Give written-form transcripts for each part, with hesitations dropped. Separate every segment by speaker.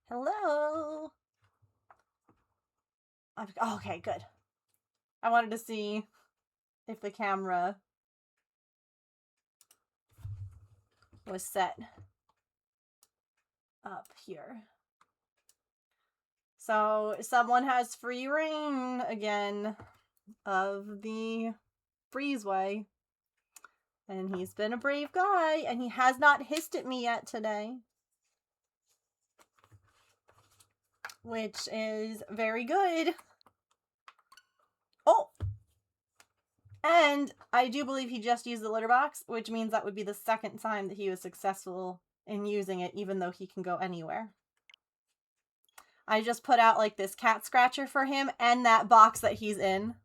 Speaker 1: Hello. Oh, okay, good. I wanted to see if the camera was set up here. So someone has free reign again of the breezeway. And he's been a brave guy, and he has not hissed at me yet today. Which is very good. Oh! And I do believe he just used the litter box, which means that would be the second time that he was successful in using it, even though he can go anywhere. I just put out like this cat scratcher for him and that box that he's in.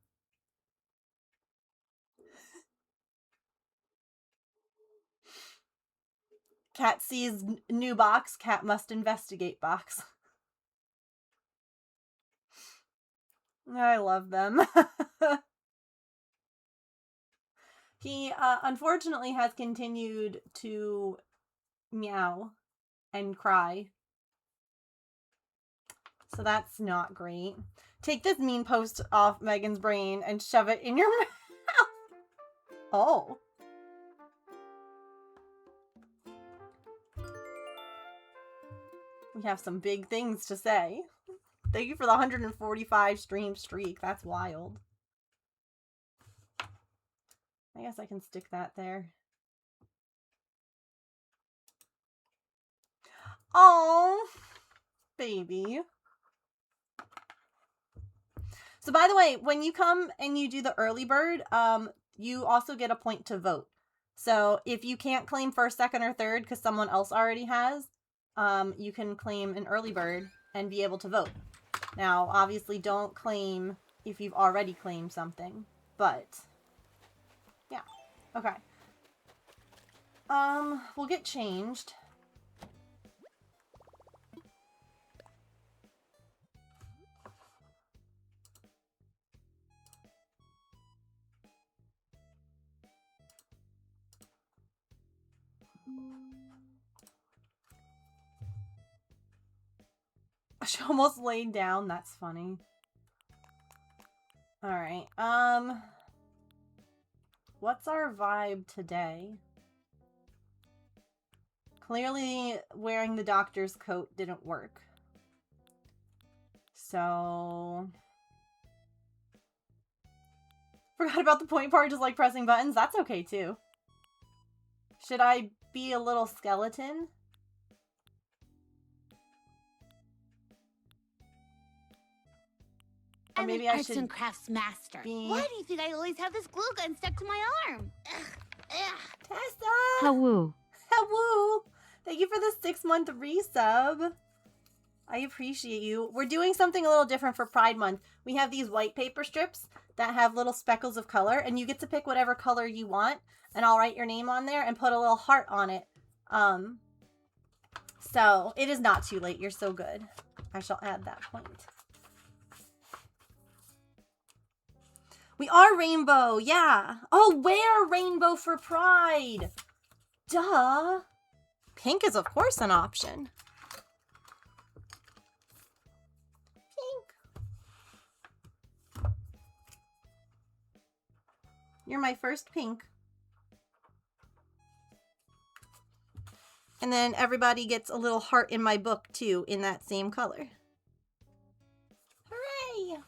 Speaker 1: Cat sees new box, cat must investigate box. I love them. He unfortunately has continued to meow and cry. So that's not great. Take this mean post off Megan's brain and shove it in your mouth. Oh. We have some big things to say. Thank you for the 145 stream streak. That's wild. I guess I can stick that there. Oh, baby. So by the way, when you come and you do the early bird, you also get a point to vote. So if you can't claim first, second, or third because someone else already has, you can claim an early bird and be able to vote. Now, obviously, don't claim if you've already claimed something, but yeah, okay. We'll get changed. She almost laid down. That's funny. All right. What's our vibe today? Clearly, wearing the doctor's coat didn't work. So... Forgot about the point part, just like pressing buttons. That's okay, too. Should I be a little skeleton? Or maybe I should
Speaker 2: arts and crafts master.
Speaker 1: be...
Speaker 2: Why do you think I always have this glue gun stuck to my arm?
Speaker 1: Tessa!
Speaker 3: Hawoo.
Speaker 1: Hawoo! Thank you for the 6-month resub. I appreciate you. We're doing something a little different for Pride Month. We have these white paper strips that have little speckles of color, and you get to pick whatever color you want, and I'll write your name on there and put a little heart on it. So it is not too late. You're so good. I shall add that point. We are rainbow, yeah. Oh, wear rainbow for Pride. Duh. Pink is, of course, an option. Pink. You're my first pink. And then everybody gets a little heart in my book, too, in that same color. Hooray!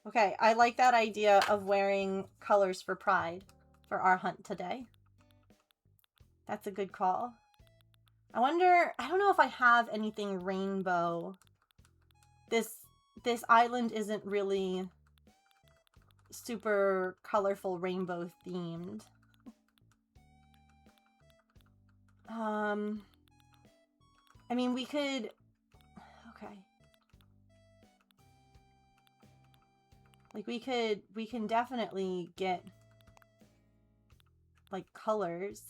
Speaker 1: Okay, I like that idea of wearing colors for Pride for our hunt today. That's a good call. I wonder, I don't know if I have anything rainbow. This island isn't really super colorful rainbow themed. I mean, we could, okay. Like, we can definitely get, like, colors.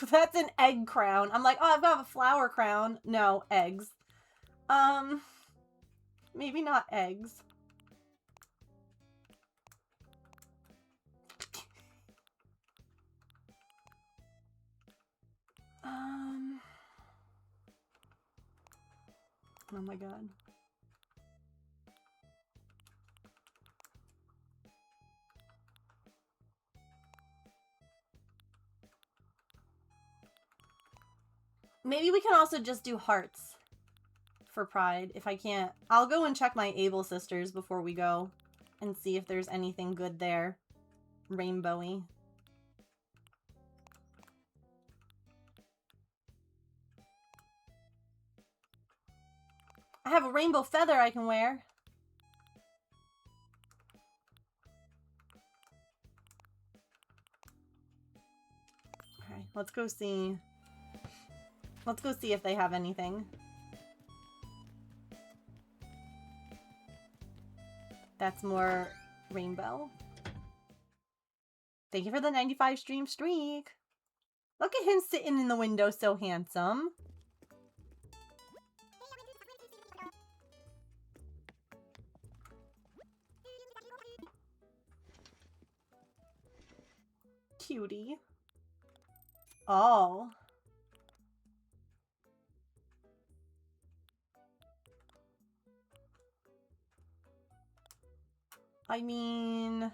Speaker 1: That's an egg crown. I'm like, oh, I've got a flower crown. No, eggs. Maybe not eggs. Oh my god. Maybe we can also just do hearts for Pride. If I can't, I'll go and check my Able Sisters before we go and see if there's anything good there. Rainbowy. I have a rainbow feather I can wear. Okay, let's go see. Let's go see if they have anything. That's more rainbow. Thank you for the 95 stream streak. Look at him sitting in the window so handsome. Cutie. Oh. I mean...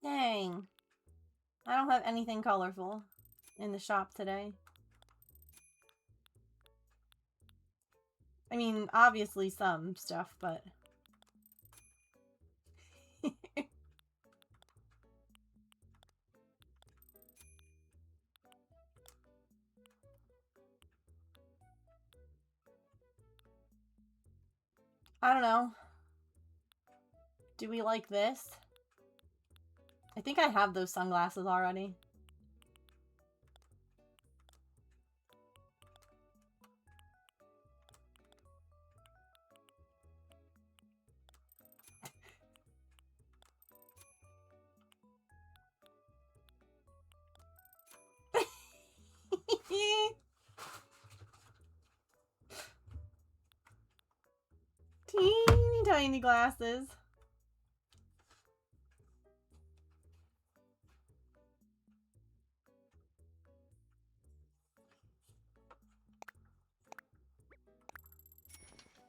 Speaker 1: Dang. I don't have anything colorful in the shop today. I mean, obviously some stuff, but... I don't know. Do we like this? I think I have those sunglasses already. Teeny tiny glasses.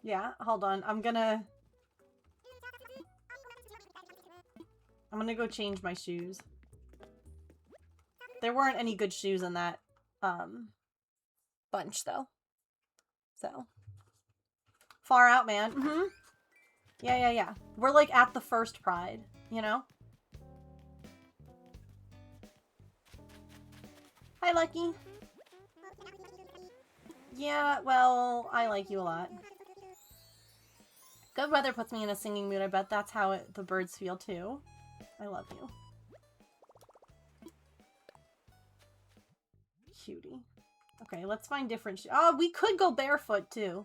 Speaker 1: Yeah, hold on. I'm gonna go change my shoes. There weren't any good shoes in that bunch though. So far out, man. Yeah. We're like at the first Pride, you know? Hi, Lucky. Yeah, well, I like you a lot. Good weather puts me in a singing mood. I bet that's how the birds feel too. I love you. Cutie. Okay, let's find different shoes. Oh, we could go barefoot too.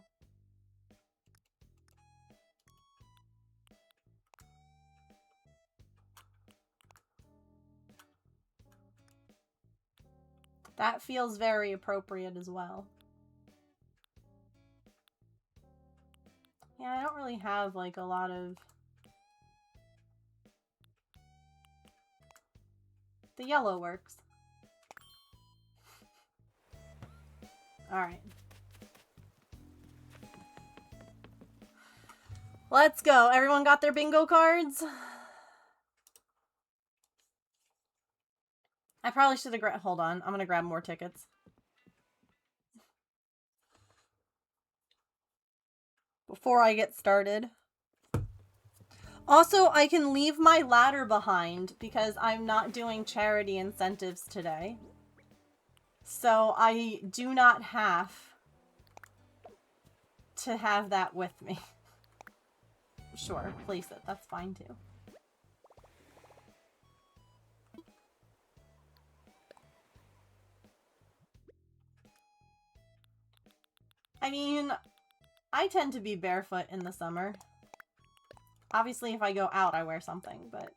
Speaker 1: That feels very appropriate as well. Yeah, I don't really have like a lot of... The yellow works. Alright. Let's go. Everyone got their bingo cards? I probably should have grabbed... Hold on. I'm gonna grab more tickets. Before I get started. Also, I can leave my ladder behind because I'm not doing charity incentives today. So I do not have to have that with me. Sure, place it. That's fine too. I mean, I tend to be barefoot in the summer. Obviously, if I go out, I wear something, but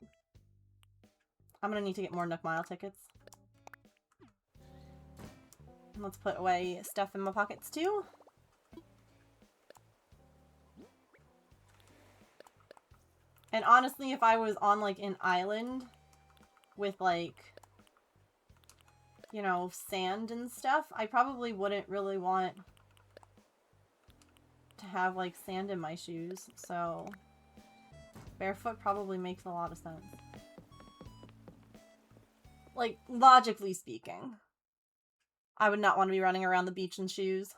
Speaker 1: I'm gonna need to get more Nook Mile tickets. Let's put away stuff in my pockets too. And honestly, if I was on like an island with like, you know, sand and stuff, I probably wouldn't really want to have like sand in my shoes. So barefoot probably makes a lot of sense. Like, logically speaking. I would not want to be running around the beach in shoes.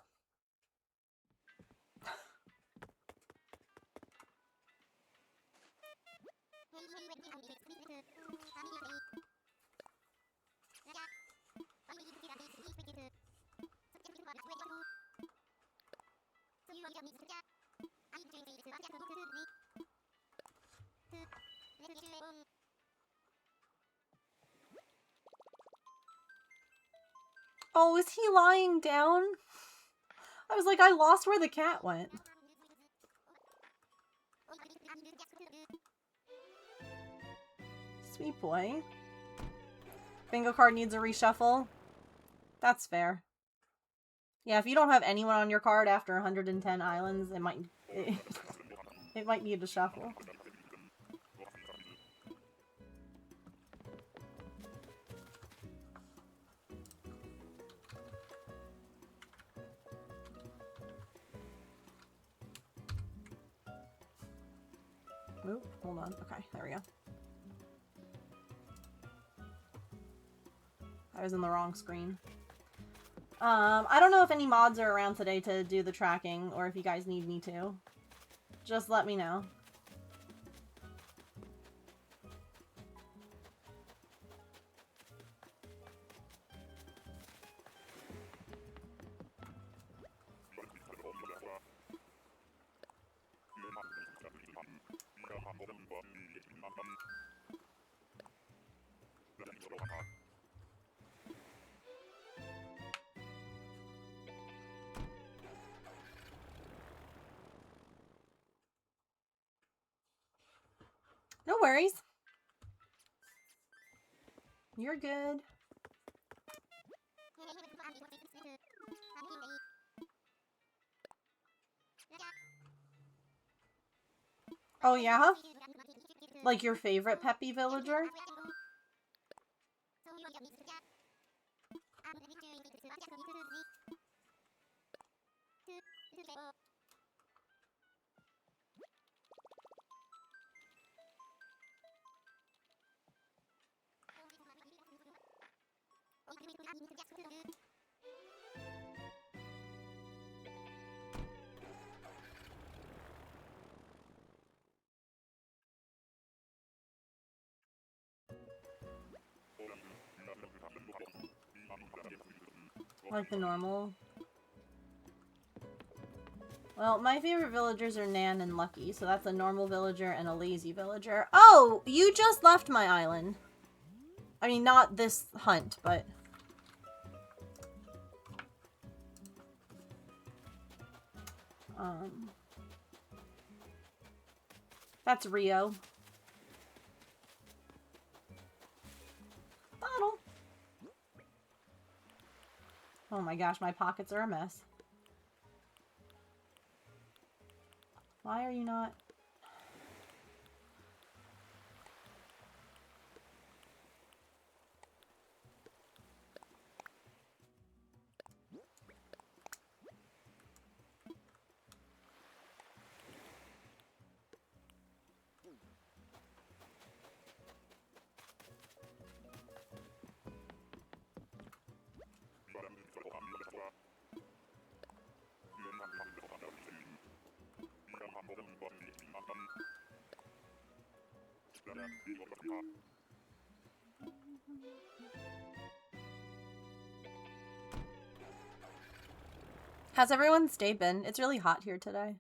Speaker 1: Oh, is he lying down? I was like, I lost where the cat went. Sweet boy. Bingo card needs a reshuffle. That's fair. Yeah, if you don't have anyone on your card after 110 islands, it might need a shuffle. Oop, hold on. Okay, there we go. I was in the wrong screen. I don't know if any mods are around today to do the tracking, or if you guys need me to. Just let me know. No worries. You're good. Oh yeah? Like your favorite peppy villager? Like the normal. Well, my favorite villagers are Nan and Lucky, so that's a normal villager and a lazy villager. Oh, you just left my island. I mean, not this hunt, but... That's Rio. Bottle. Oh my gosh, my pockets are a mess. Why are you not? How's everyone's day been? It's really hot here today.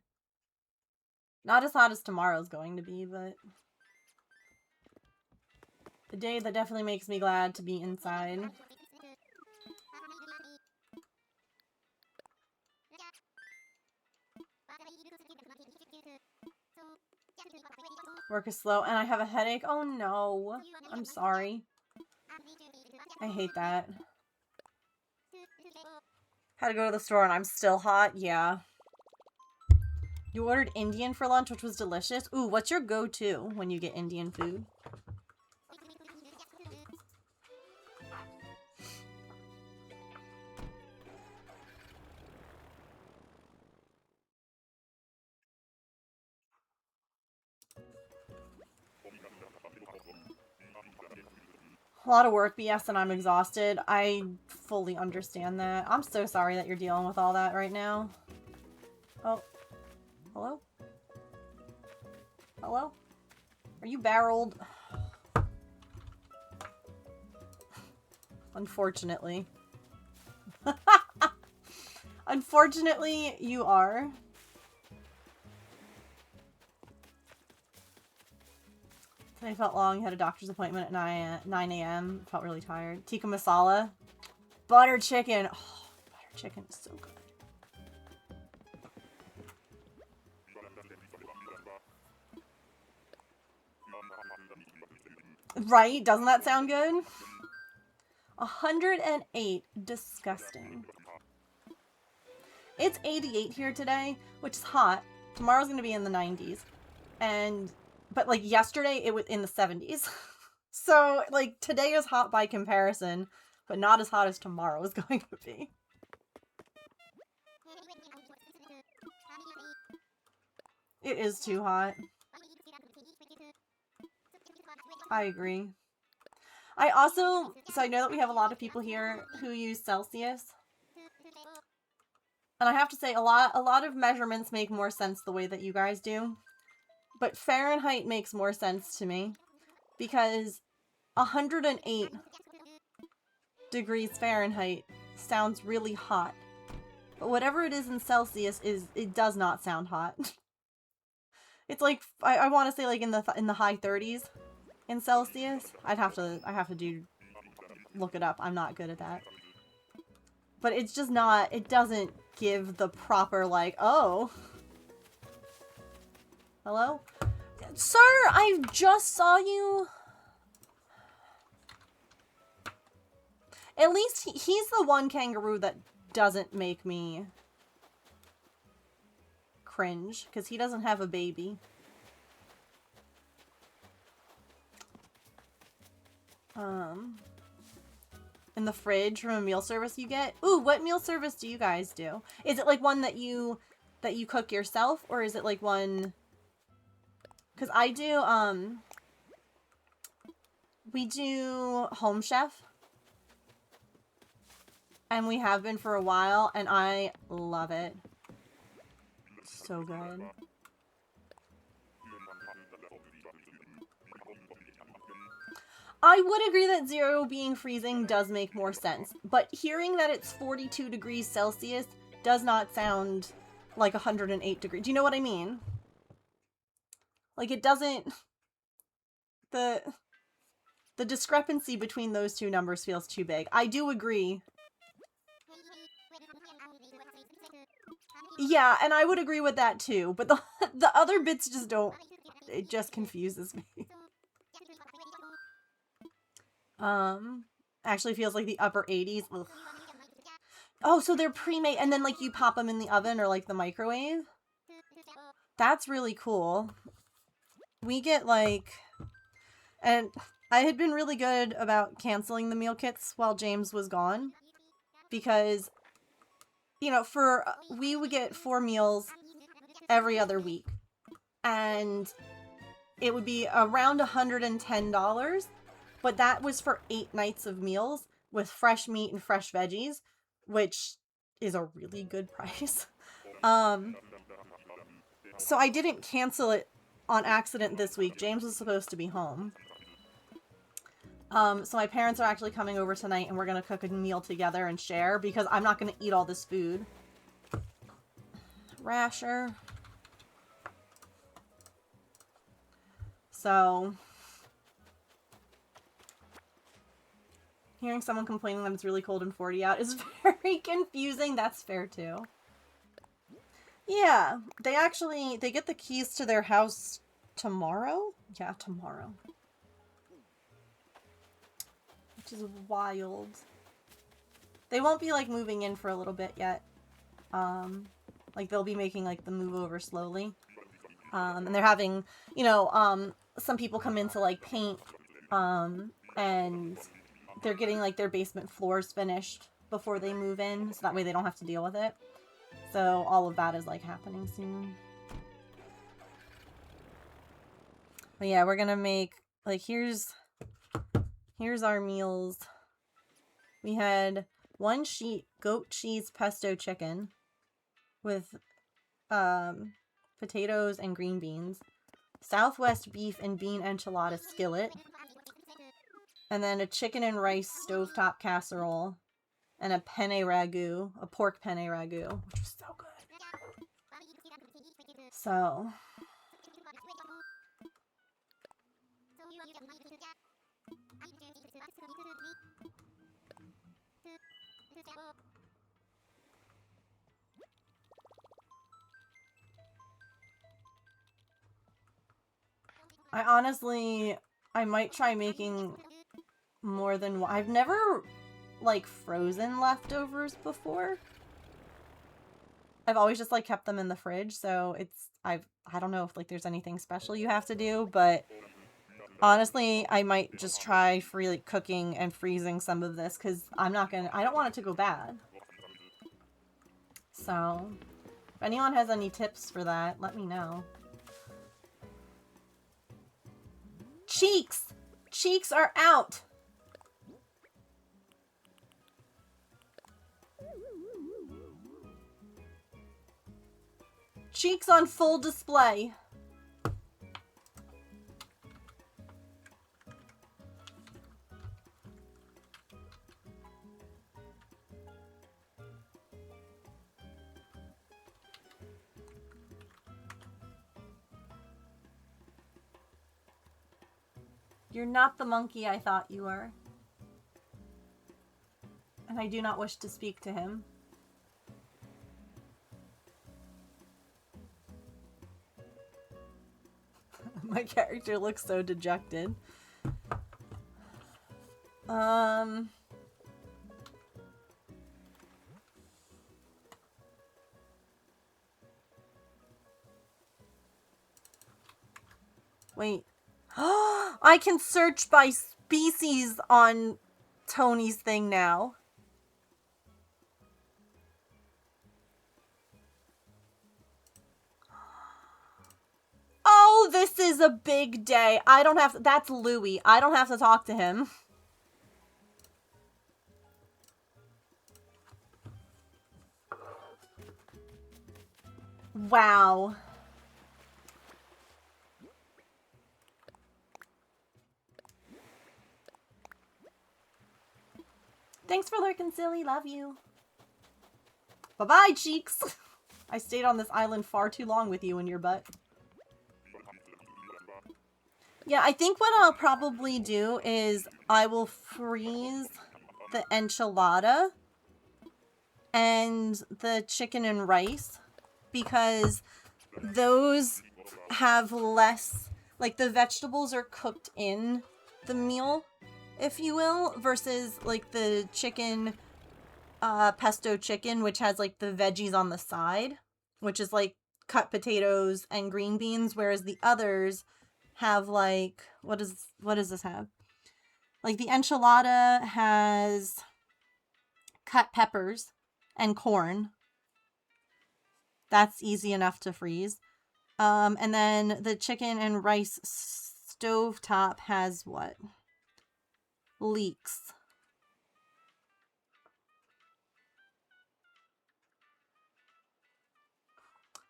Speaker 1: Not as hot as tomorrow's going to be, but... a day that definitely makes me glad to be inside. Work is slow and I have a headache. Oh no. I'm sorry. I hate that. Had to go to the store and I'm still hot. Yeah. You ordered Indian for lunch, which was delicious. Ooh, what's your go-to when you get Indian food? A lot of work, BS, and I'm exhausted. I fully understand that. I'm so sorry that you're dealing with all that right now. Oh. Hello? Hello? Are you barreled? Unfortunately. Unfortunately, you are. Today felt long. Had a doctor's appointment at 9 a.m. Felt really tired. Tikka masala. Butter chicken. Oh, butter chicken is so good. Right? Doesn't that sound good? 108. Disgusting. It's 88 here today, which is hot. Tomorrow's going to be in the 90s. But like yesterday, it was in the 70s. So like today is hot by comparison, but not as hot as tomorrow is going to be. It is too hot. I agree. So I know that we have a lot of people here who use Celsius. And I have to say, a lot of measurements make more sense the way that you guys do. But Fahrenheit makes more sense to me. Because 108 degrees Fahrenheit sounds really hot. But whatever it is in Celsius, it does not sound hot. It's like, I want to say like in the high 30s in Celsius. I have to look it up. I'm not good at that. But it's just not, it doesn't give the proper like, oh. Hello? Sir, I just saw you. At least he's the one kangaroo that doesn't make me cringe, because he doesn't have a baby. In the fridge from a meal service you get. Ooh, what meal service do you guys do? Is it like one that you cook yourself, or is it like one? Because I do, we do Home Chef. And we have been for a while, and I love it. So good. I would agree that 0 being freezing does make more sense, but hearing that it's 42 degrees Celsius does not sound like 108 degrees. Do you know what I mean? Like, it doesn't... The discrepancy between those two numbers feels too big. I do agree. Yeah, and I would agree with that too, but the other bits just don't... It just confuses me. Actually feels like the upper 80s. Ugh. Oh, so they're pre-made, and then like you pop them in the oven or like the microwave? That's really cool. We get like... And I had been really good about canceling the meal kits while James was gone. Because, you know, we would get 4 meals every other week. And it would be around $110. But that was for 8 nights of meals with fresh meat and fresh veggies, which is a really good price. So I didn't cancel it on accident this week. James was supposed to be home. So my parents are actually coming over tonight, and we're going to cook a meal together and share, because I'm not going to eat all this food. Rasher. So... Hearing someone complaining that it's really cold and 40 out is very confusing. That's fair, too. Yeah, they get the keys to their house tomorrow? Yeah, tomorrow. Which is wild. They won't be like moving in for a little bit yet. Like they'll be making like the move over slowly. And they're having, you know, some people come in to like paint, and they're getting like their basement floors finished before they move in, so that way they don't have to deal with it. So all of that is like happening soon. But yeah, we're gonna make like here's our meals. We had 1 sheet goat cheese pesto chicken with potatoes and green beans, Southwest beef and bean enchilada skillet, and then a chicken and rice stovetop casserole, and a penne ragu, a pork penne ragu, which was so good. So I might try making more than one. I've never like frozen leftovers before. I've always just like kept them in the fridge, so I don't know if like there's anything special you have to do, but honestly, I might just try cooking and freezing some of this because I don't want it to go bad. So if anyone has any tips for that, let me know. Cheeks! Cheeks are out! Cheeks on full display. You're not the monkey I thought you were. And I do not wish to speak to him. My character looks so dejected. Wait. I can search by species on Tony's thing now. Oh, this is a big day. I don't have to, that's Louis. I don't have to talk to him. Wow. Thanks for lurking, silly. Love you. Bye-bye, cheeks. I stayed on this island far too long with you in your butt. Yeah, I think what I'll probably do is I will freeze the enchilada and the chicken and rice because those have less, like the vegetables are cooked in the meal, if you will, versus like the chicken, pesto chicken, which has like the veggies on the side, which is like cut potatoes and green beans, whereas the others have like, what does this have? Like the enchilada has cut peppers and corn. That's easy enough to freeze. And then the chicken and rice stovetop has what? Leeks.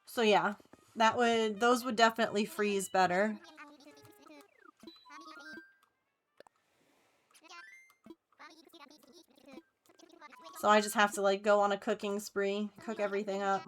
Speaker 1: So yeah, those would definitely freeze better. So I just have to like go on a cooking spree, cook everything up.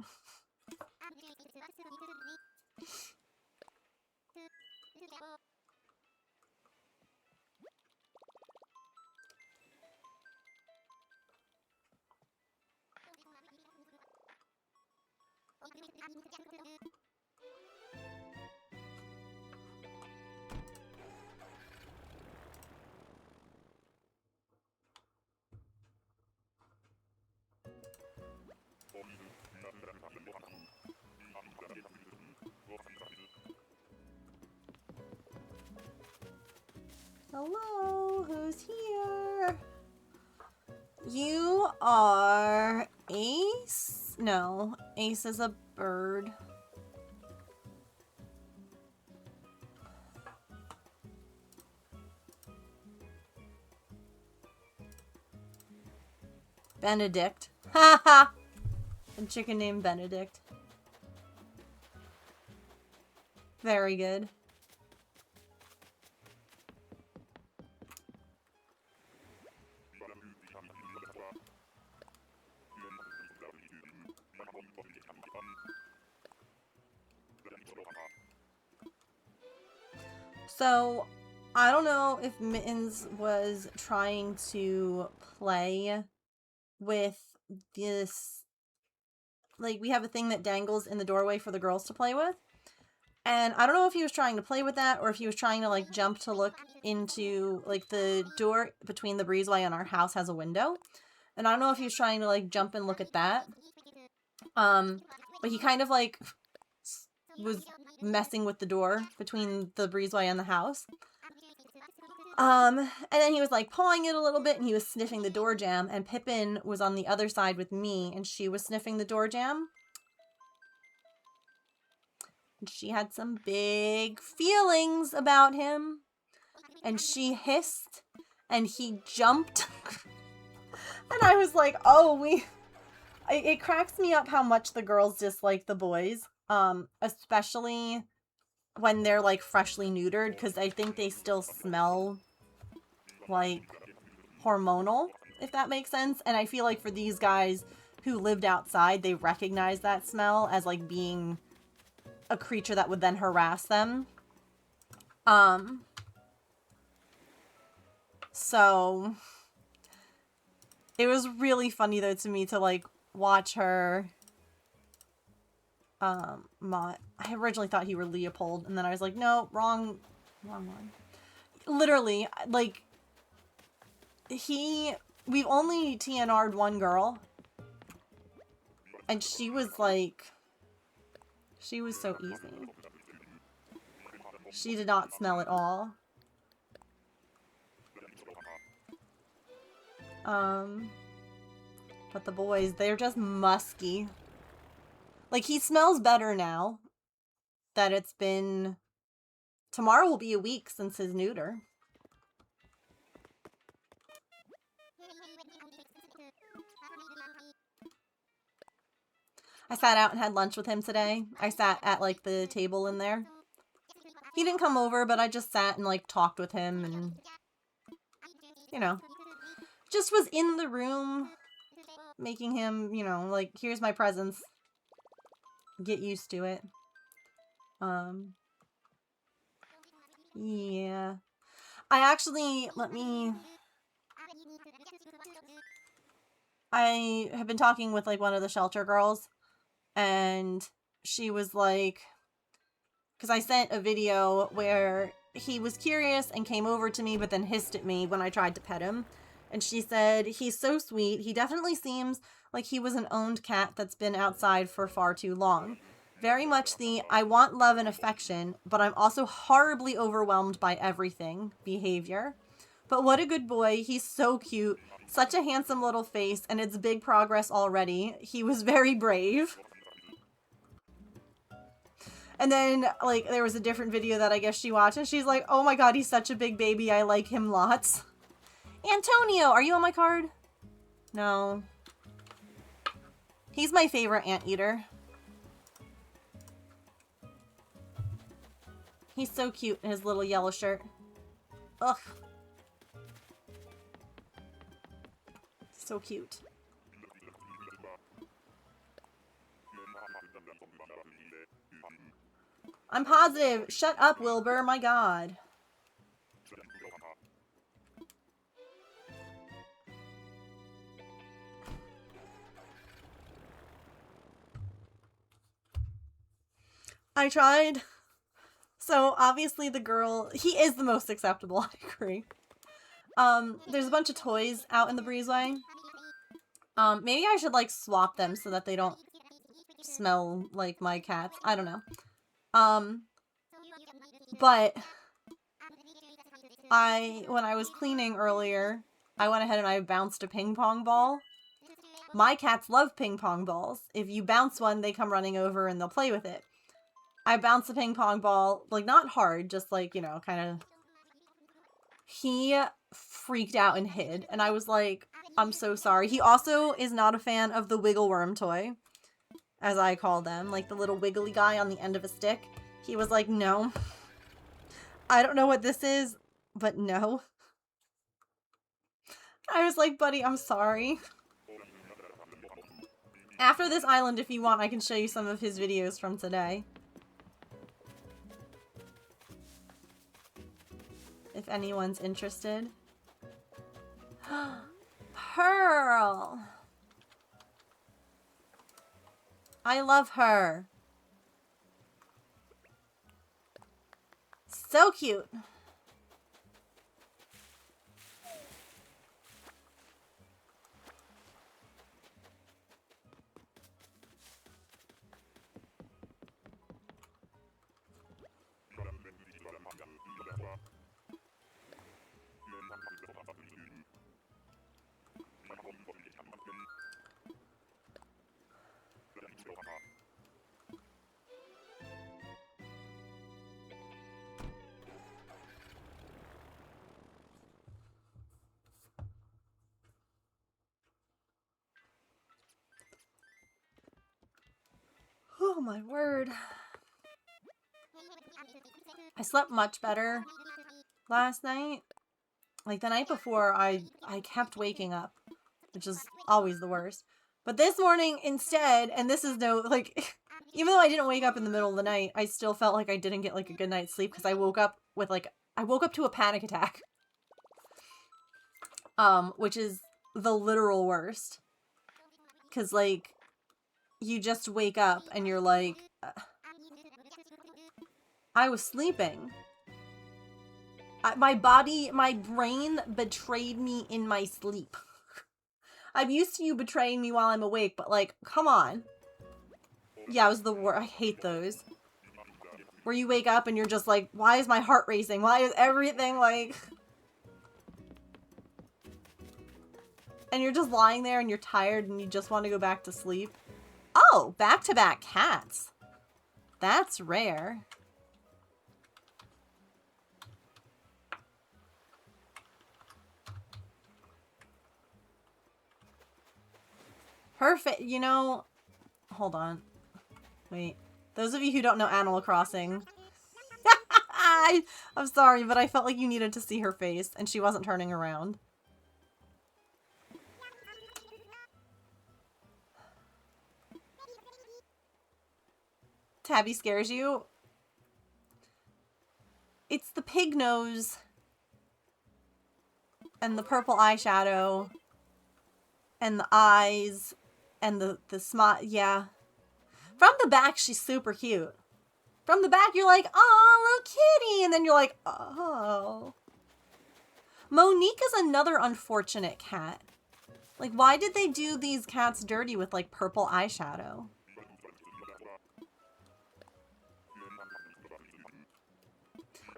Speaker 1: Hello, who's here? You are Ace? No, Ace is a bird. Benedict. Haha! A chicken named Benedict. Very good. So, I don't know if Mittens was trying to play with this, like, we have a thing that dangles in the doorway for the girls to play with. And I don't know if he was trying to play with that or if he was trying to, like, jump to look into, like, the door between the breezeway and our house has a window. And I don't know if he was trying to, like, jump and look at that. But he kind of, like, was messing with the door between the breezeway and the house. And then he was, like, pawing it a little bit, and he was sniffing the door jamb, and Pippin was on the other side with me, and she was sniffing the door jamb. And she had some big feelings about him, and she hissed, and he jumped. And I was like, oh, it cracks me up how much the girls dislike the boys, especially when they're, like, freshly neutered, because I think they still smell, like, hormonal, if that makes sense. And I feel like for these guys who lived outside, they recognize that smell as, like, being a creature that would then harass them. So it was really funny, though, to me to, like, watch her. I originally thought he were Leopold, and then I was like, no, wrong one. Literally, like, we've only TNR'd one girl, and she was like, she was so easy. She did not smell at all. But the boys, they're just musky. Like, he smells better now that it's been... Tomorrow will be a week since his neuter. I sat out and had lunch with him today. I sat at, like, the table in there. He didn't come over, but I just sat and, like, talked with him and, you know, just was in the room making him, you know, like, here's my presents. Get used to it. Yeah. I actually, I have been talking with, like, one of the shelter girls, and she was like, because I sent a video where he was curious and came over to me, but then hissed at me when I tried to pet him. And she said, he's so sweet. He definitely seems like he was an owned cat that's been outside for far too long. Very much the, I want love and affection, but I'm also horribly overwhelmed by everything behavior. But what a good boy. He's so cute. Such a handsome little face, and it's big progress already. He was very brave. And then, like, there was a different video that I guess she watched, and she's like, oh my god, he's such a big baby. I like him lots. Antonio, are you on my card? No. He's my favorite anteater. He's so cute in his little yellow shirt. Ugh. So cute. I'm positive. Shut up, Wilbur. My god. I tried. So, obviously the girl... He is the most acceptable, I agree. There's a bunch of toys out in the breezeway. Maybe I should, like, swap them so that they don't smell like my cats. I don't know. But when I was cleaning earlier, I went ahead and I bounced a ping pong ball. My cats love ping pong balls. If you bounce one, they come running over and they'll play with it. I bounced the ping pong ball, like, not hard, just, like, you know, kind of. He freaked out and hid, and I was like, I'm so sorry. He also is not a fan of the wiggle worm toy, as I call them, like the little wiggly guy on the end of a stick. He was like, no. I don't know what this is, but no. I was like, buddy, I'm sorry. After this island, if you want, I can show you some of his videos from today. If anyone's interested. Pearl! I love her. So cute. Oh my word. I slept much better last night. Like the night before, I kept waking up, which is always the worst. But this morning instead, and this is no, like, even though I didn't wake up in the middle of the night, I still felt like I didn't get like a good night's sleep because I woke up with like, I woke up to a panic attack. Which is the literal worst. Cause like, you just wake up and you're like, I was sleeping. My body, my brain betrayed me in my sleep. I'm used to you betraying me while I'm awake, but like, come on. Yeah, it was the worst. I hate those. Where you wake up and you're just like, why is my heart racing? Why is everything like... And you're just lying there and you're tired and you just want to go back to sleep. Oh, back-to-back cats. That's rare. Perfect. You know, hold on. Wait. Those of you who don't know Animal Crossing. I'm sorry, but I felt like you needed to see her face and she wasn't turning around. Tabby scares you? It's the pig nose and the purple eyeshadow and the eyes and the smile. Yeah. From the back, she's super cute. From the back, you're like, oh, little kitty. And then you're like, oh. Monique is another unfortunate cat. Like, why did they do these cats dirty with, like, purple eyeshadow?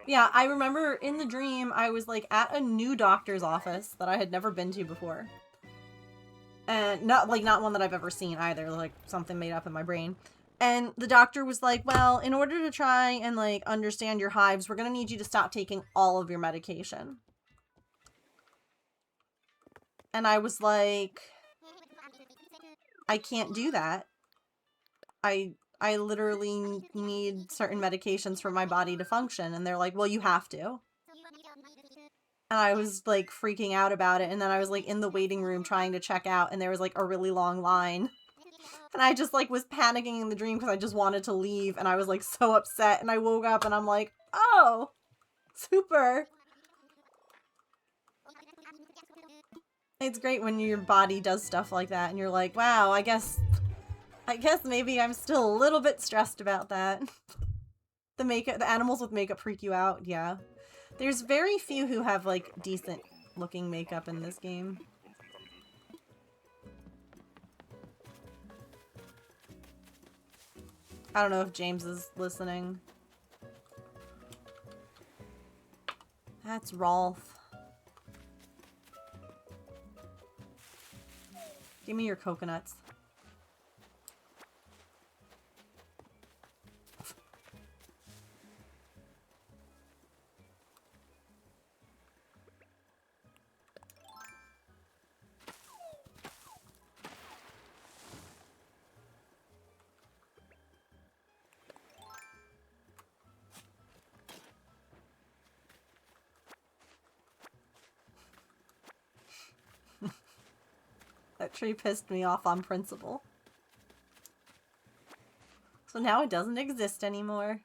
Speaker 1: Yeah, I remember in the dream, I was, like, at a new doctor's office that I had never been to before. And not one that I've ever seen either, like, something made up in my brain. And the doctor was like, well, in order to try and, like, understand your hives, we're gonna need you to stop taking all of your medication. And I was like, I can't do that. I literally need certain medications for my body to function. And they're like, well, you have to. And I was, like, freaking out about it. And then I was, like, in the waiting room trying to check out. And there was, like, a really long line. And I just, like, was panicking in the dream because I just wanted to leave. And I was, like, so upset. And I woke up and I'm like, oh, super. It's great when your body does stuff like that. And you're like, wow, I guess maybe I'm still a little bit stressed about that. The animals with makeup freak you out, yeah. There's very few who have, like, decent looking makeup in this game. I don't know if James is listening. That's Rolf. Give me your coconuts. That tree pissed me off on principle. So now it doesn't exist anymore.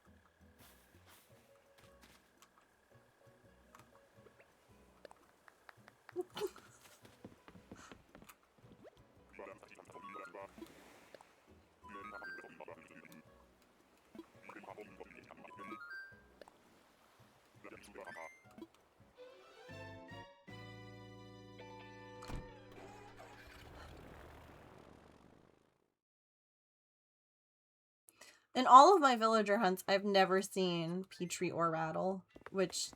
Speaker 1: In all of my villager hunts, I've never seen Petrie or Rattle, which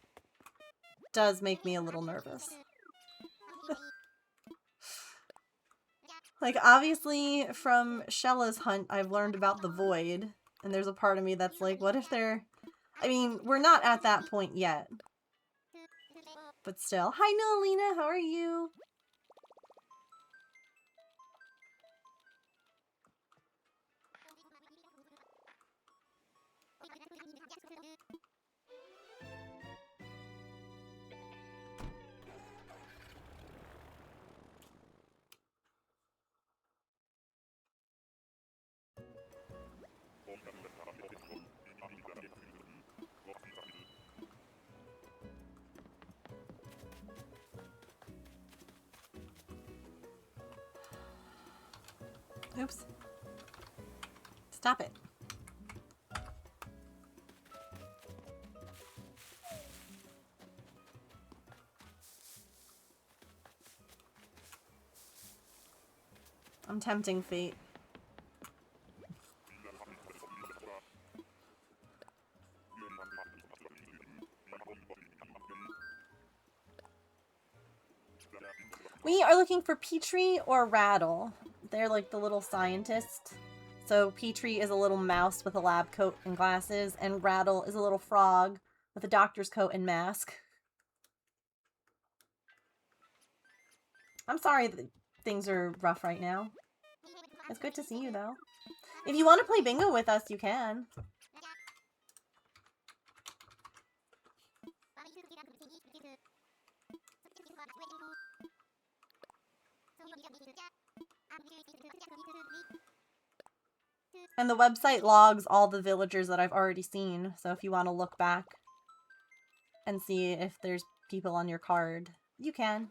Speaker 1: does make me a little nervous. Like, obviously, from Shella's hunt, I've learned about the Void, and there's a part of me that's like, what if they're... I mean, we're not at that point yet. But still. Hi, Nolina, how are you? Oops. Stop it. I'm tempting fate. We are looking for Petrie or Rattle. They're like the little scientist. So Petrie is a little mouse with a lab coat and glasses, and Rattle is a little frog with a doctor's coat and mask. I'm sorry that things are rough right now. It's good to see you, though. If you want to play bingo with us, you can. And the website logs all the villagers that I've already seen, so if you want to look back and see if there's people on your card, you can.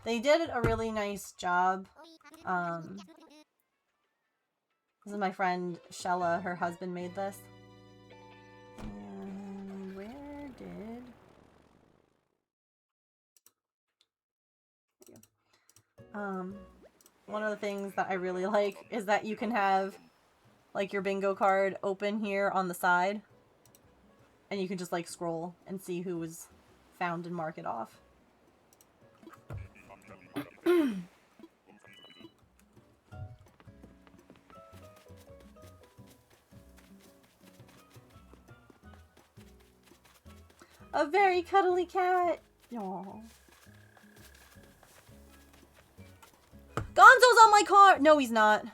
Speaker 1: They did a really nice job. This is my friend Shella, her husband made this. And where did... one of the things that I really like is that you can have like your bingo card open here on the side, and you can just like scroll and see who was found and mark it off. A very cuddly cat. Aww. Gonzo's on my card! No, he's not.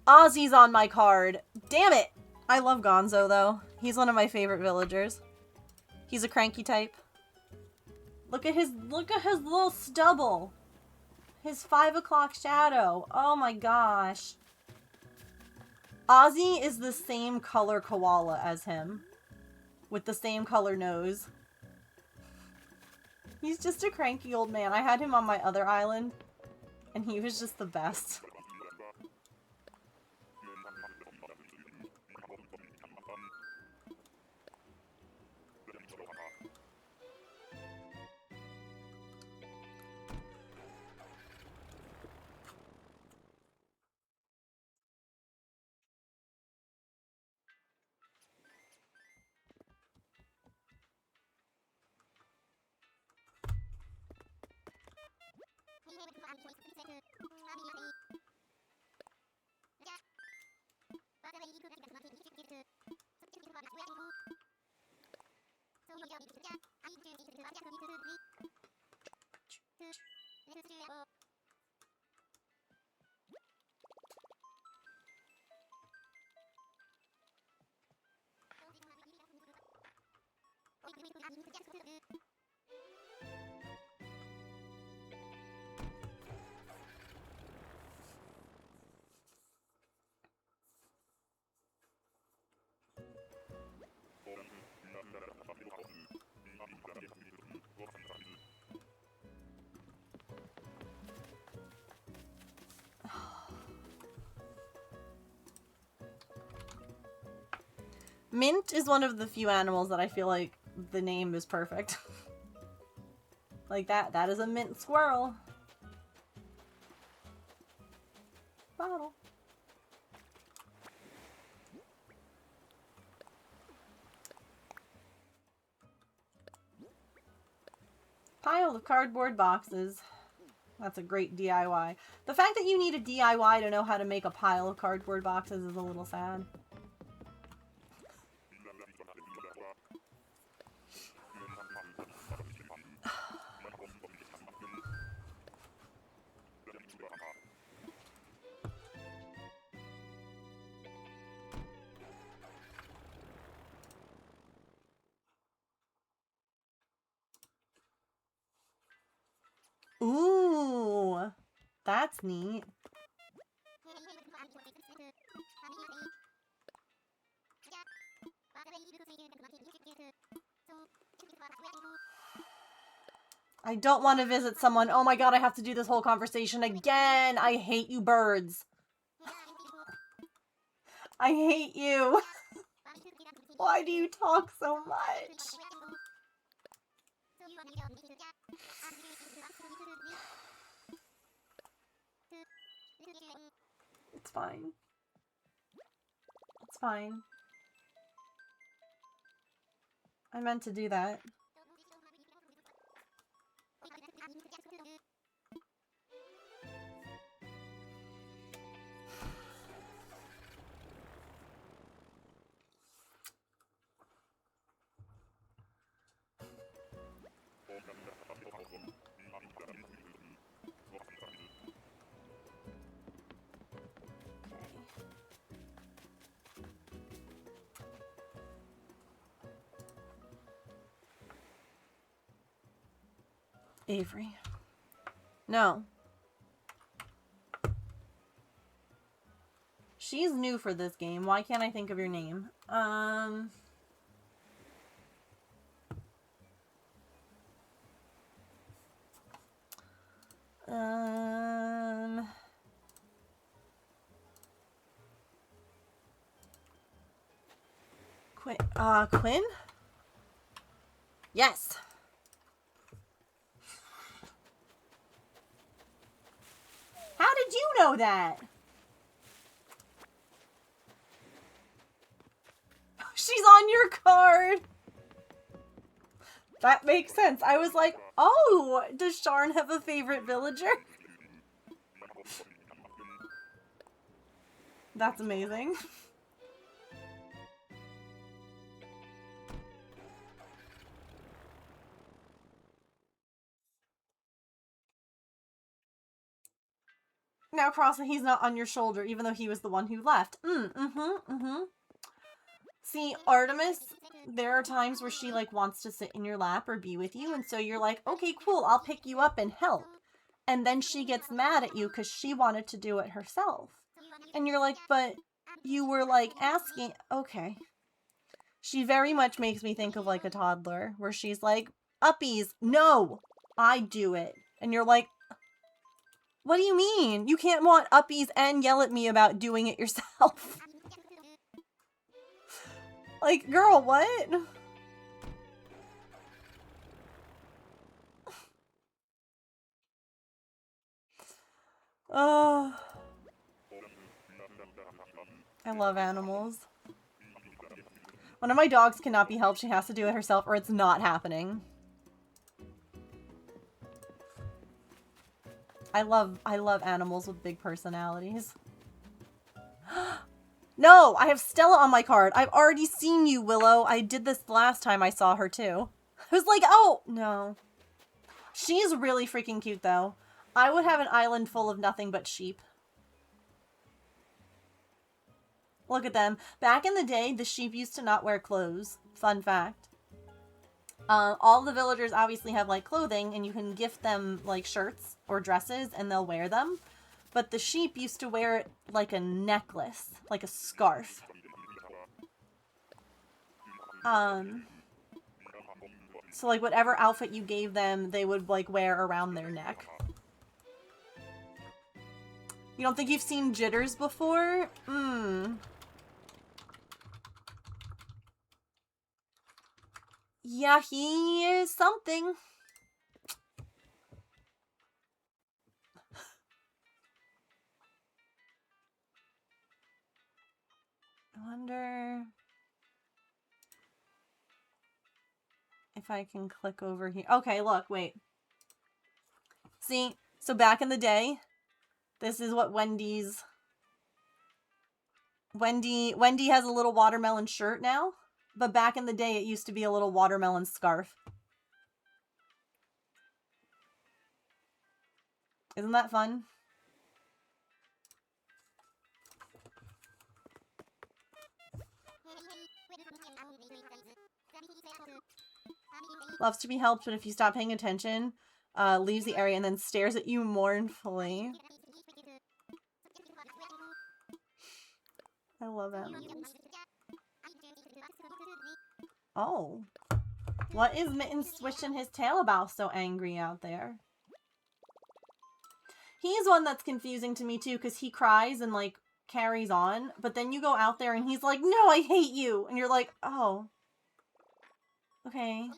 Speaker 1: Ozzy's on my card. Damn it! I love Gonzo, though. He's one of my favorite villagers. He's a cranky type. Look at his little stubble. His 5 o'clock shadow. Oh my gosh. Ozzy is the same color koala as him. With the same color nose. He's just a cranky old man. I had him on my other island, and he was just the best. Mint is one of the few animals that I feel like the name is perfect. Like that is a mint squirrel. Bottle. Pile of cardboard boxes. That's a great DIY. The fact that you need a DIY to know how to make a pile of cardboard boxes is a little sad. Ooh, that's neat. I don't want to visit someone. Oh my god, I have to do this whole conversation again. I hate you birds. I hate you. Why do you talk so much? It's fine. It's fine. I meant to do that. Avery. No. She's new for this game. Why can't I think of your name? Quinn? Yes. How did you know that? She's on your card. That makes sense. I was like, oh, does Sharn have a favorite villager? That's amazing. Now, Crossing, he's not on your shoulder, even though he was the one who left. See, Artemis, there are times where she, like, wants to sit in your lap or be with you, and so you're like, okay, cool, I'll pick you up and help. And then she gets mad at you because she wanted to do it herself. And you're like, but you were, like, asking... Okay. She very much makes me think of, like, a toddler, where she's like, Uppies, no! I do it. And you're like... What do you mean? You can't want uppies and yell at me about doing it yourself. Like, girl, what? Oh. I love animals. One of my dogs cannot be helped. She has to do it herself or it's not happening. I love animals with big personalities. No, I have Stella on my card. I've already seen you, Willow. I did this last time I saw her too. I was like, oh, no. She's really freaking cute though. I would have an island full of nothing but sheep. Look at them. Back in the day, the sheep used to not wear clothes. Fun fact. All the villagers obviously have, like, clothing, and you can gift them, like, shirts or dresses, and they'll wear them. But the sheep used to wear it like a necklace, like a scarf. So, like, whatever outfit you gave them, they would, like, wear around their neck. You don't think you've seen Jitters before? Yeah, he is something. I wonder if I can click over here. Okay, look, wait. See, so back in the day, this is what Wendy has a little watermelon shirt now, but back in the day it used to be a little watermelon scarf. Isn't that fun? Loves to be helped, but if you stop paying attention, leaves the area and then stares at you mournfully. I love it. Oh. What is Mittens swishing his tail about so angry out there? He's one that's confusing to me too, because he cries and like carries on, but then you go out there and he's like, no, I hate you. And you're like, oh. Okay.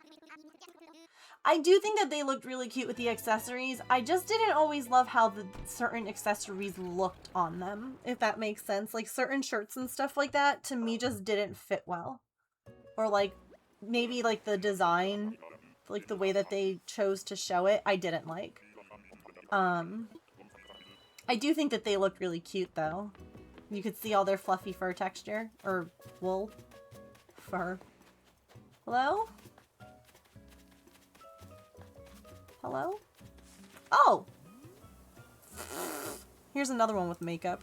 Speaker 1: I do think that they looked really cute with the accessories. I just didn't always love how the certain accessories looked on them, if that makes sense. Like certain shirts and stuff like that, to me, just didn't fit well. Or like, maybe like the design, like the way that they chose to show it, I didn't like. I do think that they look really cute though. You could see all their fluffy fur texture, or wool, fur. Hello? Hello? Oh! Here's another one with makeup.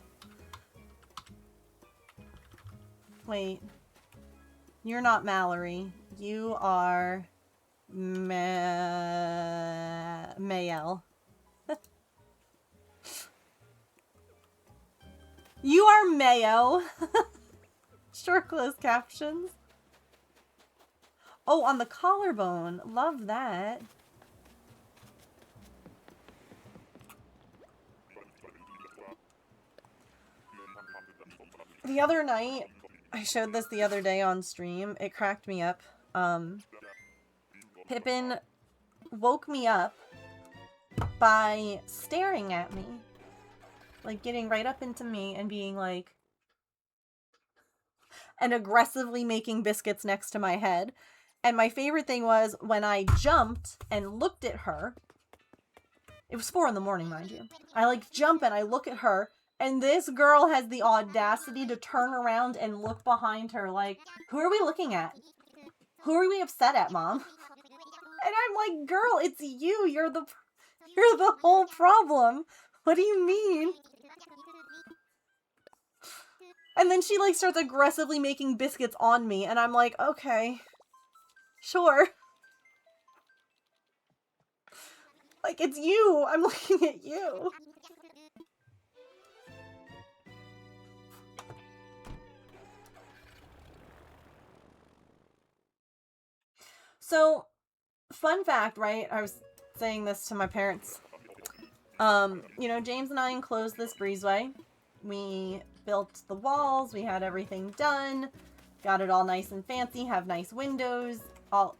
Speaker 1: Wait. You're not Mallory. You are... Mayel. You are Mayo. Short closed captions. Oh, on the collarbone. Love that. The other night, I showed this the other day on stream. It cracked me up. Pippin woke me up by staring at me. Like, getting right up into me and being like... and aggressively making biscuits next to my head. And my favorite thing was when I jumped and looked at her. It was 4 in the morning, mind you. I like jump and I look at her. And this girl has the audacity to turn around and look behind her like, who are we looking at? Who are we upset at, Mom? And I'm like, girl, it's you. You're the whole problem. What do you mean? And then she like starts aggressively making biscuits on me. And I'm like, okay, sure. Like, it's you. I'm looking at you. So, fun fact, right? I was saying this to my parents. You know, James and I enclosed this breezeway. We built the walls. We had everything done. Got it all nice and fancy. Have nice windows. All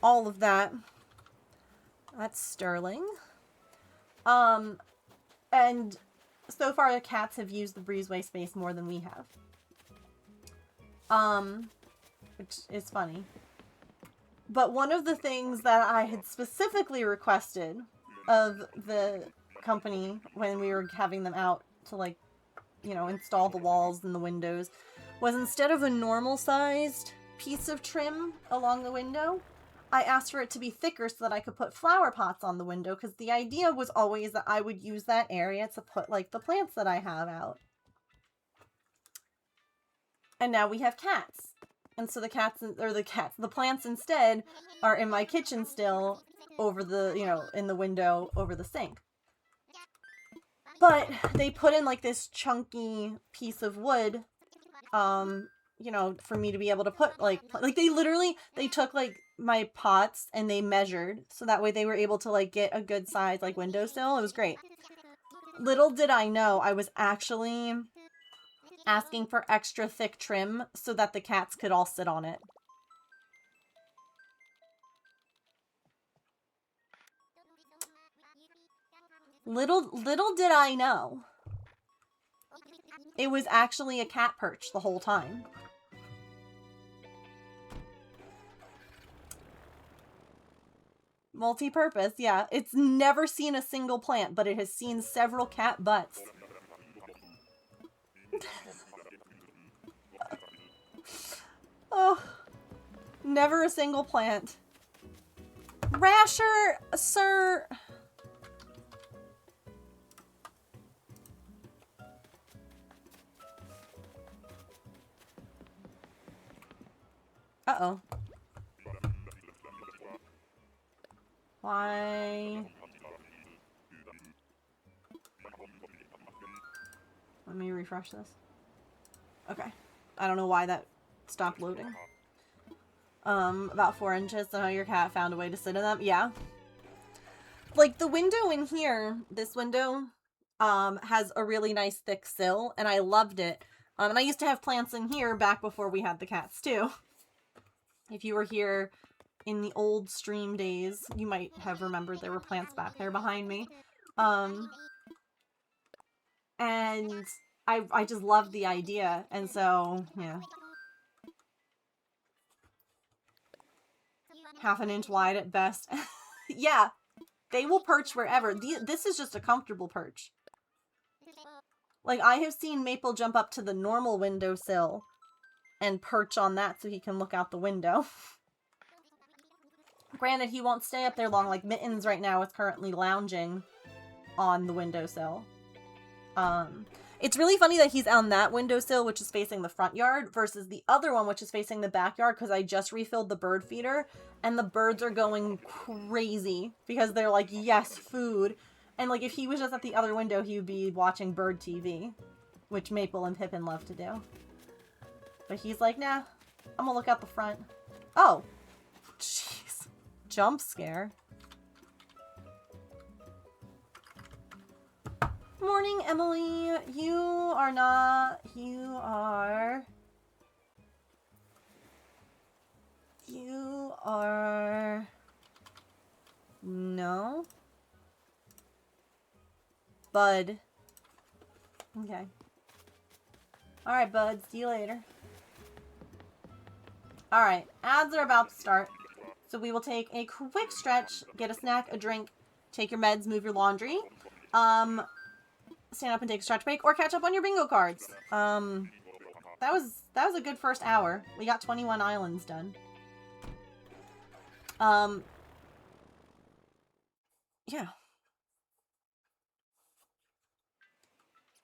Speaker 1: of that. That's sterling. And so far the cats have used the breezeway space more than we have. Which is funny. But one of the things that I had specifically requested of the company when we were having them out to, like, you know, install the walls and the windows was, instead of a normal sized piece of trim along the window, I asked for it to be thicker so that I could put flower pots on the window, because the idea was always that I would use that area to put, like, the plants that I have out. And now we have cats. And so the plants instead are in my kitchen still, over the, you know, in the window over the sink. But they put in like this chunky piece of wood, you know, for me to be able to put like they took like my pots and they measured so that way they were able to like get a good size like windowsill. It was great. Little did I know I was actually asking for extra thick trim so that the cats could all sit on it. Little did I know. It was actually a cat perch the whole time. Multi-purpose, yeah. It's never seen a single plant, but it has seen several cat butts. Oh, never a single plant. Rasher, sir. Uh-oh. Why? Let me refresh this. Okay. I don't know why that stopped loading. About 4 inches, so your cat found a way to sit in them. Yeah. Like, the window in here, this window, has a really nice thick sill, and I loved it. And I used to have plants in here back before we had the cats, too. If you were here in the old stream days, you might have remembered there were plants back there behind me. And I just loved the idea, and so, yeah. 1/2 inch wide at best. Yeah, they will perch wherever. This is just a comfortable perch. Like, I have seen Maple jump up to the normal windowsill and perch on that so he can look out the window. Granted, he won't stay up there long. Like, Mittens right now is currently lounging on the windowsill. It's really funny that he's on that windowsill, which is facing the front yard, versus the other one, which is facing the backyard, because I just refilled the bird feeder, and the birds are going crazy, because they're like, yes, food. And, like, if he was just at the other window, he would be watching bird TV, which Maple and Pippin love to do. But he's like, nah, I'm gonna look out the front. Oh. Jeez. Jump scare. Morning, Emily. You are not. You are. You are. No. Bud. Okay. Alright, bud. See you later. Alright. Ads are about to start. So we will take a quick stretch, get a snack, a drink, take your meds, move your laundry. Stand up and take a stretch break, or catch up on your bingo cards. That was a good first hour. We got 21 islands done. Yeah.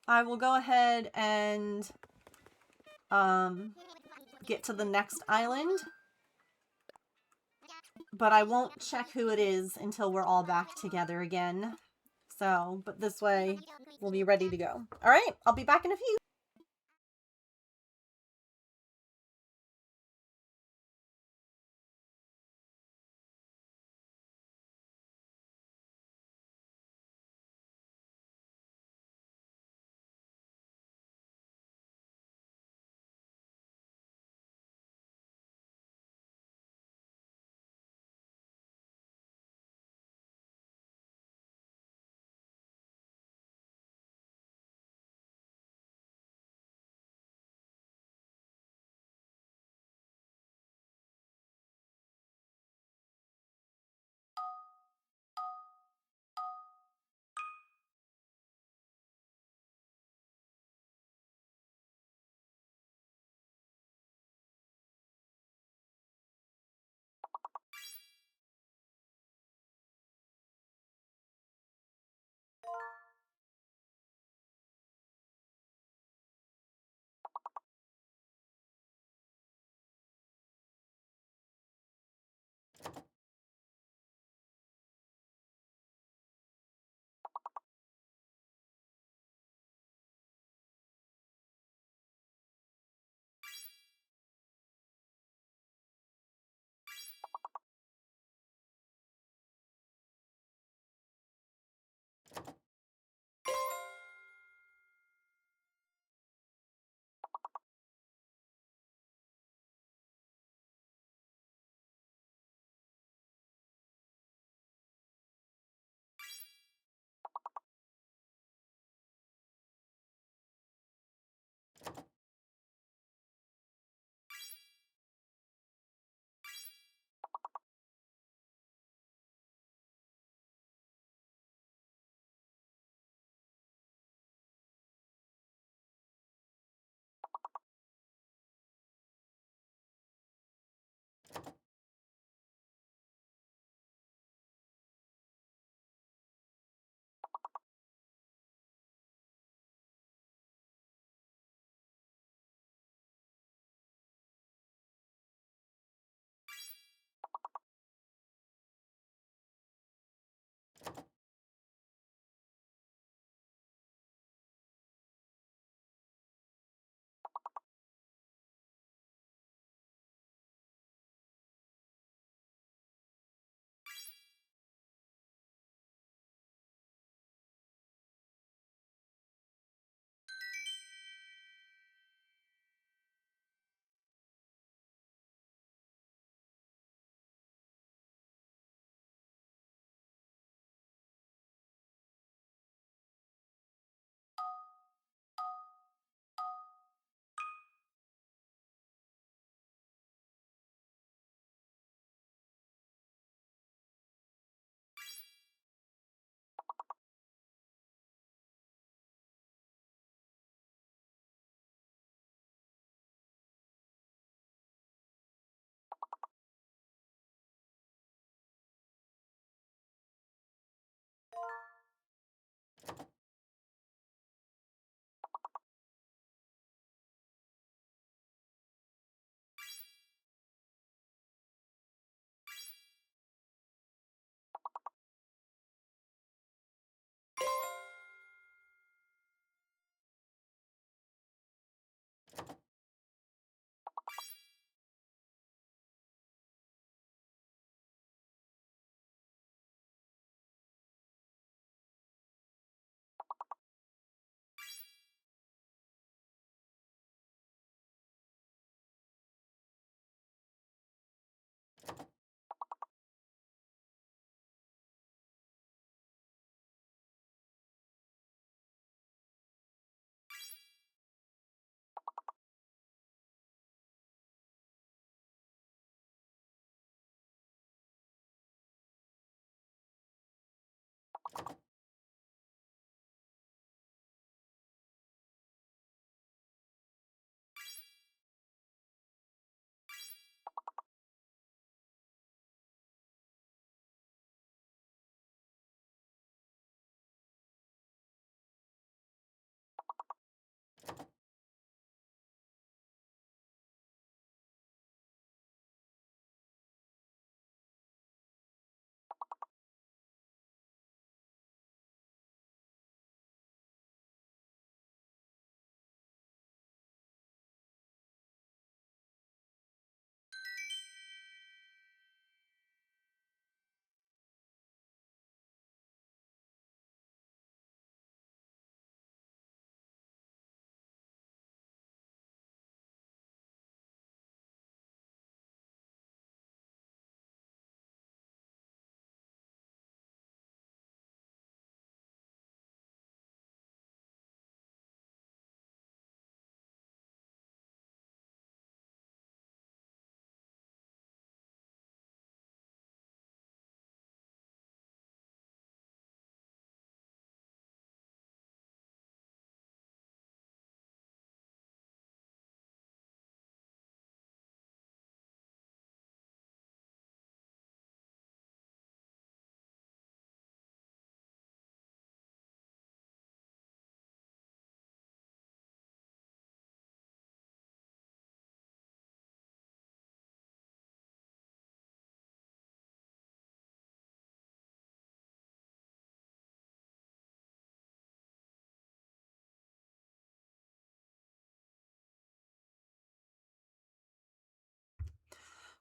Speaker 1: I will go ahead and get to the next island. But I won't check who it is until we're all back together again. So, but this way we'll be ready to go. Alright, I'll be back in a few.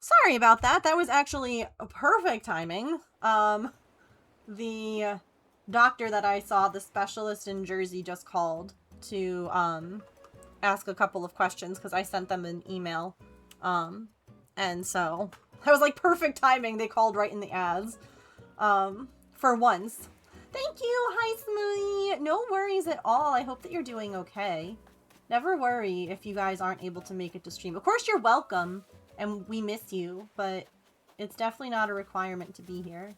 Speaker 1: Sorry about that. That was actually a perfect timing. The doctor that I saw, the specialist in Jersey, just called to ask a couple of questions because I sent them an email. And so that was like perfect timing. They called right in the ads. For once. Thank you. Hi, Smoothie. No worries at all. I hope that you're doing okay. Never worry if you guys aren't able to make it to stream. Of course, you're welcome, and we miss you, but it's definitely not a requirement to be here.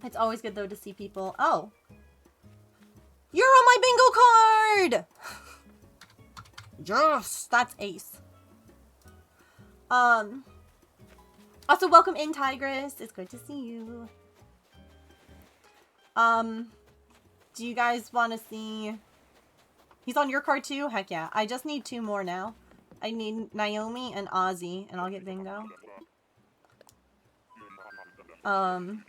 Speaker 1: It's always good, though, to see people. Oh. You're on my bingo card! Yes, that's ace. Also, welcome in, Tigress. It's good to see you. Do you guys want to see... He's on your card too? Heck yeah. I just need 2 more now. I need Naomi and Ozzy, and I'll get bingo. Do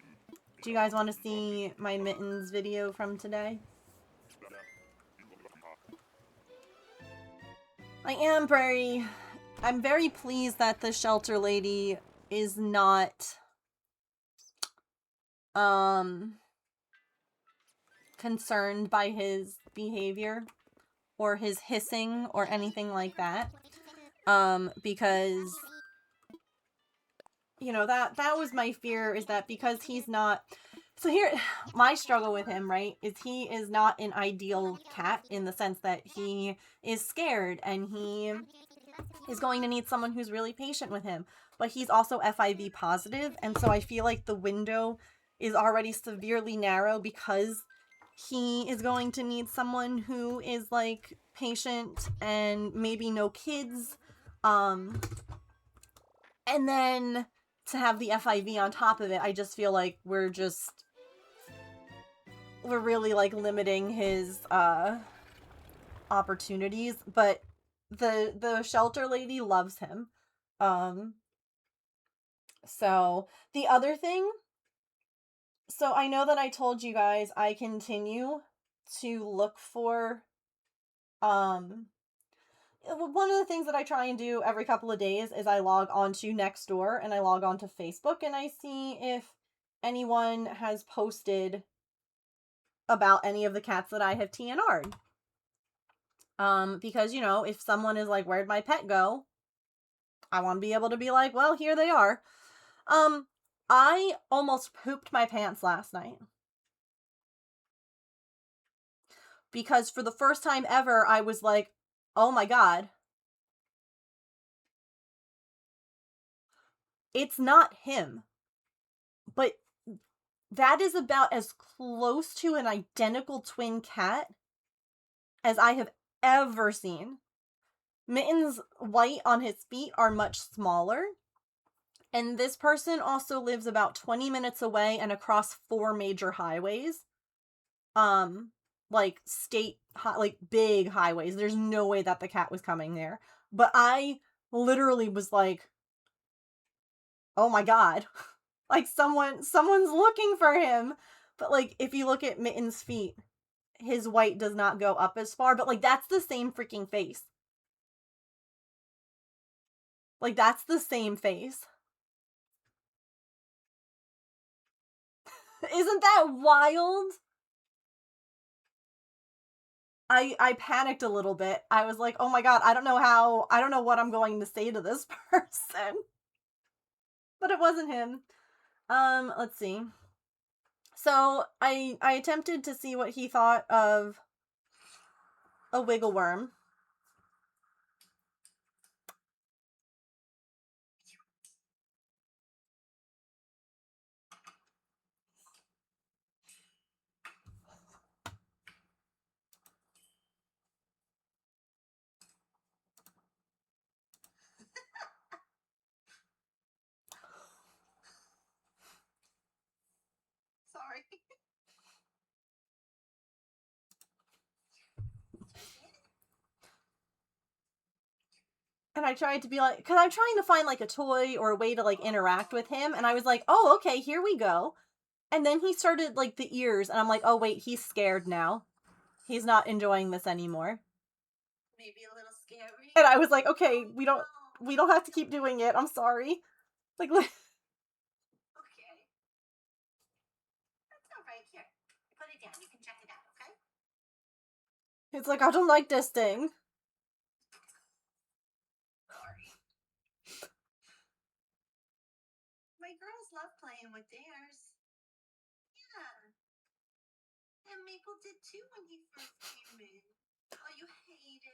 Speaker 1: you guys want to see my Mittens video from today? I'm very pleased that the shelter lady is not, concerned by his behavior or his hissing or anything like that. Because, you know, that was my fear, is that because he's not... So here, my struggle with him, right, is he is not an ideal cat in the sense that he is scared and he is going to need someone who's really patient with him. But he's also FIV positive, and so I feel like the window is already severely narrow because he is going to need someone who is, like, patient and maybe no kids. And then to have the FIV on top of it, I just feel like we're really, like, limiting his, opportunities. But the shelter lady loves him. So, the other thing... So, I know that I told you guys I continue to look for, one of the things that I try and do every couple of days is I log on to Nextdoor and I log on to Facebook and I see if anyone has posted about any of the cats that I have TNR'd. Because, you know, if someone is like, where'd my pet go? I want to be able to be like, well, here they are. I almost pooped my pants last night. Because for the first time ever, I was like, oh my god. It's not him. But that is about as close to an identical twin cat as I have ever seen. Mitten's white on his feet are much smaller. And this person also lives about 20 minutes away and across 4 major highways. Like like big highways. There's no way that the cat was coming there. But I literally was like, oh my god. Like someone's looking for him. But like if you look at Mitten's feet, his white does not go up as far, but like that's the same freaking face. Like that's the same face. Isn't that wild? I panicked a little bit. I was like, oh my god, I don't know what I'm going to say to this person. But it wasn't him. Let's see. So, I attempted to see what he thought of a wiggle worm. Sorry. And I tried to be like, because I'm trying to find like a toy or a way to like interact with him. And I was like, oh, okay, here we go. And then he started like the ears. And I'm like, oh, wait, he's scared now. He's not enjoying this anymore. Maybe a little scary. And I was like, okay, we don't We don't have to keep doing it. I'm sorry. Like,
Speaker 2: Okay. That's all right. Here. Put it down. You can check it out, okay?
Speaker 1: it's like, I don't like this thing.
Speaker 2: Sorry. My girls love playing with theirs. Yeah. And Maple did too when he first came in. Oh, you hate it.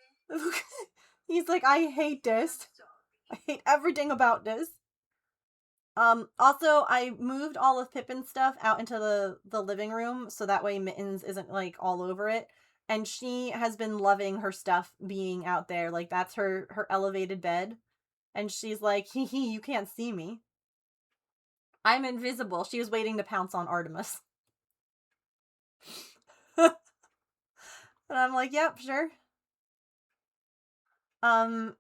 Speaker 1: He's like, I hate this.
Speaker 2: Sorry.
Speaker 1: I hate everything about this. Also, I moved all of Pippin's stuff out into the living room so that way Mittens isn't like all over it. And she has been loving her stuff being out there. Like that's her elevated bed. And she's like, hee hee, you can't see me. I'm invisible. She was waiting to pounce on Artemis. And I'm like, yep, sure. And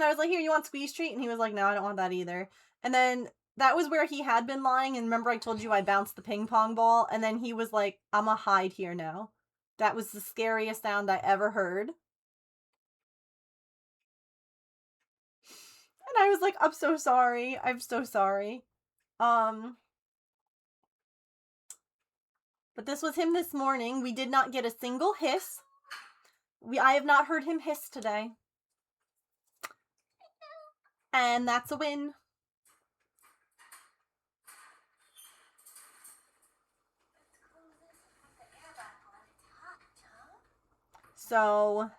Speaker 1: I was like, here, you want squeeze treat? And he was like, no, I don't want that either. And then that was where he had been lying. And remember I told you I bounced the ping pong ball? And then he was like, I'm a hide here now. That was the scariest sound I ever heard. And I was like, I'm so sorry. I'm so sorry. But this was him this morning. We did not get a single hiss. I have not heard him hiss today. And that's a win. So,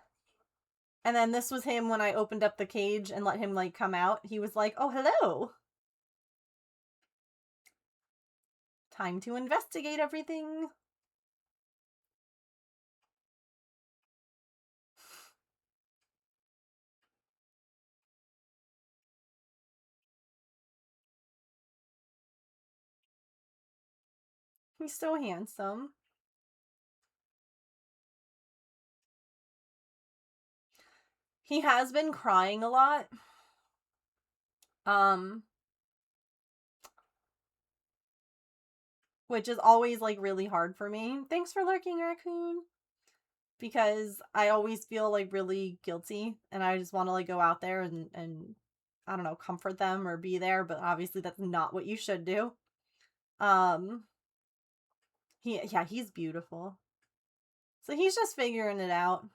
Speaker 1: and then this was him when I opened up the cage and let him like come out. He was like, oh, hello. Time to investigate everything. He's so handsome. He has been crying a lot. Which is always like really hard for me. Thanks for lurking, raccoon. Because I always feel like really guilty and I just want to like go out there and I don't know, comfort them or be there, but obviously that's not what you should do. He's beautiful. So he's just figuring it out.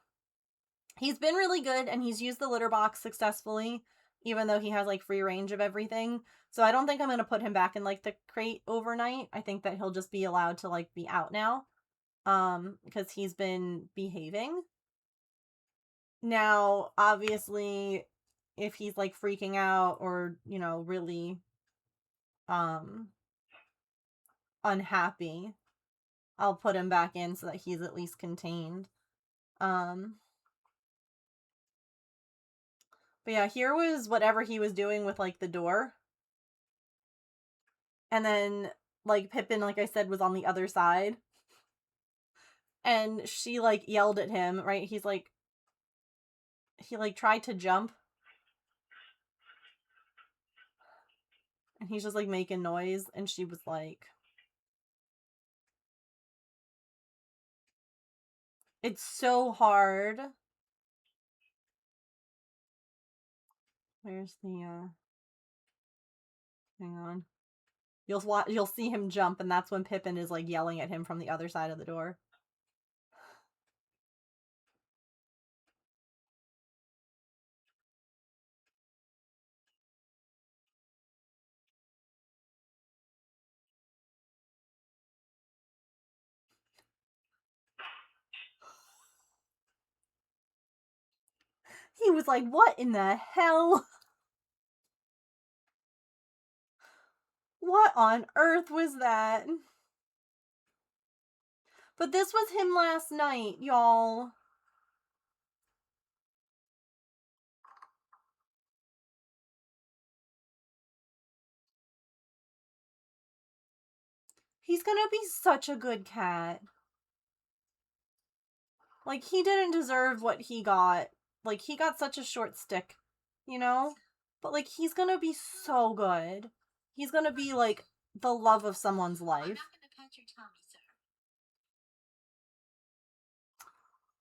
Speaker 1: He's been really good and he's used the litter box successfully, even though he has like free range of everything. So I don't think I'm going to put him back in like the crate overnight. I think that he'll just be allowed to like be out now. Because he's been behaving. Now, obviously, if he's like freaking out or, you know, really unhappy, I'll put him back in so that he's at least contained. But yeah, here was whatever he was doing with like the door. And then like Pippin, like I said, was on the other side. And she like yelled at him, right? He like tried to jump. And he's just like making noise. And she was like, it's so hard. Where's the, hang on. You'll see him jump, and that's when Pippin is like yelling at him from the other side of the door. He was like, what in the hell? What on earth was that? But this was him last night, y'all. He's gonna be such a good cat. Like, he didn't deserve what he got. Like, he got such a short stick, you know? But, like, he's gonna be so good. He's gonna be, like, the love of someone's life. I'm not gonna pat your tummy, sir.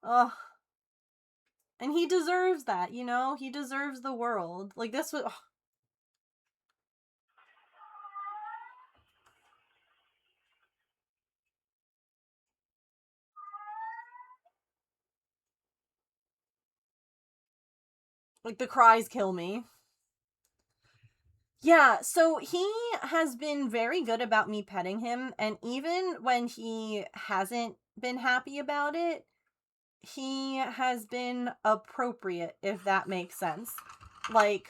Speaker 1: Ugh. And he deserves that, you know? He deserves the world. Like, this was... ugh. Like, the cries kill me. Yeah, so he has been very good about me petting him, and even when he hasn't been happy about it, he has been appropriate, if that makes sense. Like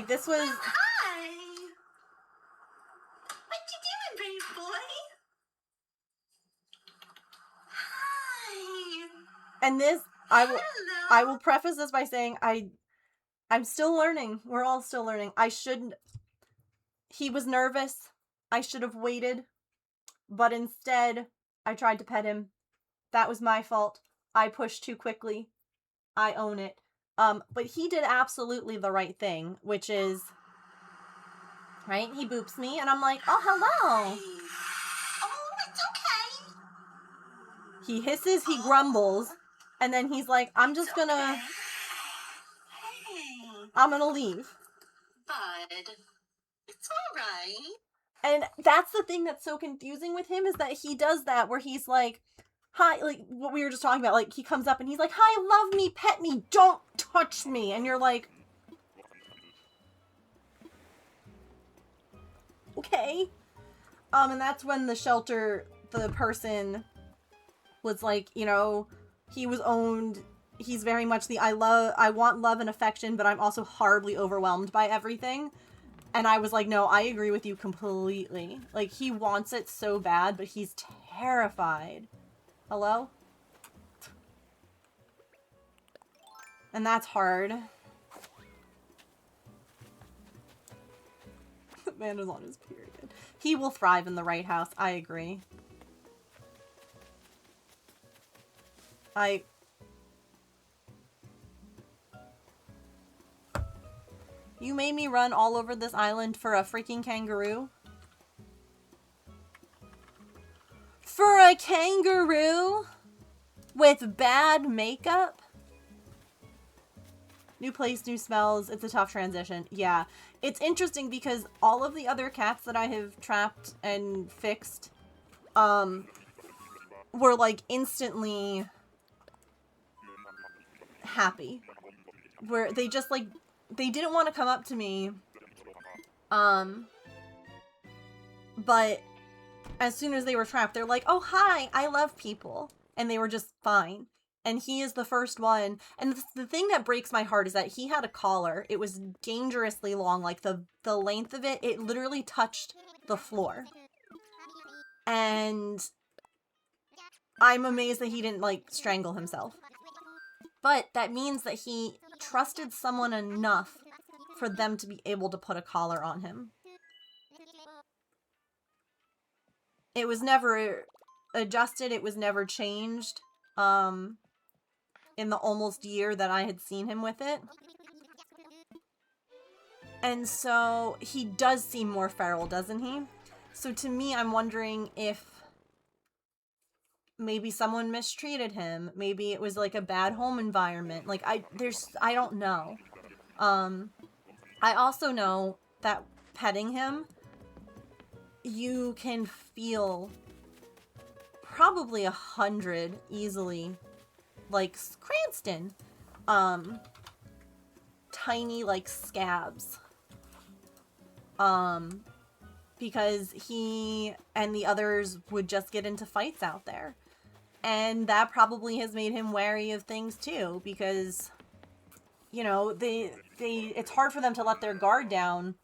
Speaker 1: this was...
Speaker 2: Hi! What you doing, brave boy? Hi!
Speaker 1: And this,
Speaker 2: Hello!
Speaker 1: I will preface this by saying I'm still learning. We're all still learning. He was nervous. I should have waited. But instead, I tried to pet him. That was my fault. I pushed too quickly. I own it. But he did absolutely the right thing, which is, right? He boops me, and I'm like, oh, hello.
Speaker 2: Oh, it's okay.
Speaker 1: He hisses, he grumbles, and then he's like, I'm gonna leave.
Speaker 2: Bud, it's all right.
Speaker 1: And that's the thing that's so confusing with him, is that he does that where he's like, hi, like what we were just talking about, like he comes up and he's like, hi, love me, pet me, don't touch me. And you're like, okay. And that's when the shelter, the person was like, you know, he was owned. He's very much I want love and affection, but I'm also horribly overwhelmed by everything. And I was like, no, I agree with you completely. Like, he wants it so bad, but he's terrified. Hello? And that's hard. The man is on his period. He will thrive in the right house. I agree. You made me run all over this island for a freaking kangaroo? For a kangaroo? With bad makeup? New place, new smells. It's a tough transition. Yeah. It's interesting because all of the other cats that I have trapped and fixed, were like instantly happy. Where they just like, they didn't want to come up to me. But as soon as they were trapped, they're like, oh, hi, I love people. And they were just fine. And he is the first one. And the thing that breaks my heart is that he had a collar. It was dangerously long. Like, the length of it, it literally touched the floor. And I'm amazed that he didn't, like, strangle himself. But that means that he trusted someone enough for them to be able to put a collar on him. It was never adjusted. It was never changed. In the almost year that I had seen him with it. And so he does seem more feral, doesn't he? So to me, I'm wondering if maybe someone mistreated him. Maybe it was like a bad home environment. Like, I don't know. I also know that petting him, you can feel probably 100 easily. Like Cranston. Tiny, like, scabs. Because he and the others would just get into fights out there. And that probably has made him wary of things too, because, you know, it's hard for them to let their guard down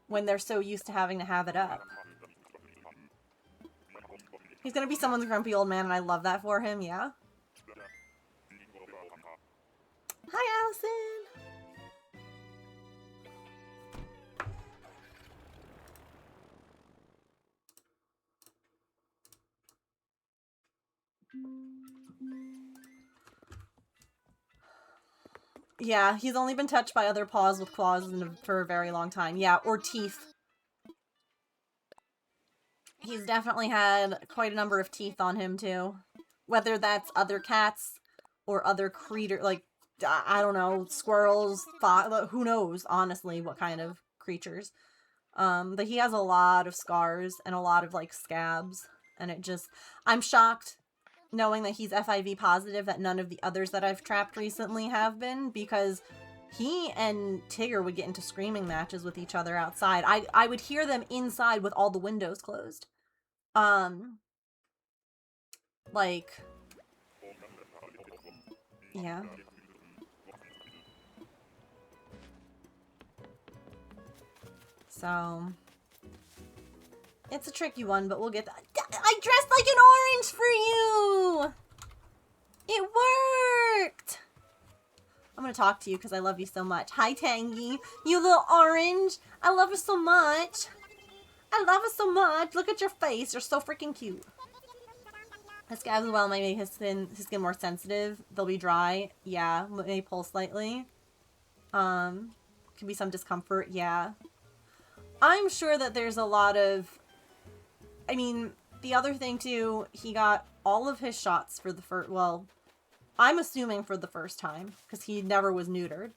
Speaker 1: when they're so used to having to have it up. He's gonna be someone's grumpy old man, and I love that for him, yeah? Hi, Allison! Yeah, he's only been touched by other paws with claws for a very long time. Yeah, or teeth. He's definitely had quite a number of teeth on him, too. Whether that's other cats or other creature, like, I don't know, squirrels, who knows, honestly, what kind of creatures. But he has a lot of scars and a lot of, like, scabs. And it just, I'm shocked knowing that he's FIV positive that none of the others that I've trapped recently have been, because he and Tigger would get into screaming matches with each other outside. I would hear them inside with all the windows closed. Like, yeah. So, it's a tricky one, but we'll get that. I dressed like an orange for you! It worked! I'm gonna talk to you because I love you so much. Hi, Tangy. You little orange. I love her so much. I love her so much. Look at your face. You're so freaking cute. The scabs as well might make his skin more sensitive. They'll be dry. Yeah. May pull slightly. Could be some discomfort. Yeah. I'm sure that there's a lot of... I mean, the other thing too, he got all of his shots for the first... Well, I'm assuming for the first time, because he never was neutered.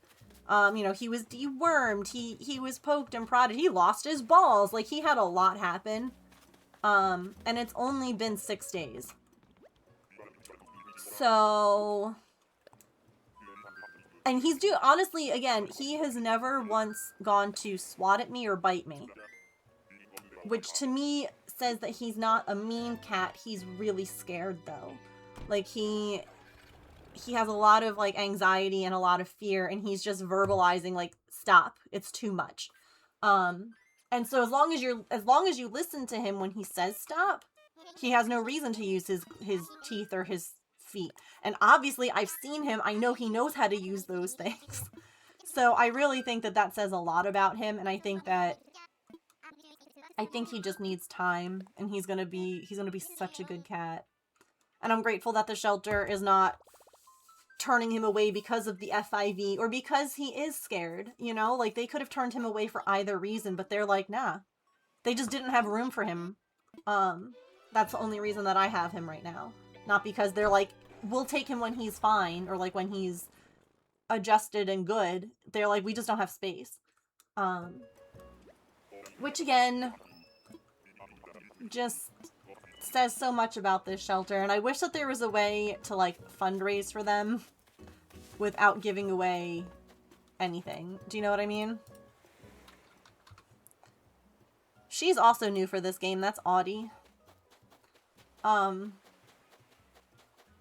Speaker 1: You know, he was dewormed, he was poked and prodded, he lost his balls, like, he had a lot happen. And it's only been 6 days. So... And he's honestly, again, he has never once gone to swat at me or bite me. Which to me says that he's not a mean cat, he's really scared though. Like, he has a lot of, like, anxiety and a lot of fear, and he's just verbalizing, like, stop, it's too much. And so as long as you listen to him when he says stop, he has no reason to use his teeth or his feet. And obviously, I've seen him, I know he knows how to use those things. So I really think that that says a lot about him, and I think he just needs time, and he's gonna be such a good cat. And I'm grateful that the shelter is not turning him away because of the FIV or because he is scared, you know? Like, they could have turned him away for either reason, but they're like, nah. They just didn't have room for him. That's the only reason that I have him right now. Not because they're like, we'll take him when he's fine, or like when he's adjusted and good. They're like, we just don't have space. Which again, just says so much about this shelter, and I wish that there was a way to, like, fundraise for them without giving away anything. Do you know what I mean? She's also new for this game. That's Audie.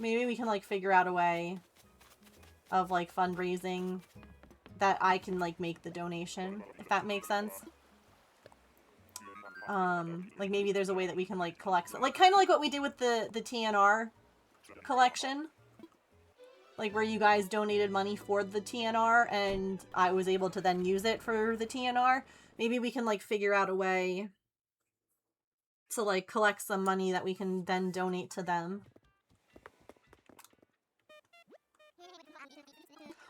Speaker 1: Maybe we can, like, figure out a way of, like, fundraising that I can, like, make the donation, if that makes sense. Like, maybe there's a way that we can, like, collect... Like, kind of like what we did with the TNR collection. Like, where you guys donated money for the TNR, and I was able to then use it for the TNR. Maybe we can, like, figure out a way to, like, collect some money that we can then donate to them.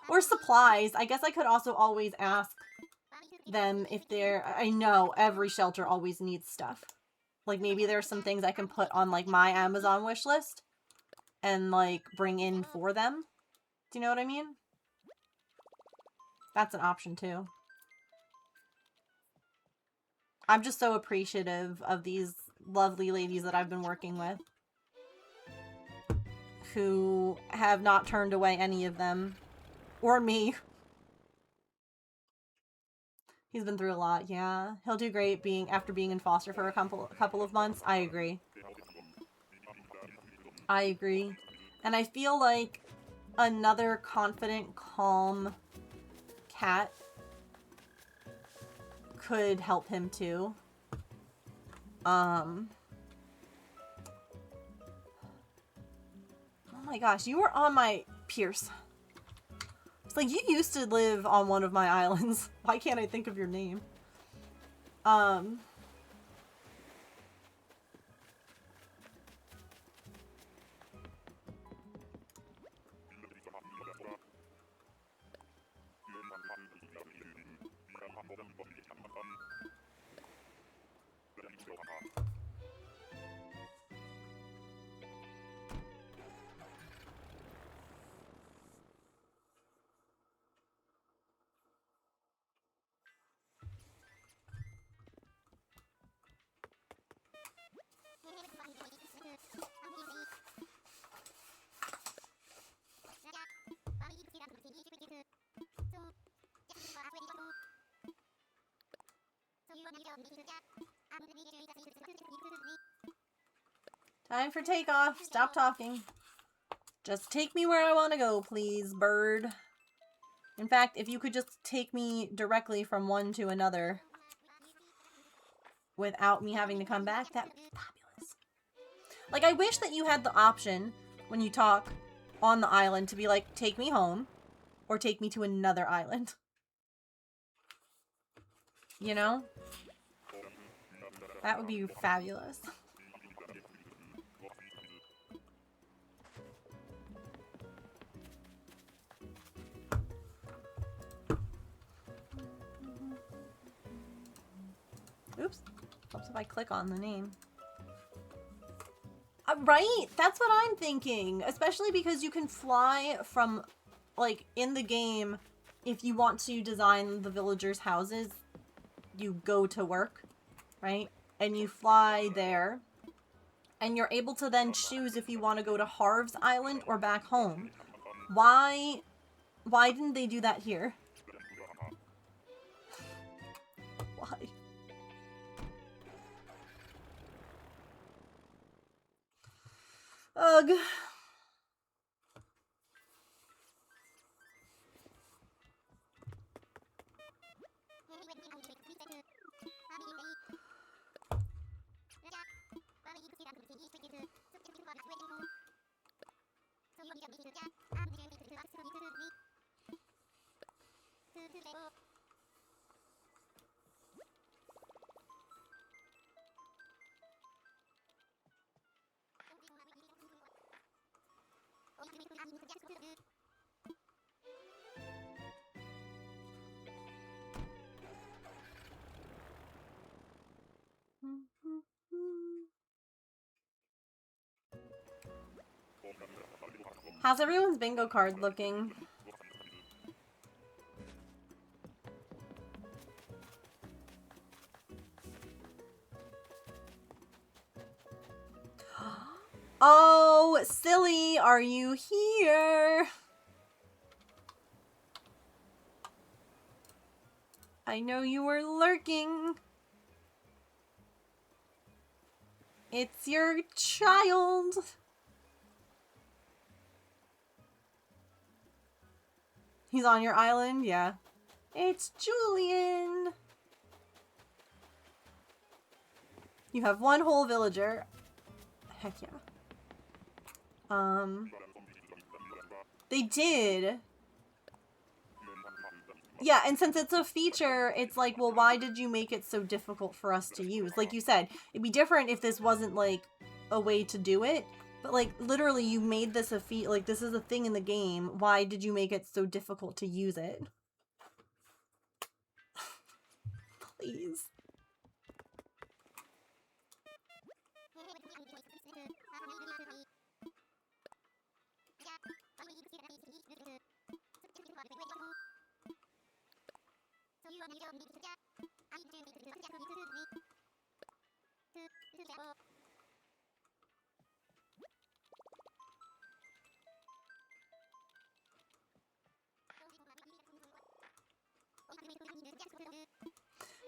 Speaker 1: Or supplies. I guess I could also always ask them if they're... I know every shelter always needs stuff. Like, maybe there's some things I can put on, like, my Amazon wish list and, like, bring in for them. Do you know what I mean? That's an option, too. I'm just so appreciative of these lovely ladies that I've been working with, who have not turned away any of them. Or me. He's been through a lot, yeah. He'll do great after being in foster for a couple of months. I agree. I agree. And I feel like another confident, calm cat could help him too. Oh my gosh, you were on my... Pierce. It's like, you used to live on one of my islands. Why can't I think of your name? Time for takeoff. Stop talking. Just take me where I want to go, please, bird. In fact, if you could just take me directly from one to another without me having to come back, that'd be fabulous. Like, I wish that you had the option when you talk on the island to be like, take me home or take me to another island. You know? That would be fabulous. Oops. Helps if I click on the name. Right? That's what I'm thinking. Especially because you can fly from, like, in the game, if you want to design the villagers' houses, you go to work, right? And you fly there. And you're able to then choose if you want to go to Harv's Island or back home. Why didn't they do that here? Why? Ugh. How's everyone's bingo card looking? Oh, silly, are you here? I know you were lurking. It's your child. He's on your island? Yeah. It's Julian. You have one whole villager. Heck yeah. They did. Yeah, and since it's a feature, it's like, well, why did you make it so difficult for us to use? Like you said, it'd be different if this wasn't, like, a way to do it. But, like, literally, you made this a feat. Like, this is a thing in the game. Why did you make it so difficult to use it? Please.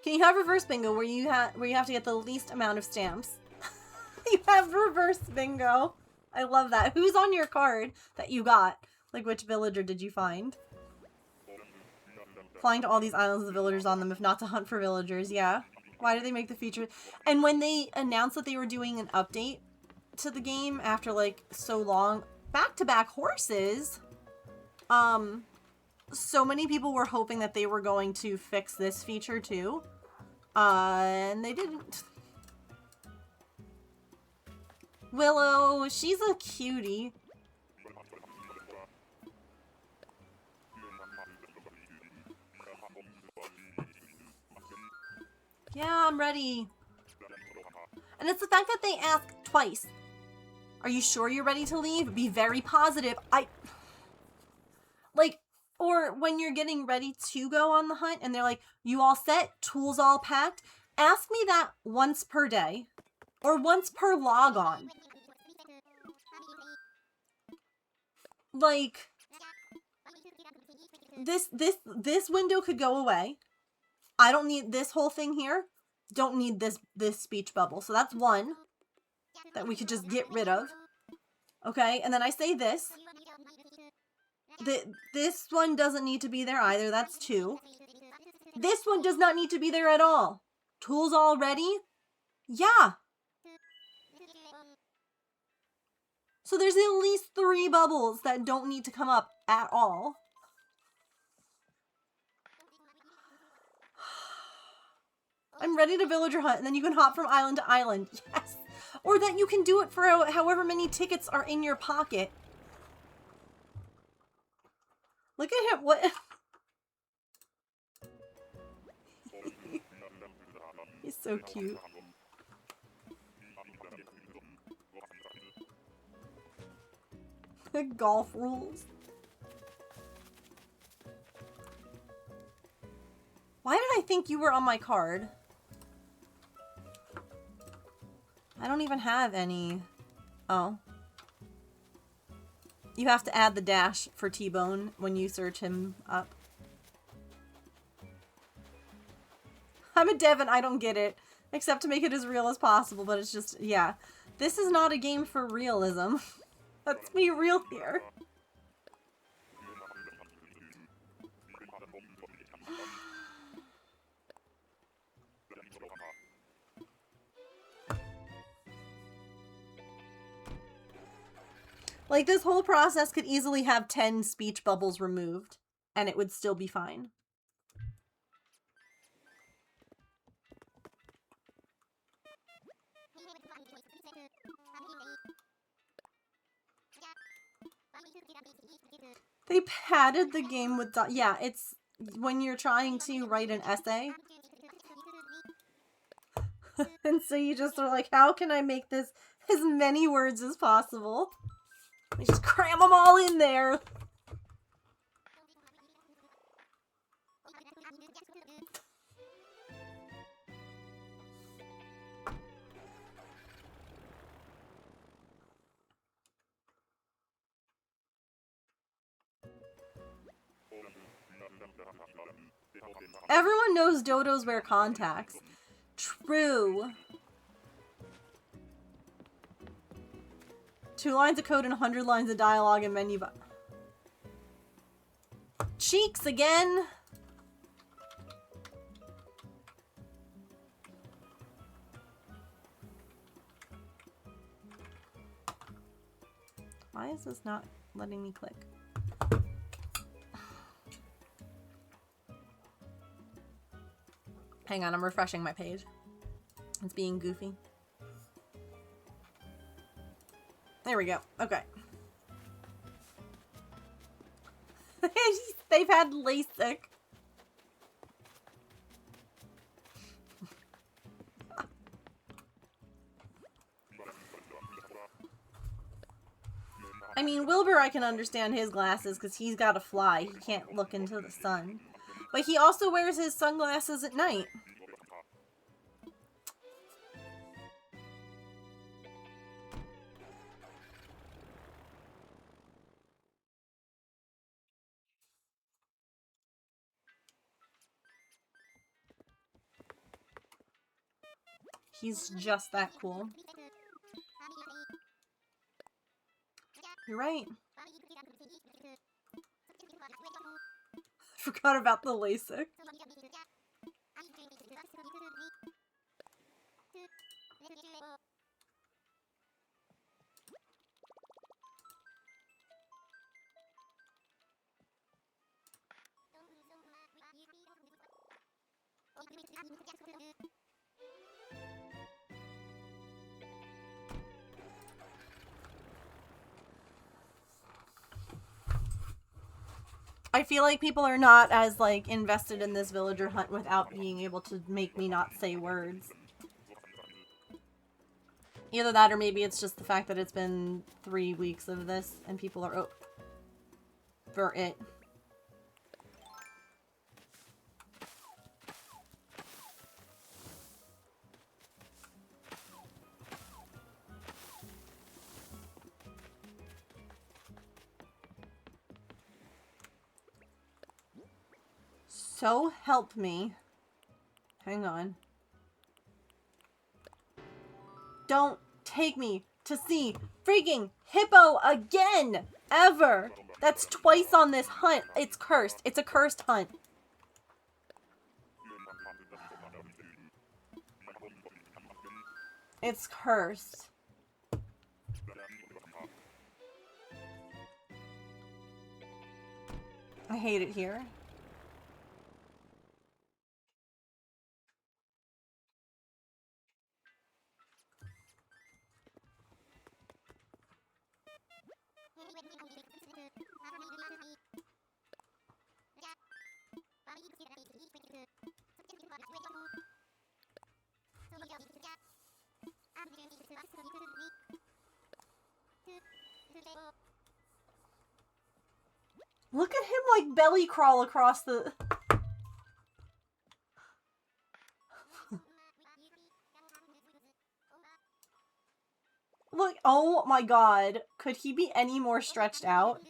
Speaker 1: Can you have reverse bingo where you have to get the least amount of stamps? You have reverse bingo. I love that. Who's on your card that you got? Like, which villager did you find? Flying to all these islands with villagers on them, if not to hunt for villagers. Yeah. Why did they make the feature? And when they announced that they were doing an update to the game after, like, so long, back-to-back horses, so many people were hoping that they were going to fix this feature too. And they didn't. Willow, she's a cutie. Yeah, I'm ready. And it's the fact that they ask twice. Are you sure you're ready to leave? Be very positive. Like, or when you're getting ready to go on the hunt and they're like, you all set? Tools all packed? Ask me that once per day. Or once per log on. Like, this window could go away. I don't need this whole thing here. don't need this speech bubble. So that's one that we could just get rid of. Okay, and then I say this. This one doesn't need to be there either. That's two. This one does not need to be there at all. Tools all ready? Yeah. So there's at least 3 bubbles that don't need to come up at all. I'm ready to villager hunt, and then you can hop from island to island. Yes. Or that you can do it for however many tickets are in your pocket. Look at him. What? He's so cute. Golf rules. Why did I think you were on my card? I don't even have any. Oh. You have to add the dash for T-Bone when you search him up. I'm a dev and I don't get it. Except to make it as real as possible, but it's just, yeah. This is not a game for realism. Let's be real here. Like, this whole process could easily have 10 speech bubbles removed, and it would still be fine. They padded the game with... Yeah, it's when you're trying to write an essay. And so you just are like, how can I make this as many words as possible? We just cram them all in there. Everyone knows dodos wear contacts. True. 2 lines of code and 100 lines of dialogue and menu. Cheeks again. Why is this not letting me click? Hang on, I'm refreshing my page. It's being goofy. There we go. Okay. They've had LASIK. I mean, Wilbur, I can understand his glasses because he's got to fly. He can't look into the sun. But he also wears his sunglasses at night. He's just that cool. You're right. Forgot about the LASIK. I feel like people are not as, like, invested in this villager hunt without being able to make me not say words. Either that or maybe it's just the fact that it's been 3 weeks of this and people are for it. So help me. Hang on. don't take me to see freaking Hippo again! Ever! That's twice on this hunt. It's cursed. It's a cursed hunt. It's cursed. I hate it here. Look at him like belly crawl across the... Look, oh my god. Could he be any more stretched out?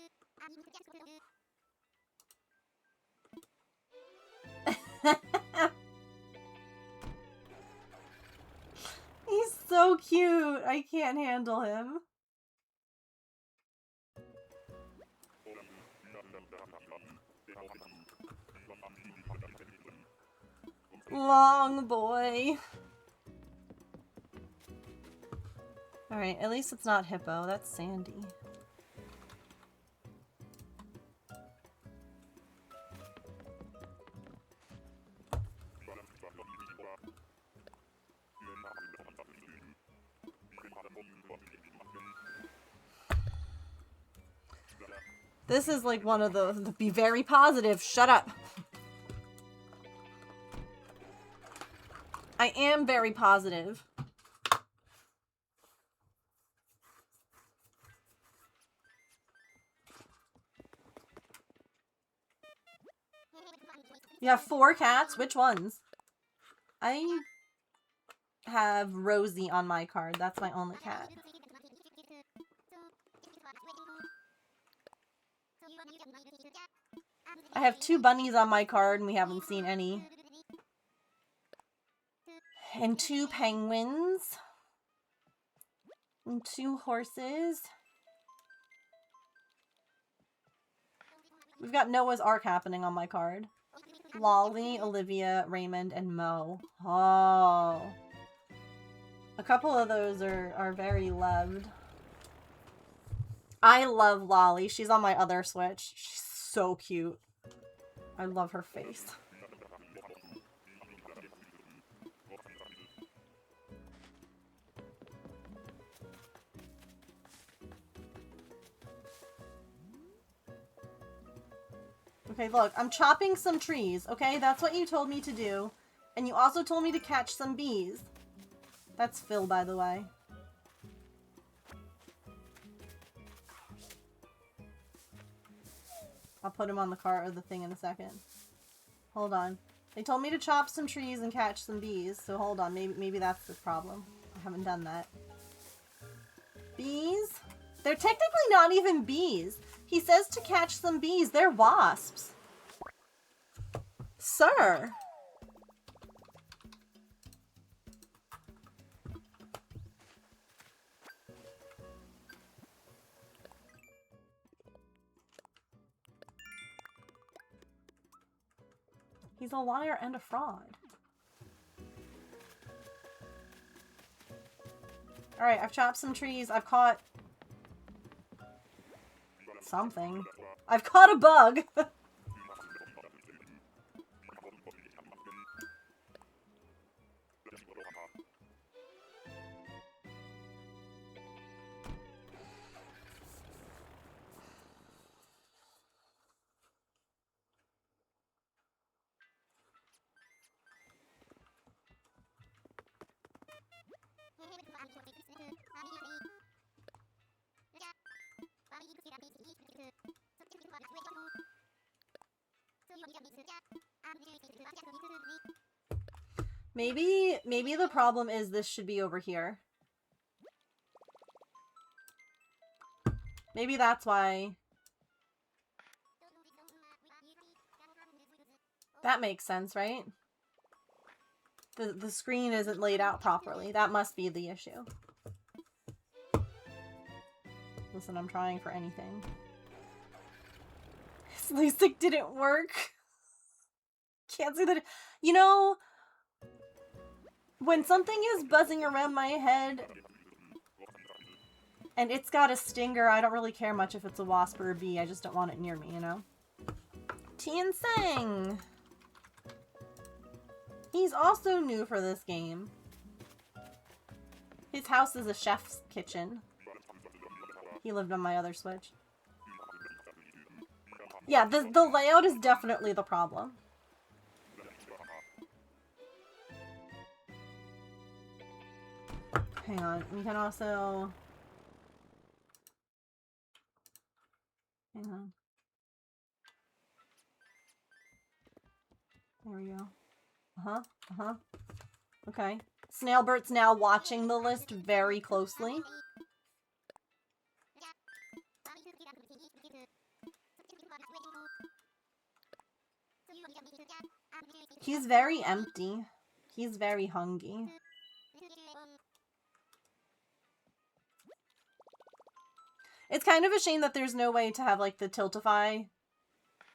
Speaker 1: He's so cute. I can't handle him. Long boy. Alright, at least it's not Hippo. That's Sandy. This is like one of the be very positive. Shut up. I am very positive. You have 4 cats? Which ones? I have Rosie on my card. That's my only cat. I have 2 bunnies on my card and we haven't seen any. And 2 penguins. And 2 horses. We've got Noah's Ark happening on my card. Lolly, Olivia, Raymond, and Mo. Oh. A couple of those are very loved. I love Lolly. She's on my other Switch. She's so cute. I love her face. Okay, look, I'm chopping some trees, okay? That's what you told me to do. And you also told me to catch some bees. That's Phil, by the way. I'll put him on the cart or the thing in a second. Hold on. They told me to chop some trees and catch some bees, so hold on. Maybe that's the problem. I haven't done that. Bees? They're technically not even bees. He says to catch some bees. They're wasps. Sir. He's a liar and a fraud. Alright, I've chopped some trees. I've caught something. I've caught a bug. Maybe the problem is this should be over here. Maybe that's why. That makes sense, right? The screen isn't laid out properly. That must be the issue. Listen, I'm trying for anything. His LASIK didn't work. Can't say that. You know, when something is buzzing around my head and it's got a stinger, I don't really care much if it's a wasp or a bee. I just don't want it near me, you know? Tien Sang! He's also new for this game. His house is a chef's kitchen. He lived on my other Switch. Yeah, the layout is definitely the problem. Hang on, we can also... Hang on. There we go. Okay. Snailbert's now watching the list very closely. He's very empty. He's very hungry. It's kind of a shame that there's no way to have, like, the Tiltify,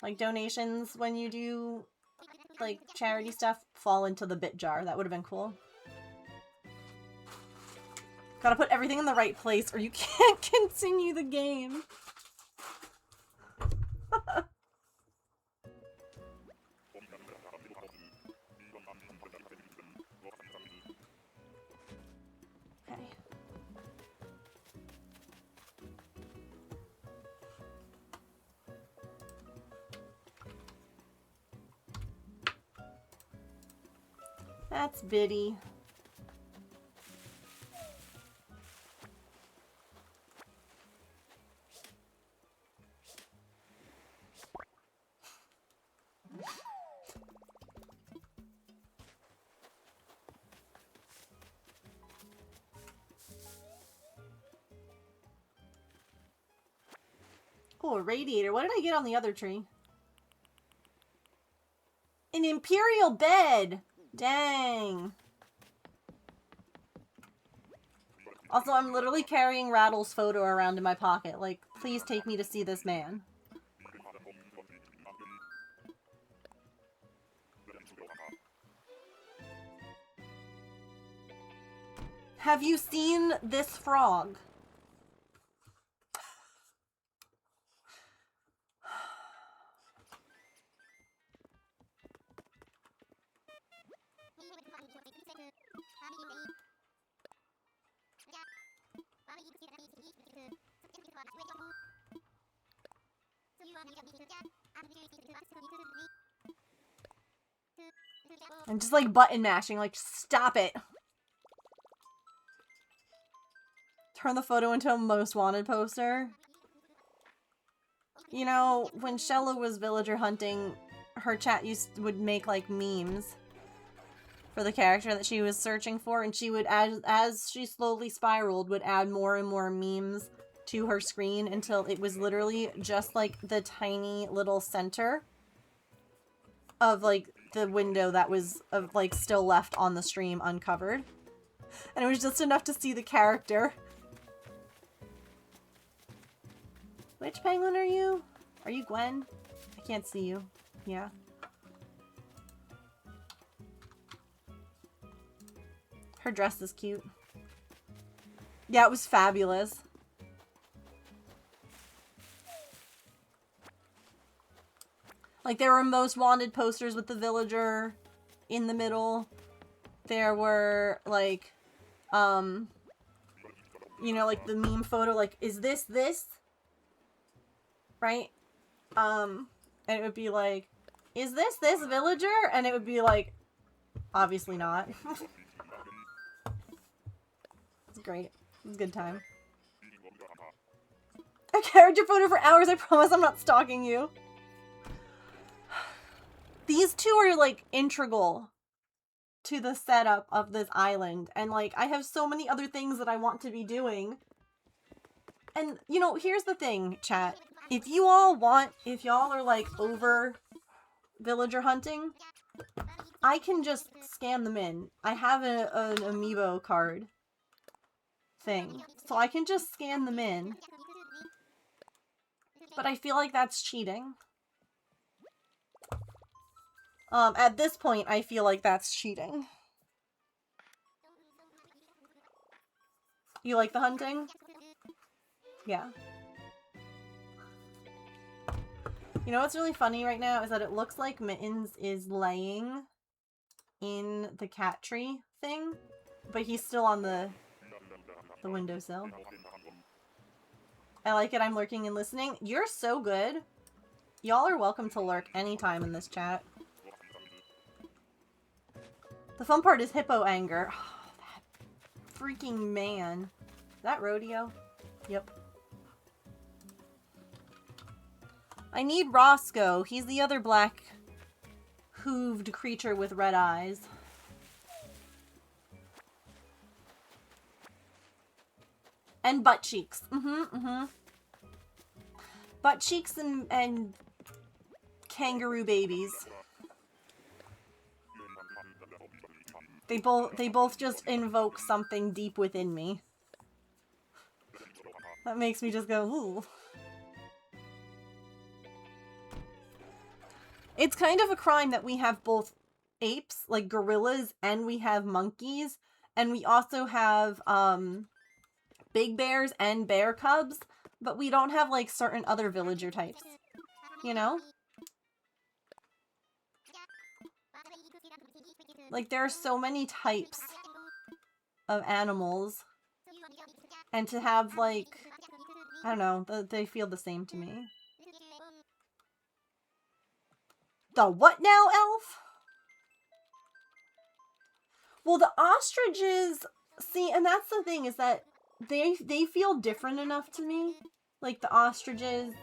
Speaker 1: like, donations when you do, like, charity stuff fall into the bit jar. That would have been cool. Gotta put everything in the right place or you can't continue the game. Okay. That's Biddy. Oh, a radiator. What did I get on the other tree? An imperial bed! Dang. Also, I'm literally carrying Rattle's photo around in my pocket. Like, please take me to see this man. Have you seen this frog? I'm just like button mashing, like stop it. Turn the photo into a most wanted poster. You know, when Shella was villager hunting, her chat would make like memes for the character that she was searching for, and she would, as she slowly spiraled, would add more and more memes to her screen until it was literally just like the tiny little center of like the window that was like still left on the stream uncovered. And it was just enough to see the character. Which penguin are you? Are you Gwen? I can't see you. Yeah. Her dress is cute. Yeah, it was fabulous. Like, there were most wanted posters with the villager in the middle. There were, like, you know, like the meme photo, like, is this? Right? And it would be like, is this villager? And it would be like, obviously not. It's great. It's a good time. I carried your photo for hours. I promise I'm not stalking you. These two are, like, integral to the setup of this island. And, like, I have so many other things that I want to be doing. And, you know, here's the thing, chat. If y'all are, like, over villager hunting, I can just scan them in. I have an amiibo card thing. So I can just scan them in. But I feel like that's cheating. At this point, I feel like that's cheating. You like the hunting? Yeah. You know what's really funny right now is that it looks like Mittens is laying in the cat tree thing, but he's still on the windowsill. I like it. I'm lurking and listening. You're so good. Y'all are welcome to lurk anytime in this chat. The fun part is hippo anger. Oh, that freaking man. Is that rodeo? Yep. I need Roscoe. He's the other black hooved creature with red eyes. And butt cheeks. Butt cheeks and kangaroo babies. They both just invoke something deep within me. That makes me just go, ooh. It's kind of a crime that we have both apes, like gorillas, and we have monkeys, and we also have big bears and bear cubs, but we don't have like certain other villager types, you know? Like there are so many types of animals, and to have like, I don't know, they feel the same to me. The what now, Elf? Well, the ostriches, see, and that's the thing, is that they feel different enough to me. Like the ostriches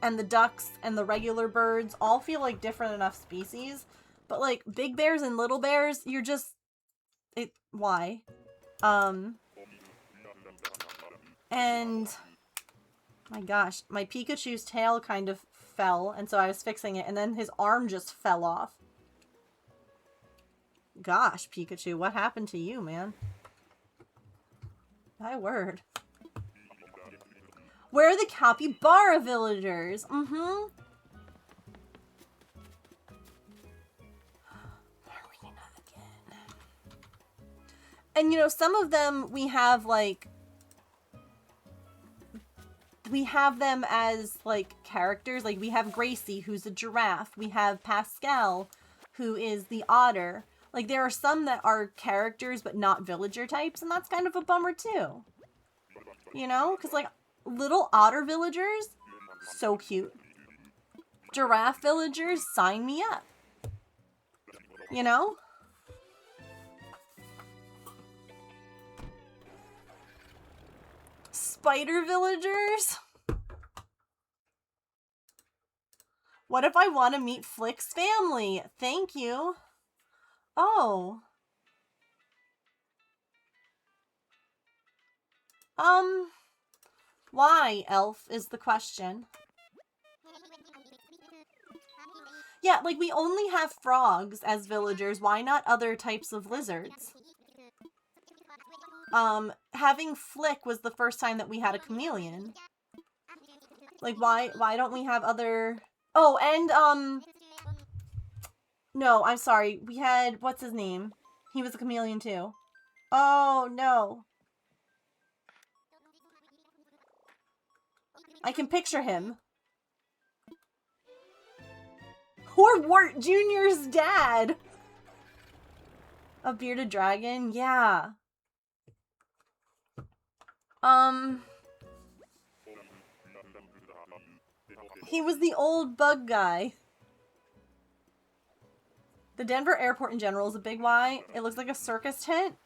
Speaker 1: and the ducks and the regular birds all feel like different enough species. But like big bears and little bears, you're just, why? And my gosh, my Pikachu's tail kind of fell, and so I was fixing it, and then his arm just fell off. Gosh, Pikachu, what happened to you, man? My word. Where are the capybara villagers? Where are we not again? And you know, some of them we have like, we have them as like characters. Like we have Gracie, who's a giraffe. We have Pascal, who is the otter. Like there are some that are characters but not villager types, and that's kind of a bummer too. You know, because like little otter villagers, so cute. Giraffe villagers, sign me up. You know? Spider villagers? What if I want to meet Flick's family? Thank you. Oh. Why, Elf, is the question. Yeah, like, we only have frogs as villagers. Why not other types of lizards? Having Flick was the first time that we had a chameleon. Like, why don't we have other... Oh, and, no, I'm sorry. We had... What's his name? He was a chameleon, too. Oh, no. I can picture him. Horwart Jr.'s dad! A bearded dragon? Yeah. He was the old bug guy. The Denver airport in general is a big why. It looks like a circus tent.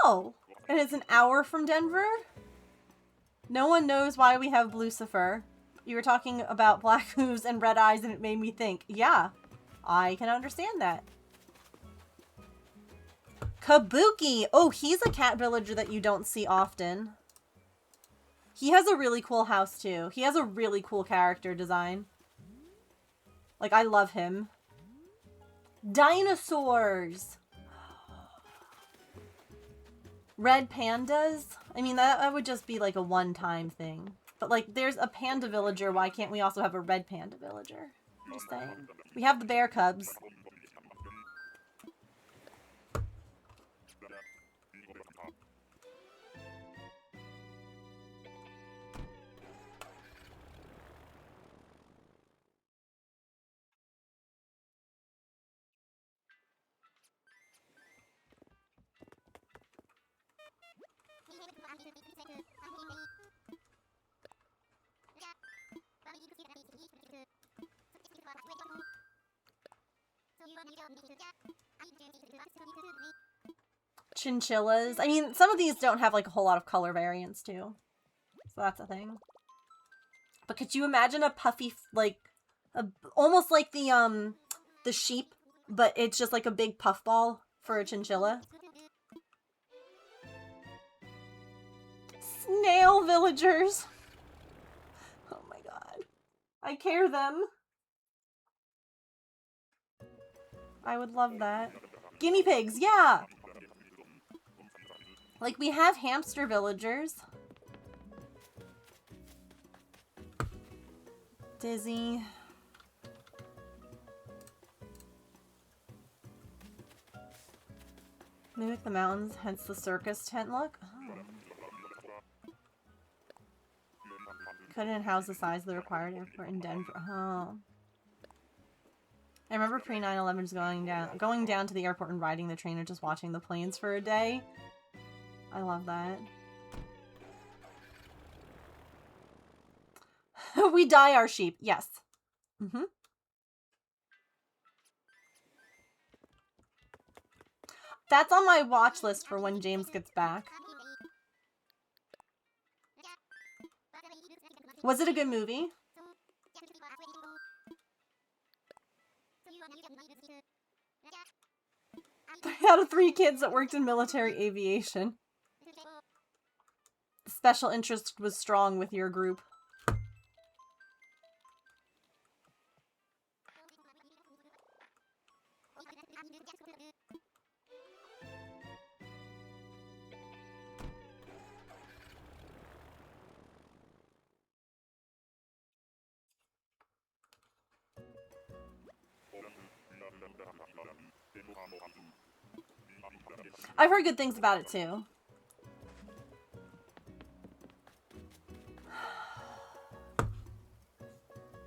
Speaker 1: Oh! And it's an hour from Denver? No one knows why we have Lucifer. You were talking about black hooves and red eyes and it made me think, yeah, I can understand that. Kabuki! Oh, he's a cat villager that you don't see often. He has a really cool house too. He has a really cool character design. Like, I love him. Dinosaurs! Red pandas? I mean, that would just be like a one-time thing. But, like, there's a panda villager. Why can't we also have a red panda villager? Just saying. We have the bear cubs. Chinchillas. I mean, some of these don't have, like, a whole lot of color variance, too. So that's a thing. But could you imagine a puffy, like, almost like the sheep, but it's just like a big puffball for a chinchilla? Snail villagers. Oh my god. I care them. I would love that. Guinea pigs, yeah! Like, we have hamster villagers. Dizzy. Mimic the mountains, hence the circus tent look. Oh. Couldn't house the size of the required airport in Denver. Oh. I remember pre 9/11 going down to the airport and riding the train and just watching the planes for a day. I love that. We dye our sheep. Yes. Mm-hmm. That's on my watch list for when James gets back. Was it a good movie? Out of 3 kids that worked in military aviation. The special interest was strong with your group. I've heard good things about it too.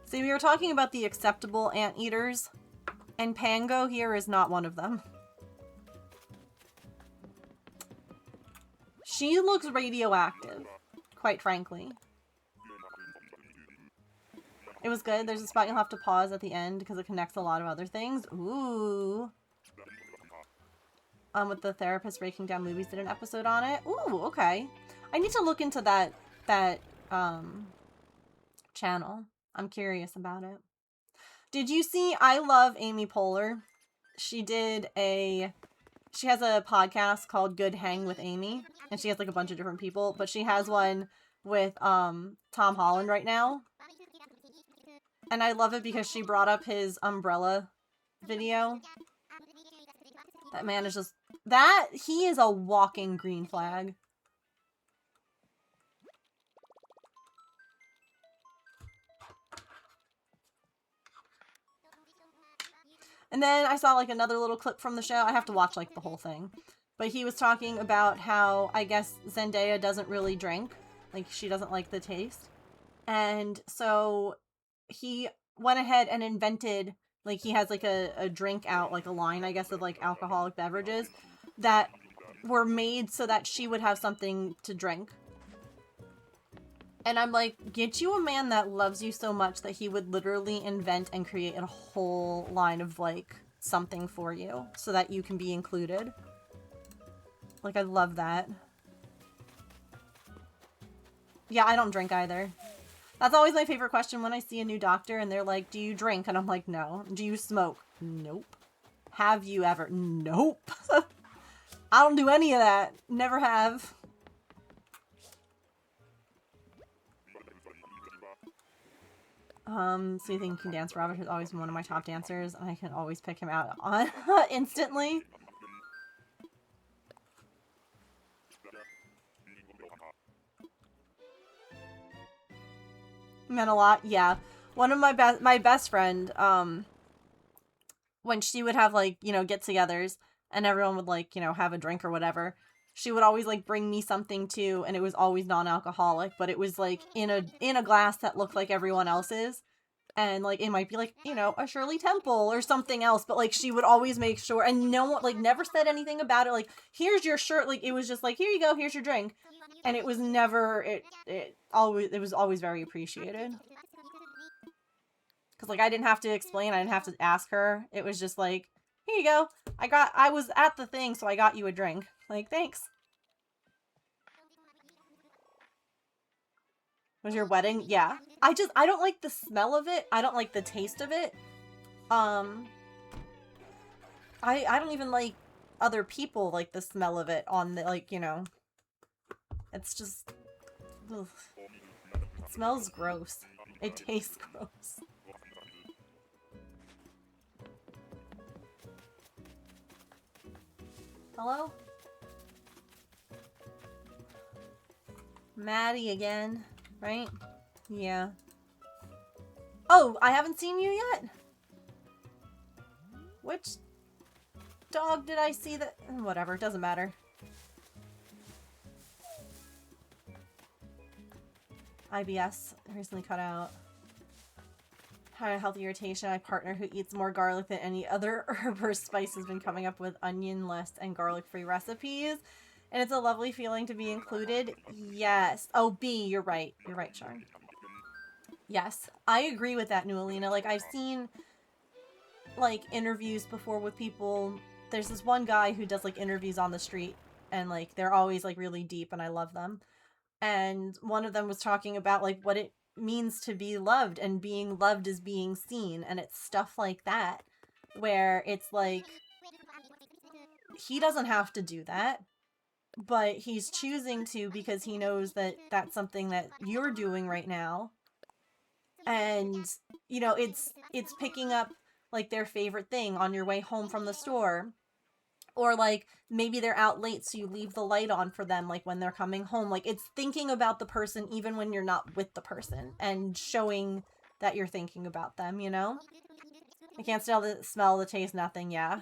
Speaker 1: See, we were talking about the acceptable anteaters, and Pango here is not one of them. She looks radioactive, quite frankly. It was good. There's a spot you'll have to pause at the end because it connects a lot of other things. Ooh. With the therapist breaking down movies, did an episode on it. Ooh, okay. I need to look into that channel. I'm curious about it. Did you see I Love Amy Poehler? She has a podcast called Good Hang with Amy, and she has like a bunch of different people, but she has one with Tom Holland right now. And I love it because she brought up his umbrella video. That man is just... he is a walking green flag. And then I saw like another little clip from the show. I have to watch like the whole thing. But he was talking about how, I guess, Zendaya doesn't really drink. Like, she doesn't like the taste. And so he went ahead and invented... Like, he has, like, a drink out, like, a line, I guess, of, like, alcoholic beverages that were made so that she would have something to drink. And I'm like, get you a man that loves you so much that he would literally invent and create a whole line of, like, something for you so that you can be included. Like, I love that. Yeah, I don't drink either. That's always my favorite question when I see a new doctor and they're like, do you drink? And I'm like, no. Do you smoke? Nope. Have you ever? Nope. I don't do any of that. Never have. So you think you can dance? Robert has always been one of my top dancers, and I can always pick him out on instantly. Meant a lot. Yeah. One of my best friend, when she would have like, get-togethers and everyone would like, have a drink or whatever, she would always like bring me something too, and it was always non-alcoholic, but it was like in a glass that looked like everyone else's. And like it might be like, a Shirley Temple or something else, but like she would always make sure, and no one like never said anything about it, like, here's your shirt, like it was just like, here you go, here's your drink. And it was never it was always very appreciated. Because, like, I didn't have to explain. I didn't have to ask her. It was just like, here you go. I was at the thing, so I got you a drink. Like, thanks. Was your wedding? Yeah. I don't like the smell of it. I don't like the taste of it. Um, I don't even like other people like the smell of it on the, like, it's just, ugh. It smells gross. It tastes gross. Hello? Maddie again, right? Yeah. Oh, I haven't seen you yet? Which dog did I see that? Whatever, doesn't matter. IBS recently cut out. Had a healthy irritation. My partner who eats more garlic than any other herb or spice has been coming up with onion-less and garlic-free recipes. And it's a lovely feeling to be included. Yes. Oh, B, you're right. You're right, Sharon. Yes. I agree with that, Nualina. Like, I've seen, like, interviews before with people. There's this one guy who does, like, interviews on the street. And, like, they're always, like, really deep, and I love them. And one of them was talking about, like, what it means to be loved, and being loved is being seen, and it's stuff like that where it's like he doesn't have to do that, but he's choosing to because he knows that that's something that you're doing right now. And it's picking up like their favorite thing on your way home from the store. Or, like, maybe they're out late, so you leave the light on for them, like, when they're coming home. Like, it's thinking about the person even when you're not with the person, and showing that you're thinking about them, I can't smell the taste, nothing, yeah.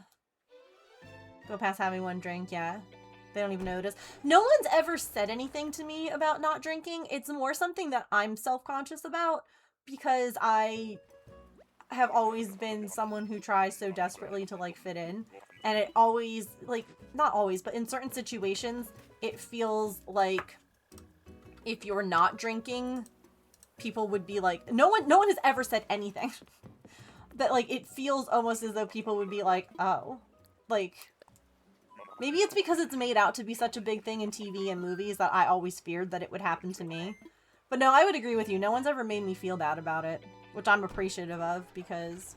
Speaker 1: Go past having one drink, yeah. They don't even notice. No one's ever said anything to me about not drinking. It's more something that I'm self-conscious about, because I have always been someone who tries so desperately to, like, fit in. And it always, like, not always, but in certain situations, it feels like if you're not drinking, people would be like, no one has ever said anything. But, like, it feels almost as though people would be like, oh. Like, maybe it's because it's made out to be such a big thing in TV and movies that I always feared that it would happen to me. But no, I would agree with you. No one's ever made me feel bad about it, which I'm appreciative of, because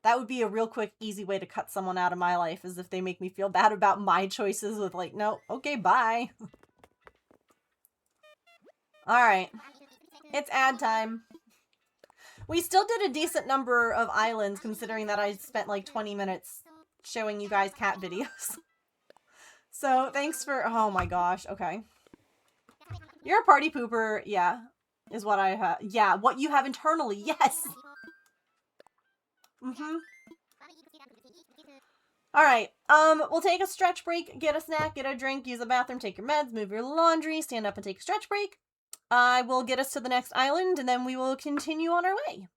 Speaker 1: that would be a real quick, easy way to cut someone out of my life, is if they make me feel bad about my choices with, like, no, okay, bye. Alright. It's ad time. We still did a decent number of islands, considering that I spent, like, 20 minutes showing you guys cat videos. So, thanks for... Oh my gosh, okay. You're a party pooper, yeah, is what I have. Yeah, what you have internally, yes! Mm-hmm. Alright, we'll take a stretch break, get a snack, get a drink, use the bathroom, take your meds, move your laundry, stand up and take a stretch break. I will get us to the next island, and then we will continue on our way.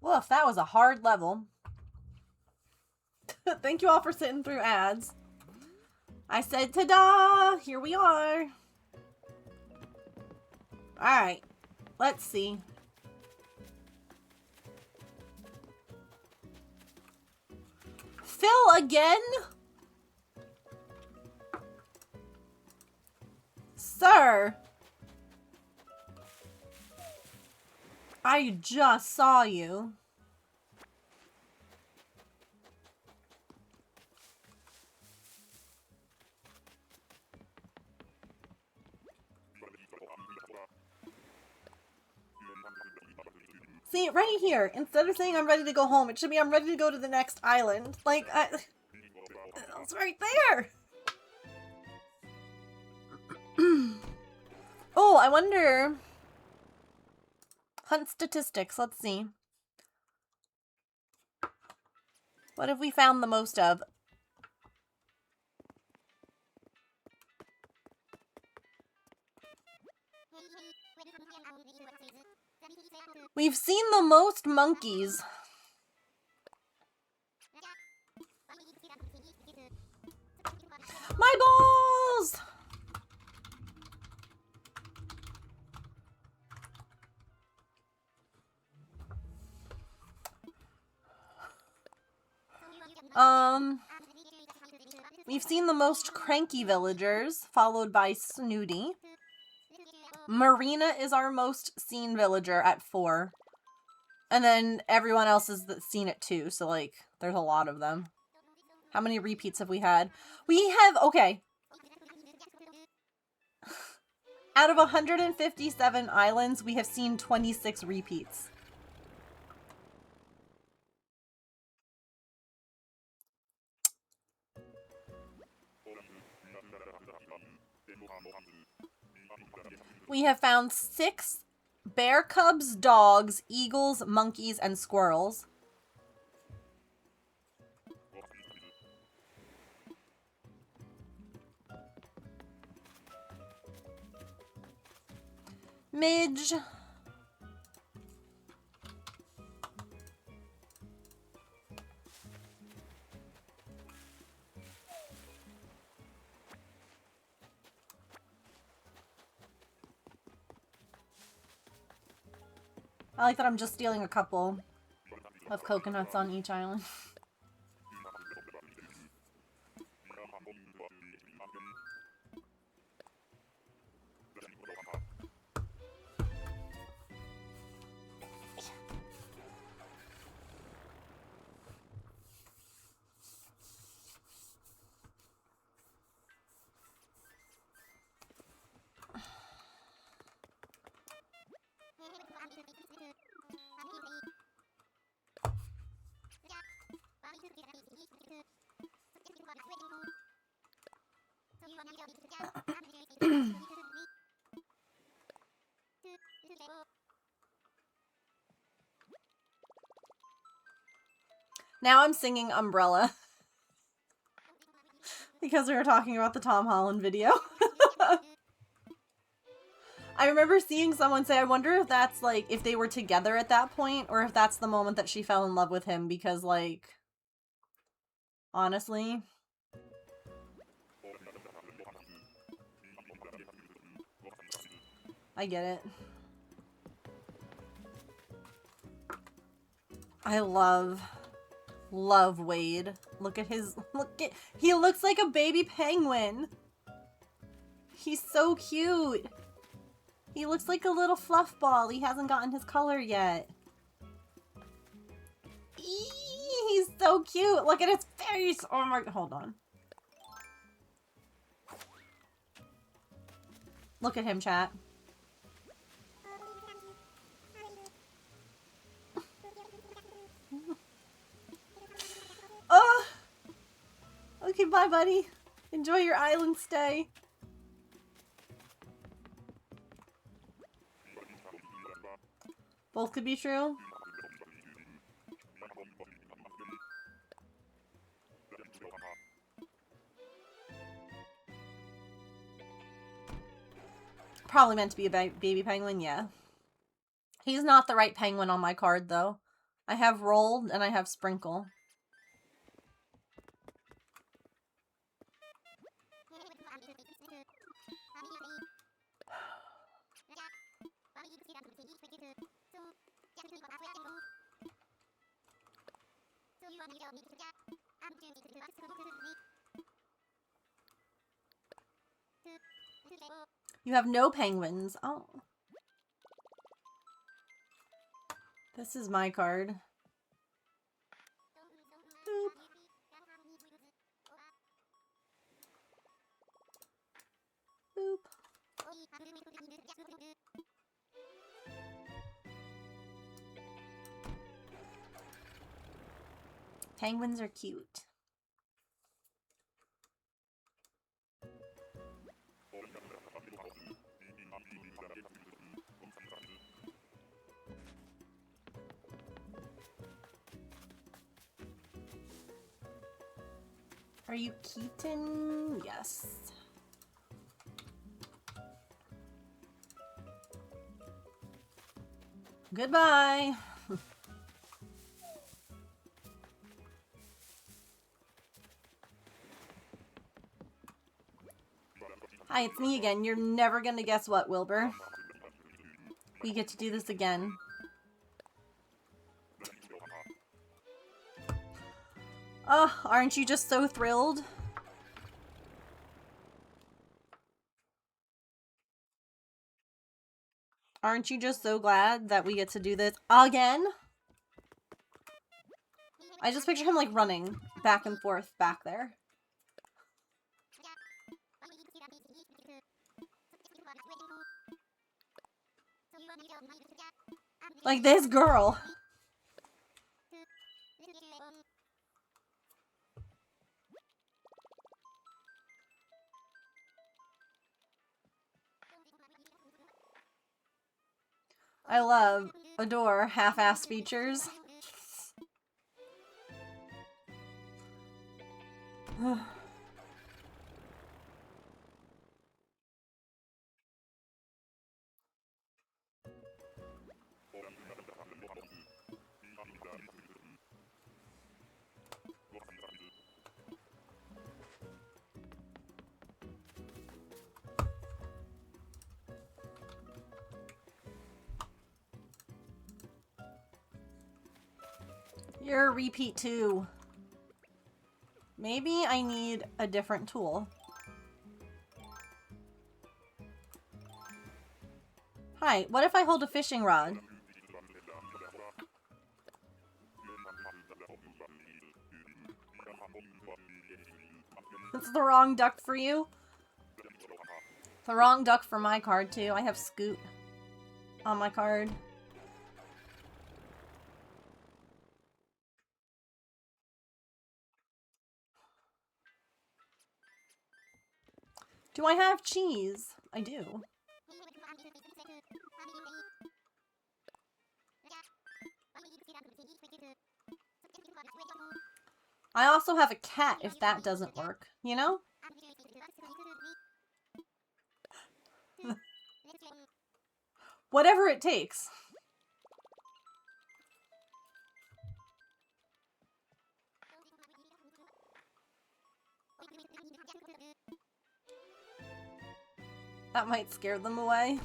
Speaker 1: Woof, that was a hard level. Thank you all for sitting through ads. I said ta-da! Here we are. Alright. Let's see. Phil again? Sir. I just saw you. See, right here, instead of saying I'm ready to go home, it should be I'm ready to go to the next island. Like, it's right there. Oh, I wonder. Hunt statistics, let's see. What have we found the most of? We've seen the most monkeys. My balls! We've seen the most cranky villagers, followed by Snooty. Marina is our most seen villager at 4. And then everyone else has seen it too, so like, there's a lot of them. How many repeats have we had? We have, okay. Out of 157 islands, we have seen 26 repeats. We have found 6 bear cubs, dogs, eagles, monkeys, and squirrels. Midge. I like that I'm just stealing a couple of coconuts on each island. Now I'm singing Umbrella. Because we were talking about the Tom Holland video. I remember seeing someone say, I wonder if that's like, if they were together at that point, or if that's the moment that she fell in love with him, because like, honestly. I get it. I love Wade. Look at his, he looks like a baby penguin. He's so cute. He looks like a little fluff ball. He hasn't gotten his color yet. Eee, he's so cute. Look at his face. Oh my, hold on. Look at him, chat. Oh! Okay, bye, buddy. Enjoy your island stay. Both could be true. Probably meant to be a baby penguin, yeah. He's not the right penguin on my card, though. I have rolled and I have sprinkle. You have no penguins. Oh. This is my card. Boop. Boop. Penguins are cute. Are you Keaton? Yes. Goodbye. Hi, it's me again. You're never gonna guess what, Wilbur. We get to do this again. Oh, aren't you just so thrilled? Aren't you just so glad that we get to do this again? I just picture him like running back and forth back there. Like this girl. I love, adore half-ass features. You're a repeat too. Maybe I need a different tool. Hi, what if I hold a fishing rod? It's the wrong duck for you. The wrong duck for my card too. I have Scoot on my card. Do I have cheese? I do. I also have a cat if that doesn't work, you know? Whatever it takes. That might scare them away.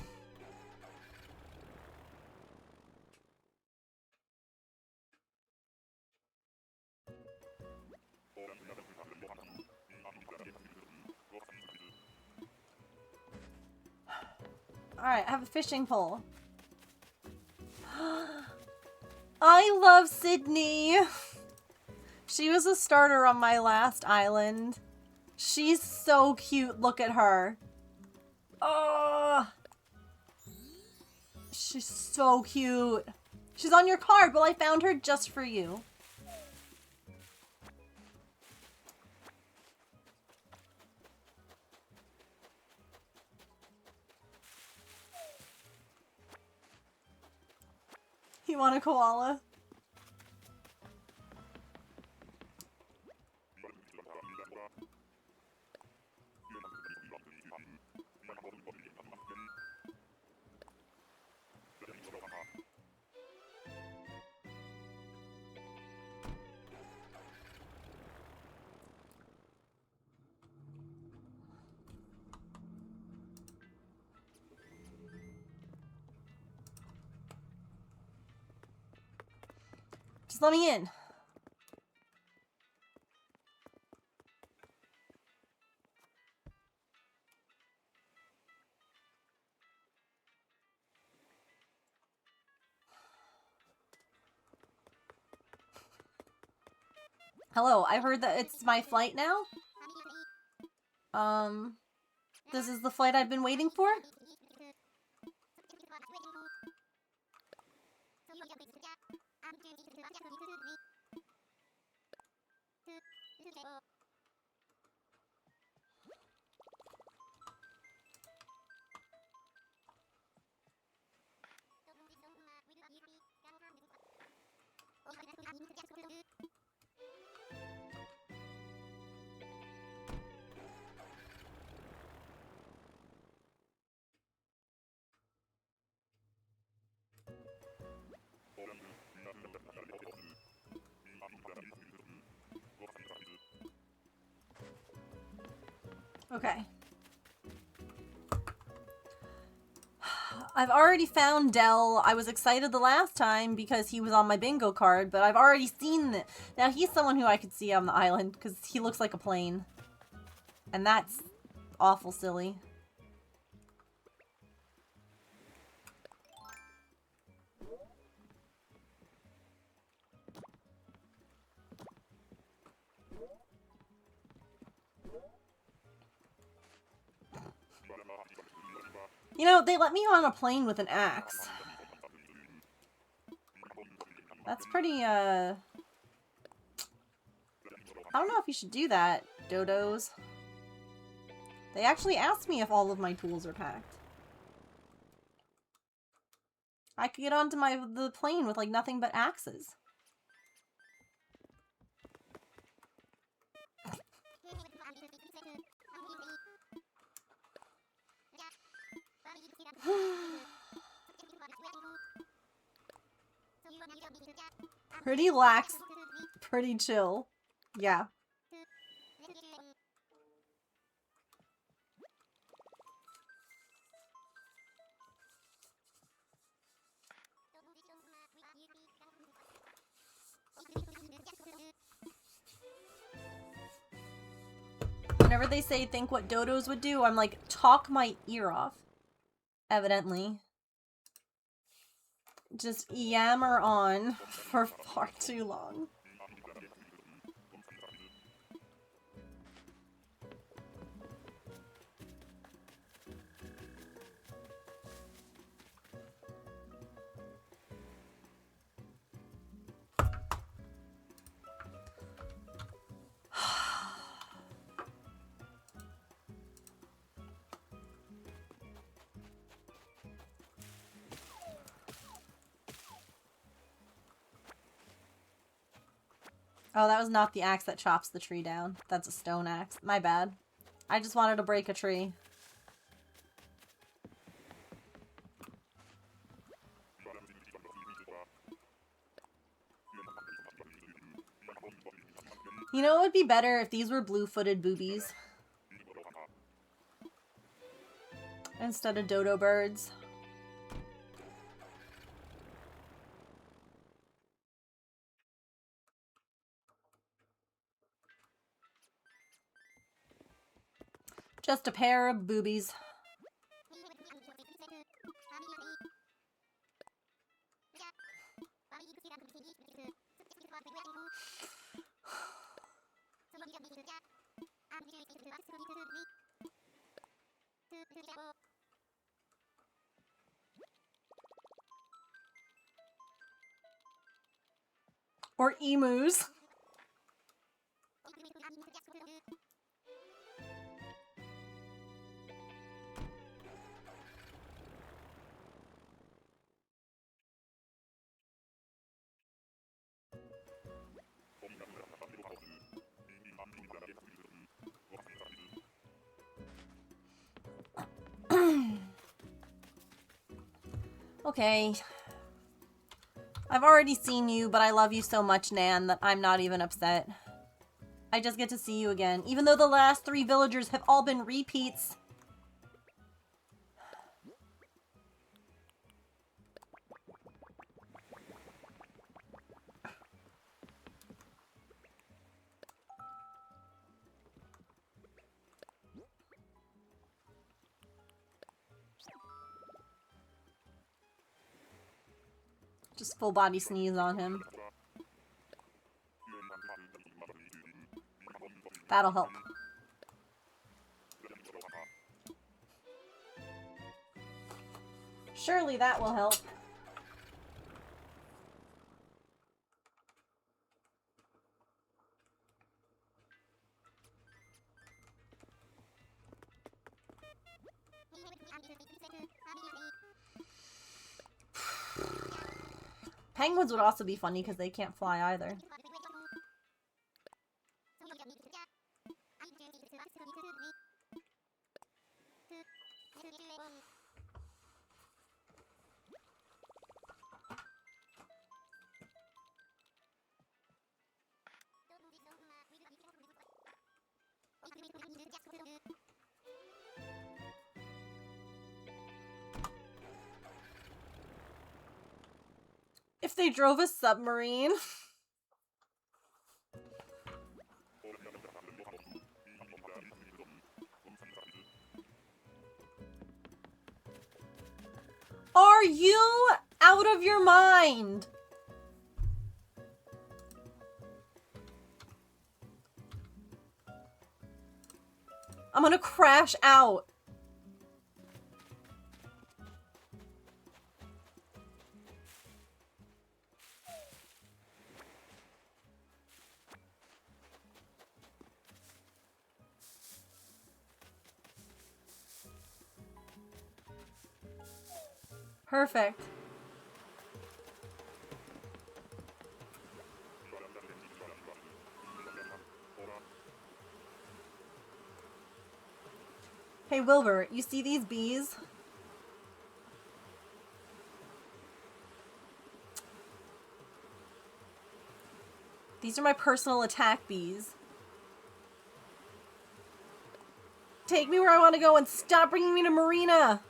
Speaker 1: Alright, I have a fishing pole. I love Sydney. She was a starter on my last island. She's so cute. Look at her. Oh, she's so cute. She's on your card. Well, I found her just for you. You want a koala? Just let me in. Hello, I heard that it's my flight now. This is the flight I've been waiting for? Okay. I've already found Dell. I was excited the last time because he was on my bingo card, but I've already seen it. Now, he's someone who I could see on the island because he looks like a plane. And that's awful silly. You know, they let me on a plane with an axe. That's pretty, I don't know if you should do that, dodos. They actually asked me if all of my tools are packed. I could get onto the plane with, like, nothing but axes. Pretty lax, pretty chill. Yeah. Whenever they say think what dodos would do, I'm like, talk my ear off. Evidently. Just yammer on for far too long. Oh, that was not the axe that chops the tree down. That's a stone axe. My bad. I just wanted to break a tree. You know, it would be better if these were blue-footed boobies instead of dodo birds. Just a pair of boobies. Or emus. Okay. I've already seen you, but I love you so much, Nan, that I'm not even upset. I just get to see you again, even though the last 3 villagers have all been repeats. Just full body sneeze on him. That'll help. Surely that will help. Penguins would also be funny because they can't fly either. If they drove a submarine. Are you out of your mind? I'm gonna crash out. Perfect. Hey Wilbur, you see these bees? These are my personal attack bees. Take me where I want to go and stop bringing me to Marina!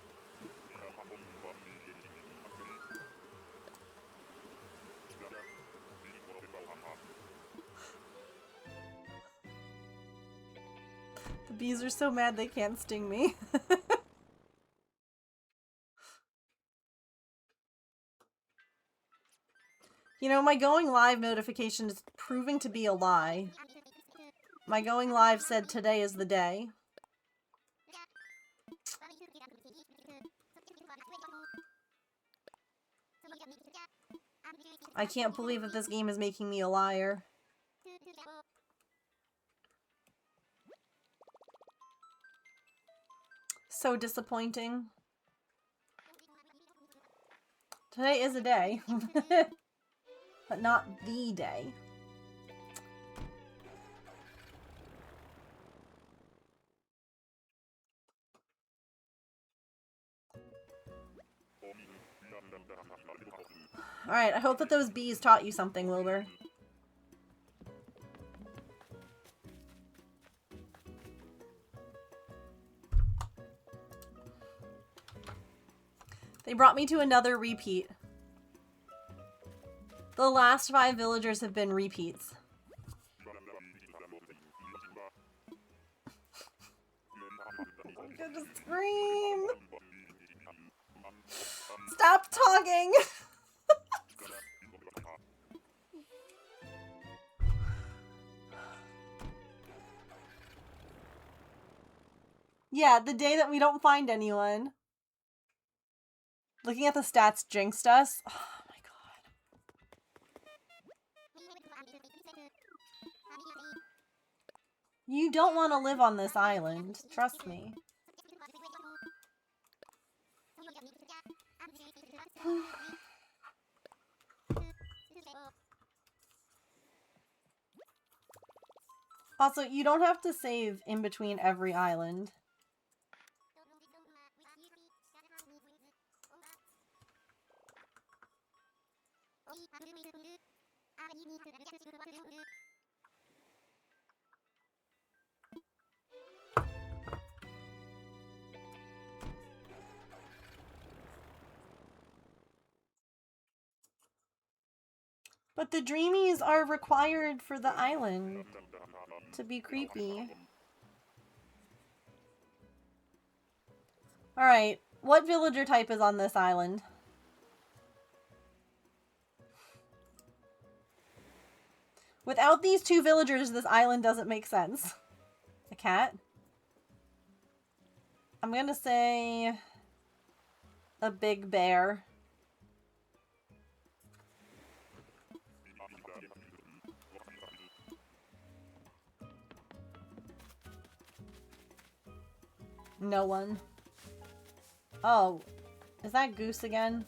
Speaker 1: The bees are so mad they can't sting me. You know, my going live notification is proving to be a lie. My going live said today is the day. I can't believe that this game is making me a liar. So disappointing. Today is a day. But not the day. Alright, I hope that those bees taught you something, Wilbur. They brought me to another repeat. The last 5 villagers have been repeats. I'm gonna scream! Stop talking! Yeah, the day that we don't find anyone. Looking at the stats jinxed us. Oh my god. You don't want to live on this island. Trust me. Also, you don't have to save in between every island. But the dreamies are required for the island to be creepy. Alright, what villager type is on this island? Without these two villagers, this island doesn't make sense. A cat? I'm gonna say a big bear. No one. Oh, is that Goose again?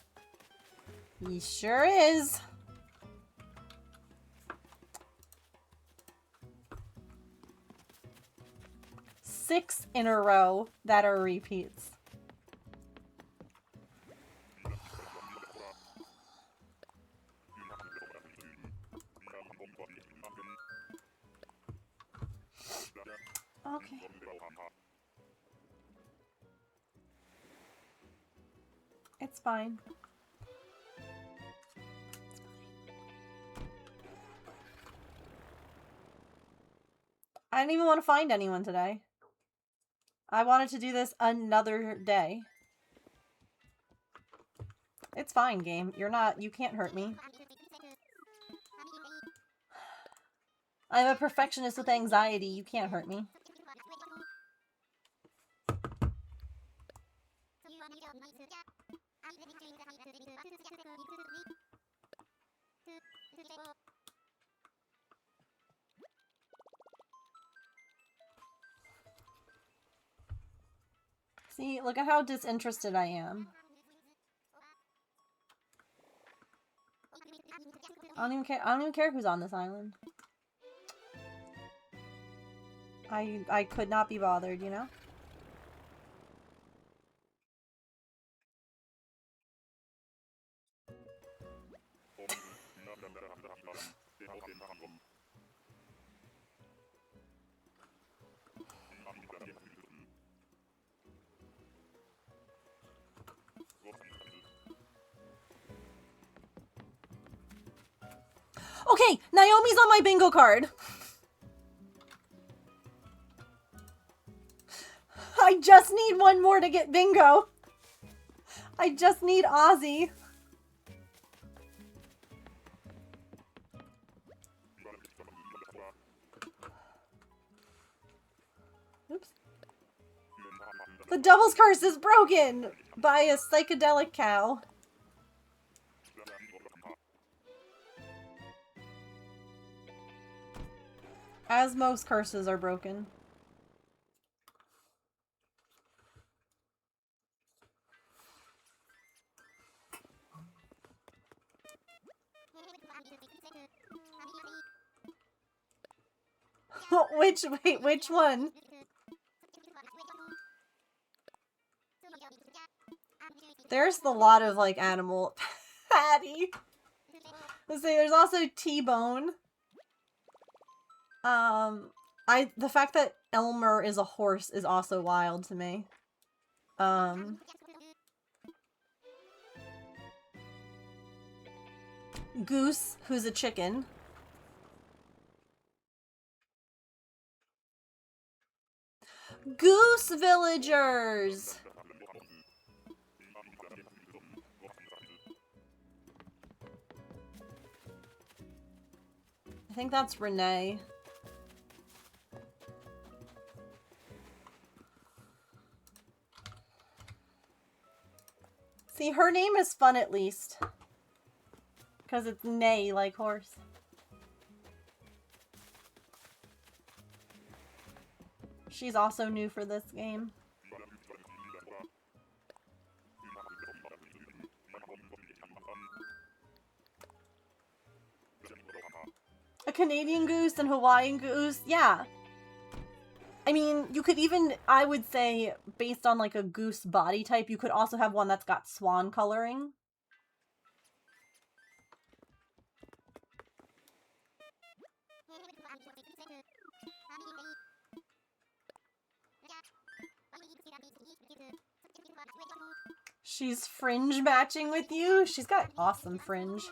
Speaker 1: He sure is. Six in a row that are repeats. Okay. It's fine. I didn't even want to find anyone today. I wanted to do this another day. It's fine, game. You can't hurt me. I'm a perfectionist with anxiety. You can't hurt me. See, look at how disinterested I am. I don't even care. I don't even care who's on this island. I could not be bothered, you know? Okay, Naomi's on my bingo card. I just need one more to get bingo. I just need Ozzy. Oops. The Devil's Curse is broken by a psychedelic cow. As most curses are broken. Which one? There's a lot of, like, animal... Patty! Let's say there's also T-Bone. The fact that Elmer is a horse is also wild to me. Goose, who's a chicken. Goose villagers! I think that's Renee. See, her name is fun at least. Because it's neigh like horse. She's also new for this game. A Canadian goose and Hawaiian goose, yeah. I mean, you could even, I would say, based on like a goose body type, you could also have one that's got swan coloring. She's fringe matching with you? She's got awesome fringe.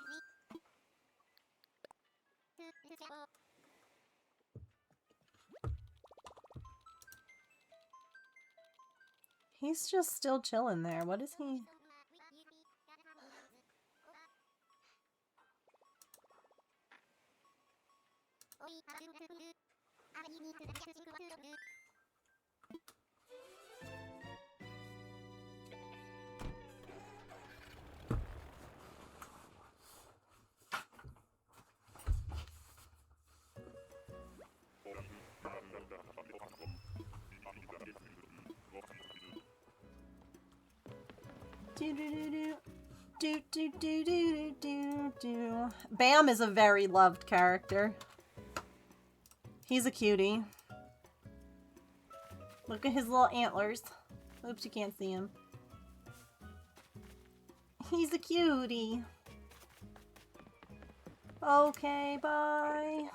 Speaker 1: He's just still chilling there. What is he? Do do do do. Do do do do do do. Bam is a very loved character. He's a cutie. Look at his little antlers. Oops, you can't see him. He's a cutie. Okay, bye.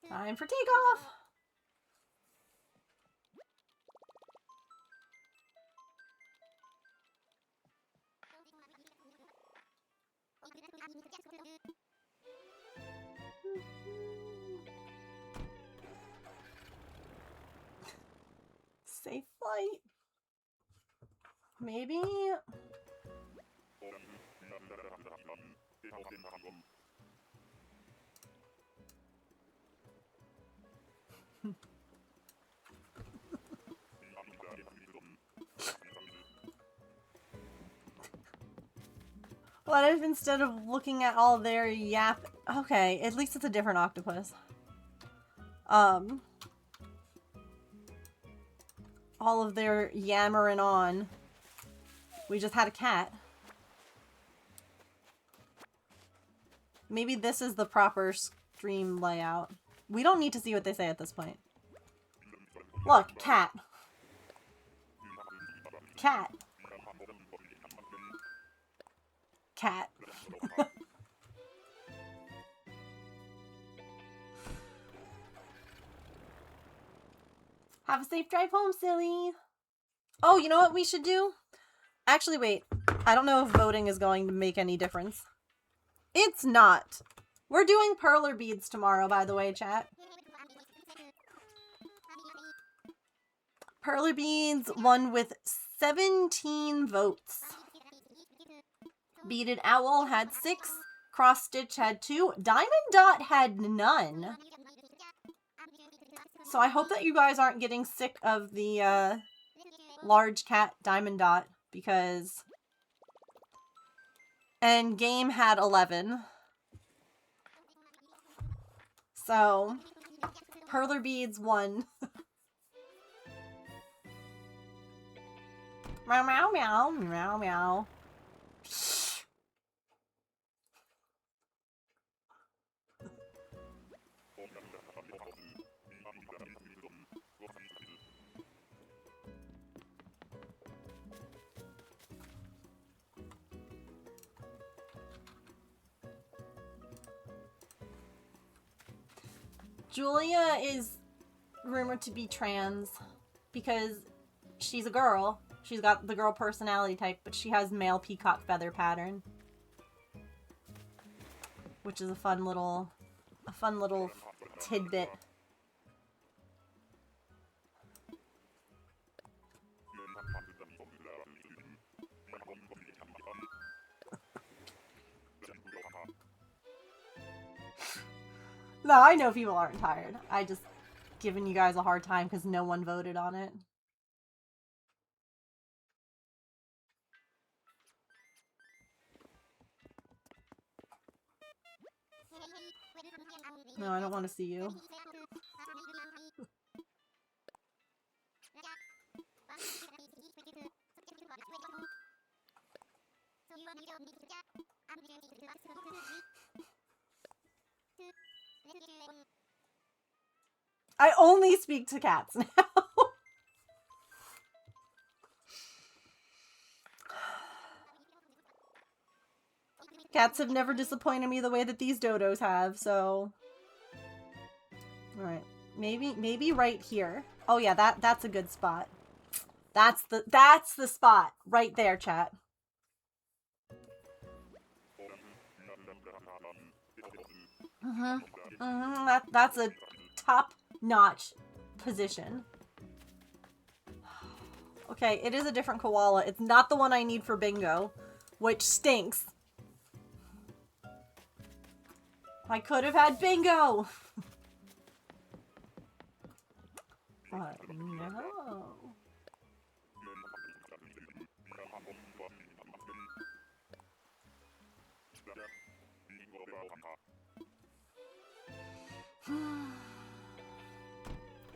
Speaker 1: Time for takeoff. Safe flight. Maybe. What if instead of looking at all their yap... Okay, at least it's a different octopus. All of their yammering on. We just had a cat. Maybe this is the proper stream layout. We don't need to see what they say at this point. Look, cat. Cat. Cat. Have a safe drive home, silly. Oh, you know what we should do? Actually, wait. I don't know if voting is going to make any difference. It's not. We're doing perler beads tomorrow, by the way, chat. Perler beads won with 17 votes. Beaded Owl had 6. Cross Stitch had 2. Diamond Dot had none. So I hope that you guys aren't getting sick of the large cat Diamond Dot, because... And Game had 11. So, Perler Beads won. Meow meow meow meow meow. Julia is rumored to be trans because she's a girl. She's got the girl personality type, but she has male peacock feather pattern, which is a fun little tidbit. No, I know people aren't tired. I just giving you guys a hard time because no one voted on it. No, I don't want to see you. I only speak to cats now. Cats have never disappointed me the way that these dodos have, so... Alright. Maybe right here. Oh yeah, that's a good spot. That's the spot. Right there, chat. That's a top notch position. Okay, it is a different koala. It's not the one I need for bingo, which stinks. I could have had bingo! But no.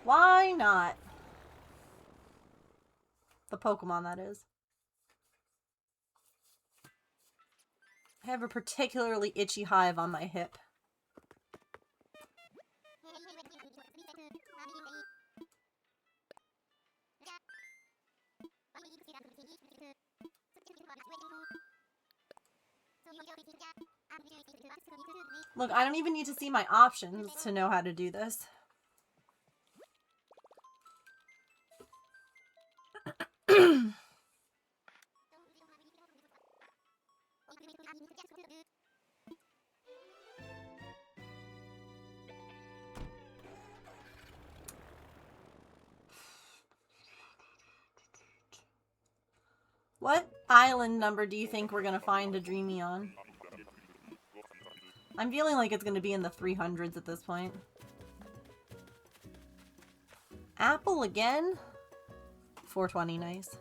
Speaker 1: Why not? The Pokemon, that is. I have a particularly itchy hive on my hip. Look, I don't even need to see my options to know how to do this. What island number do you think we're gonna find a Dreamy on? I'm feeling like it's gonna be in the 300s at this point. Apple again? 420, nice.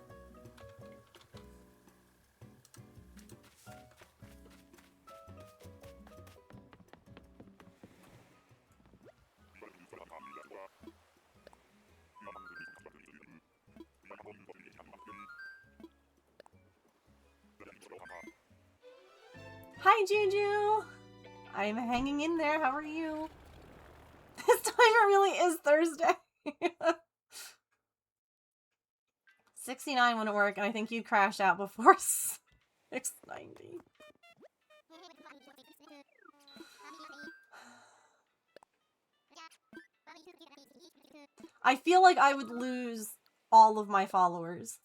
Speaker 1: Hi, Juju! I'm hanging in there, how are you? This time it really is Thursday. 69 wouldn't work, and I think you'd crash out before 690. I feel like I would lose all of my followers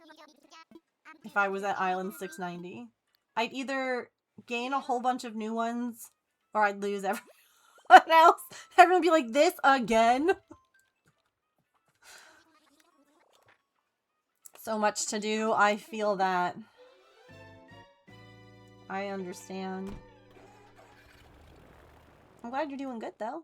Speaker 1: if I was at Island 690. I'd either gain a whole bunch of new ones, or I'd lose everyone else. Everyone would be like, this again? So much to do, I feel that. I understand. I'm glad you're doing good, though.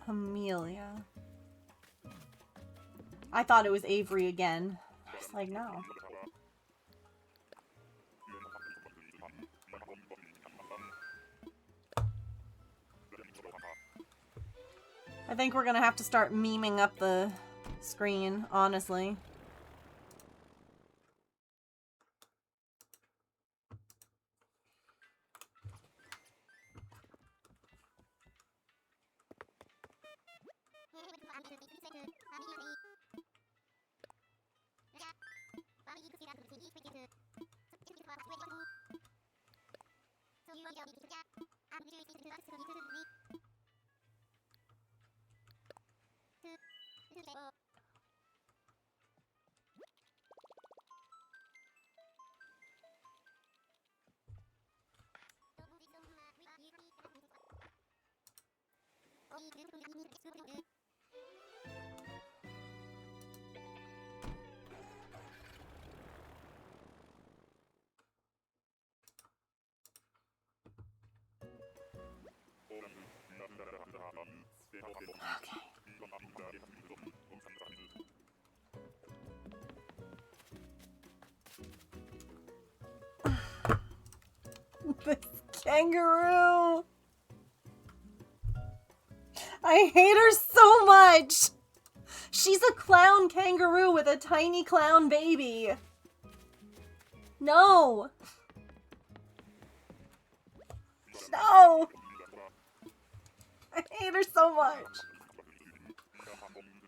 Speaker 1: Amelia. I thought it was Avery again. I was like, no. I think we're gonna have to start memeing up the screen, honestly. This kangaroo! I hate her so much! She's a clown kangaroo with a tiny clown baby. No! No! I hate her so much.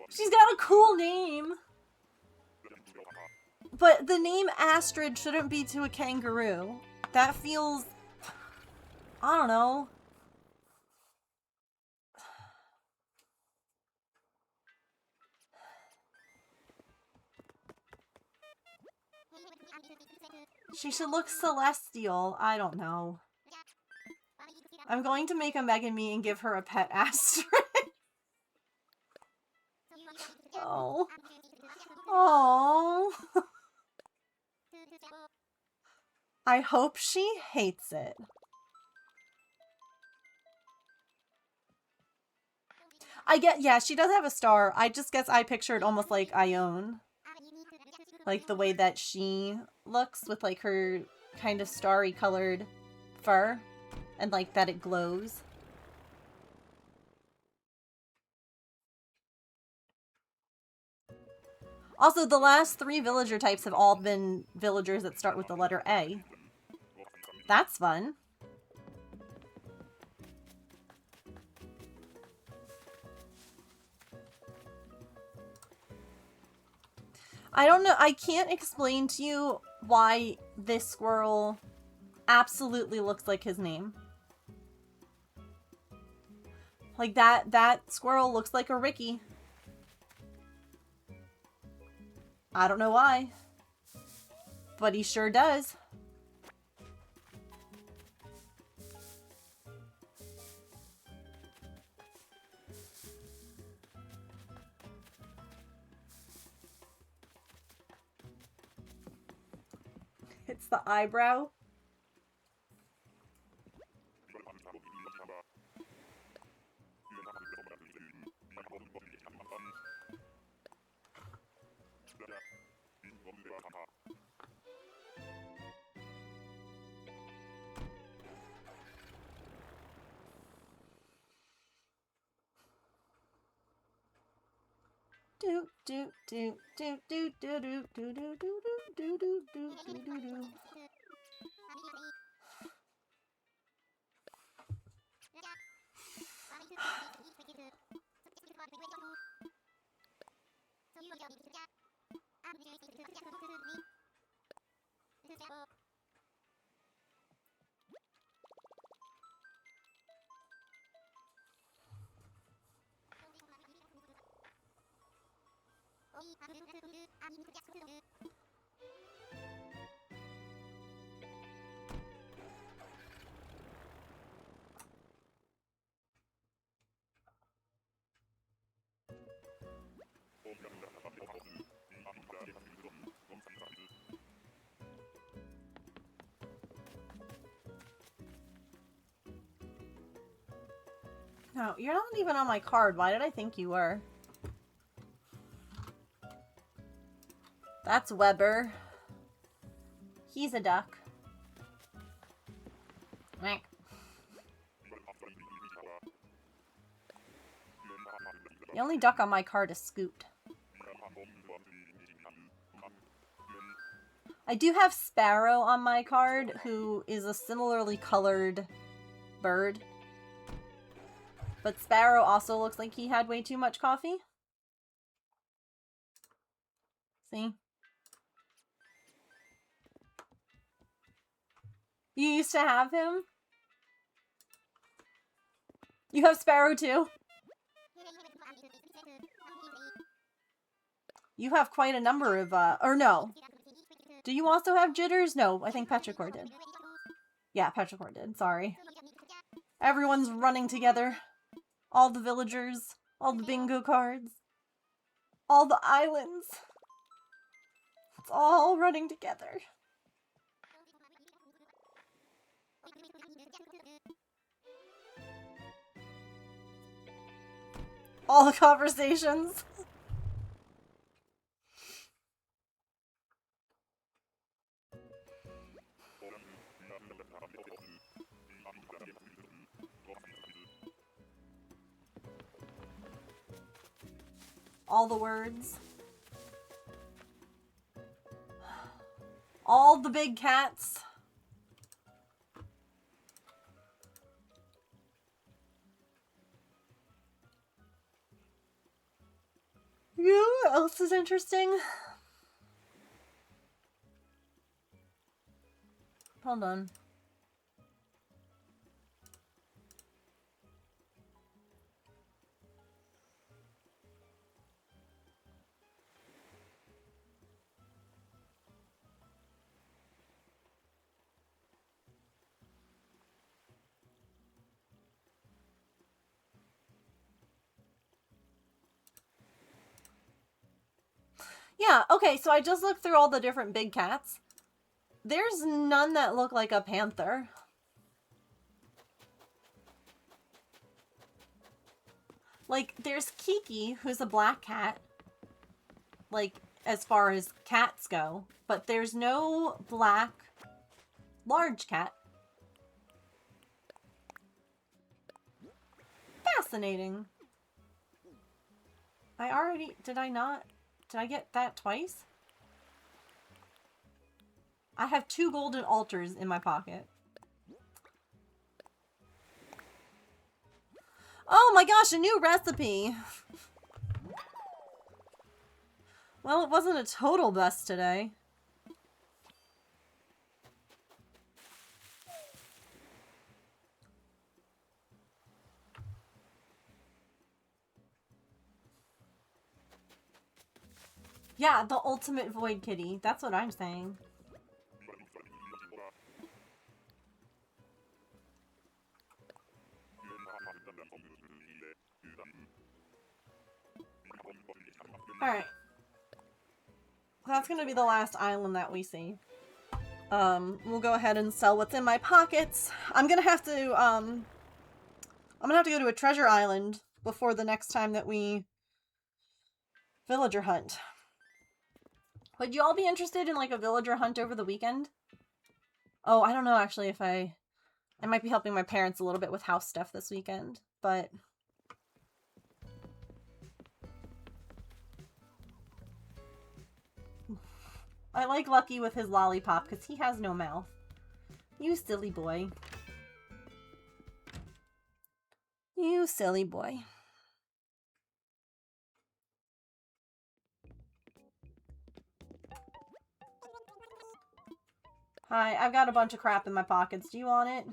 Speaker 1: She's got a cool name. But the name Astrid shouldn't be to a kangaroo. That feels... I don't know. She should look celestial. I don't know. I'm going to make a Megan Me and give her a pet Astrid. Oh. Oh. I hope she hates it. Yeah, she does have a star. I just guess I pictured almost like Ione. Like the way that she looks with like her kind of starry colored fur and like that it glows. Also, the last 3 villager types have all been villagers that start with the letter A. That's fun. I don't know. I can't explain to you why this squirrel absolutely looks like his name. Like that squirrel looks like a Ricky. I don't know why. But he sure does. It's the eyebrow. Do do do do do do do do do do do do do do do do. No, you're not even on my card. Why did I think you were? That's Weber. He's a duck. Quack. The only duck on my card is Scoot. I do have Sparrow on my card, who is a similarly colored bird. But Sparrow also looks like he had way too much coffee. See? You used to have him? You have Sparrow too? You have quite a number of, or no. Do you also have Jitters? No, I think Petrichor did. Yeah, Petrichor did, sorry. Everyone's running together. All the villagers, all the bingo cards, all the islands. It's all running together. All the conversations. All the words. All the big cats. You know what else is interesting? Hold on. Yeah, okay, so I just looked through all the different big cats. There's none that look like a panther. Like, there's Kiki, who's a black cat. Like, as far as cats go. But there's no black large cat. Fascinating. I already... Did I not? Did I get that twice? I have 2 golden altars in my pocket. Oh my gosh, a new recipe! Well, it wasn't a total bust today. Yeah, the ultimate void kitty. That's what I'm saying. Alright. That's gonna be the last island that we see. We'll go ahead and sell what's in my pockets. I'm gonna have to go to a treasure island before the next time that we villager hunt. Would you all be interested in like a villager hunt over the weekend? Oh, I don't know actually if I might be helping my parents a little bit with house stuff this weekend, but I like Lucky with his lollipop because he has no mouth. You silly boy. You silly boy. Hi, I've got a bunch of crap in my pockets. Do you want it?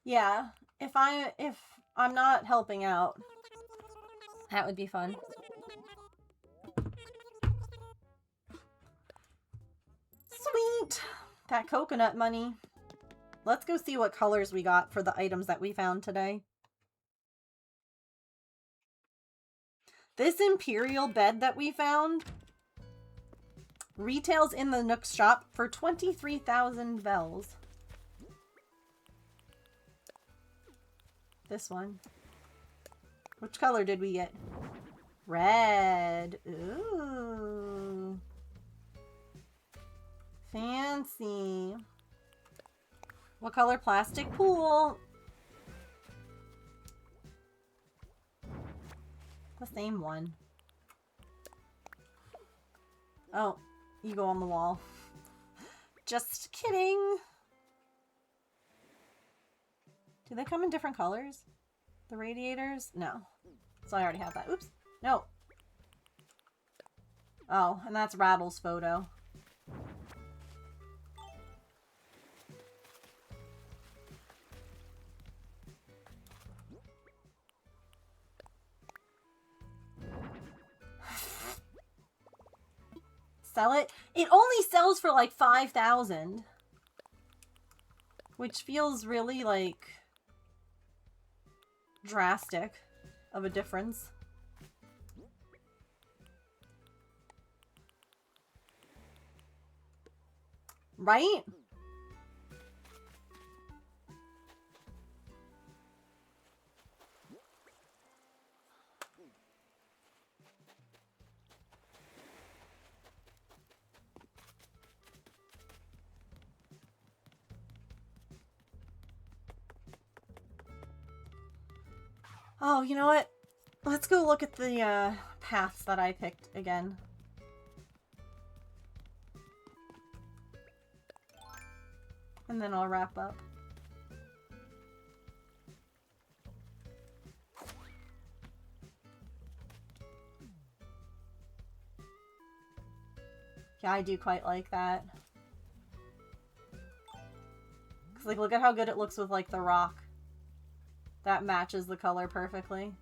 Speaker 1: Yeah, if I'm not helping out, that would be fun. Sweet! That coconut money. Let's go see what colors we got for the items that we found today. This Imperial bed that we found retails in the Nook's shop for 23,000 bells. This one. Which color did we get? Red. Ooh. Fancy. What color plastic pool? The same one. Oh, you go on the wall. Just kidding. Do they come in different colors? The radiators? No. So I already have that. Oops. No. Oh, and that's Rattle's photo. Sell it? It only sells for like 5,000. Which feels really like drastic of a difference. Right? Oh, you know what? Let's go look at the paths that I picked again. And then I'll wrap up. Yeah, I do quite like that. 'Cause, like, look at how good it looks with, like, the rock. That matches the color perfectly.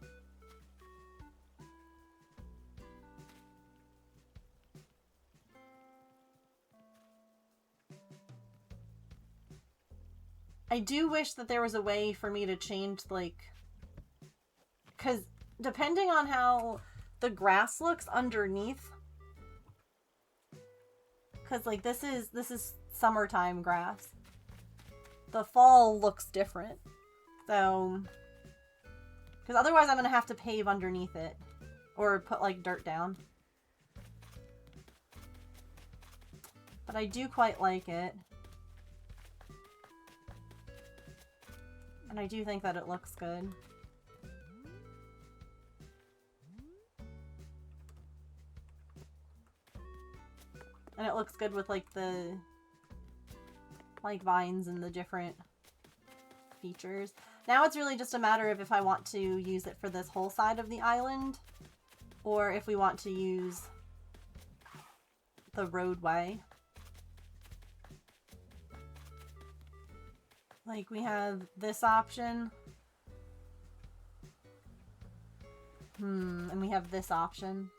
Speaker 1: I do wish that there was a way for me to change, like... Because depending on how the grass looks underneath... Because, like, this is summertime grass. The fall looks different. So... Because otherwise I'm going to have to pave underneath it. Or put, like, dirt down. But I do quite like it. And I do think that it looks good. And it looks good with, like, the... like, vines and the different features. Now it's really just a matter of if I want to use it for this whole side of the island. Or if we want to use the roadway. Like, we have this option. And we have this option.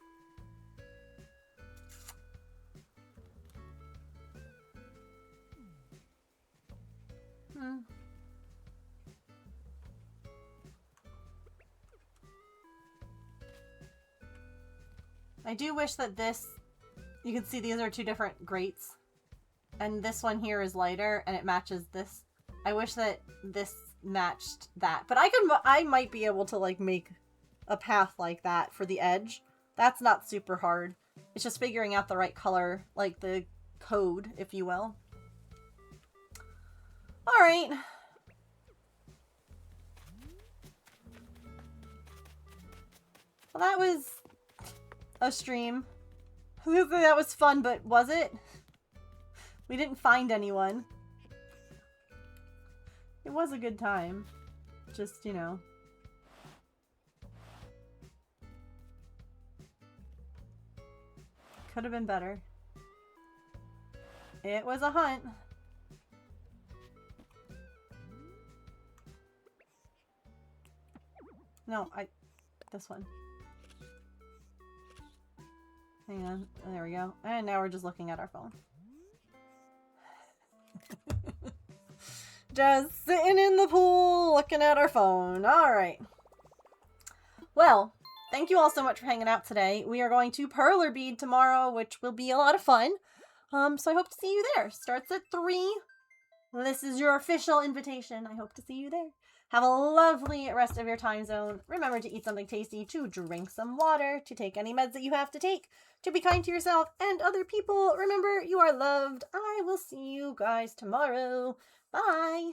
Speaker 1: I do wish that this... You can see these are two different grates. And this one here is lighter, and it matches this. I wish that this matched that. But I might be able to, like, make a path like that for the edge. That's not super hard. It's just figuring out the right color, like the code, if you will. Alright. Well, that was a stream. That was fun, but was it? We didn't find anyone. It was a good time. Just, you know. Could have been better. It was a hunt. No, this one. Hang on. There we go. And now we're just looking at our phone. Just sitting in the pool, looking at our phone. Alright. Well, thank you all so much for hanging out today. We are going to Perler Bead tomorrow, which will be a lot of fun. So I hope to see you there. Starts at 3. This is your official invitation. I hope to see you there. Have a lovely rest of your time zone. Remember to eat something tasty, to drink some water, to take any meds that you have to take, to be kind to yourself and other people. Remember, you are loved. I will see you guys tomorrow. Bye.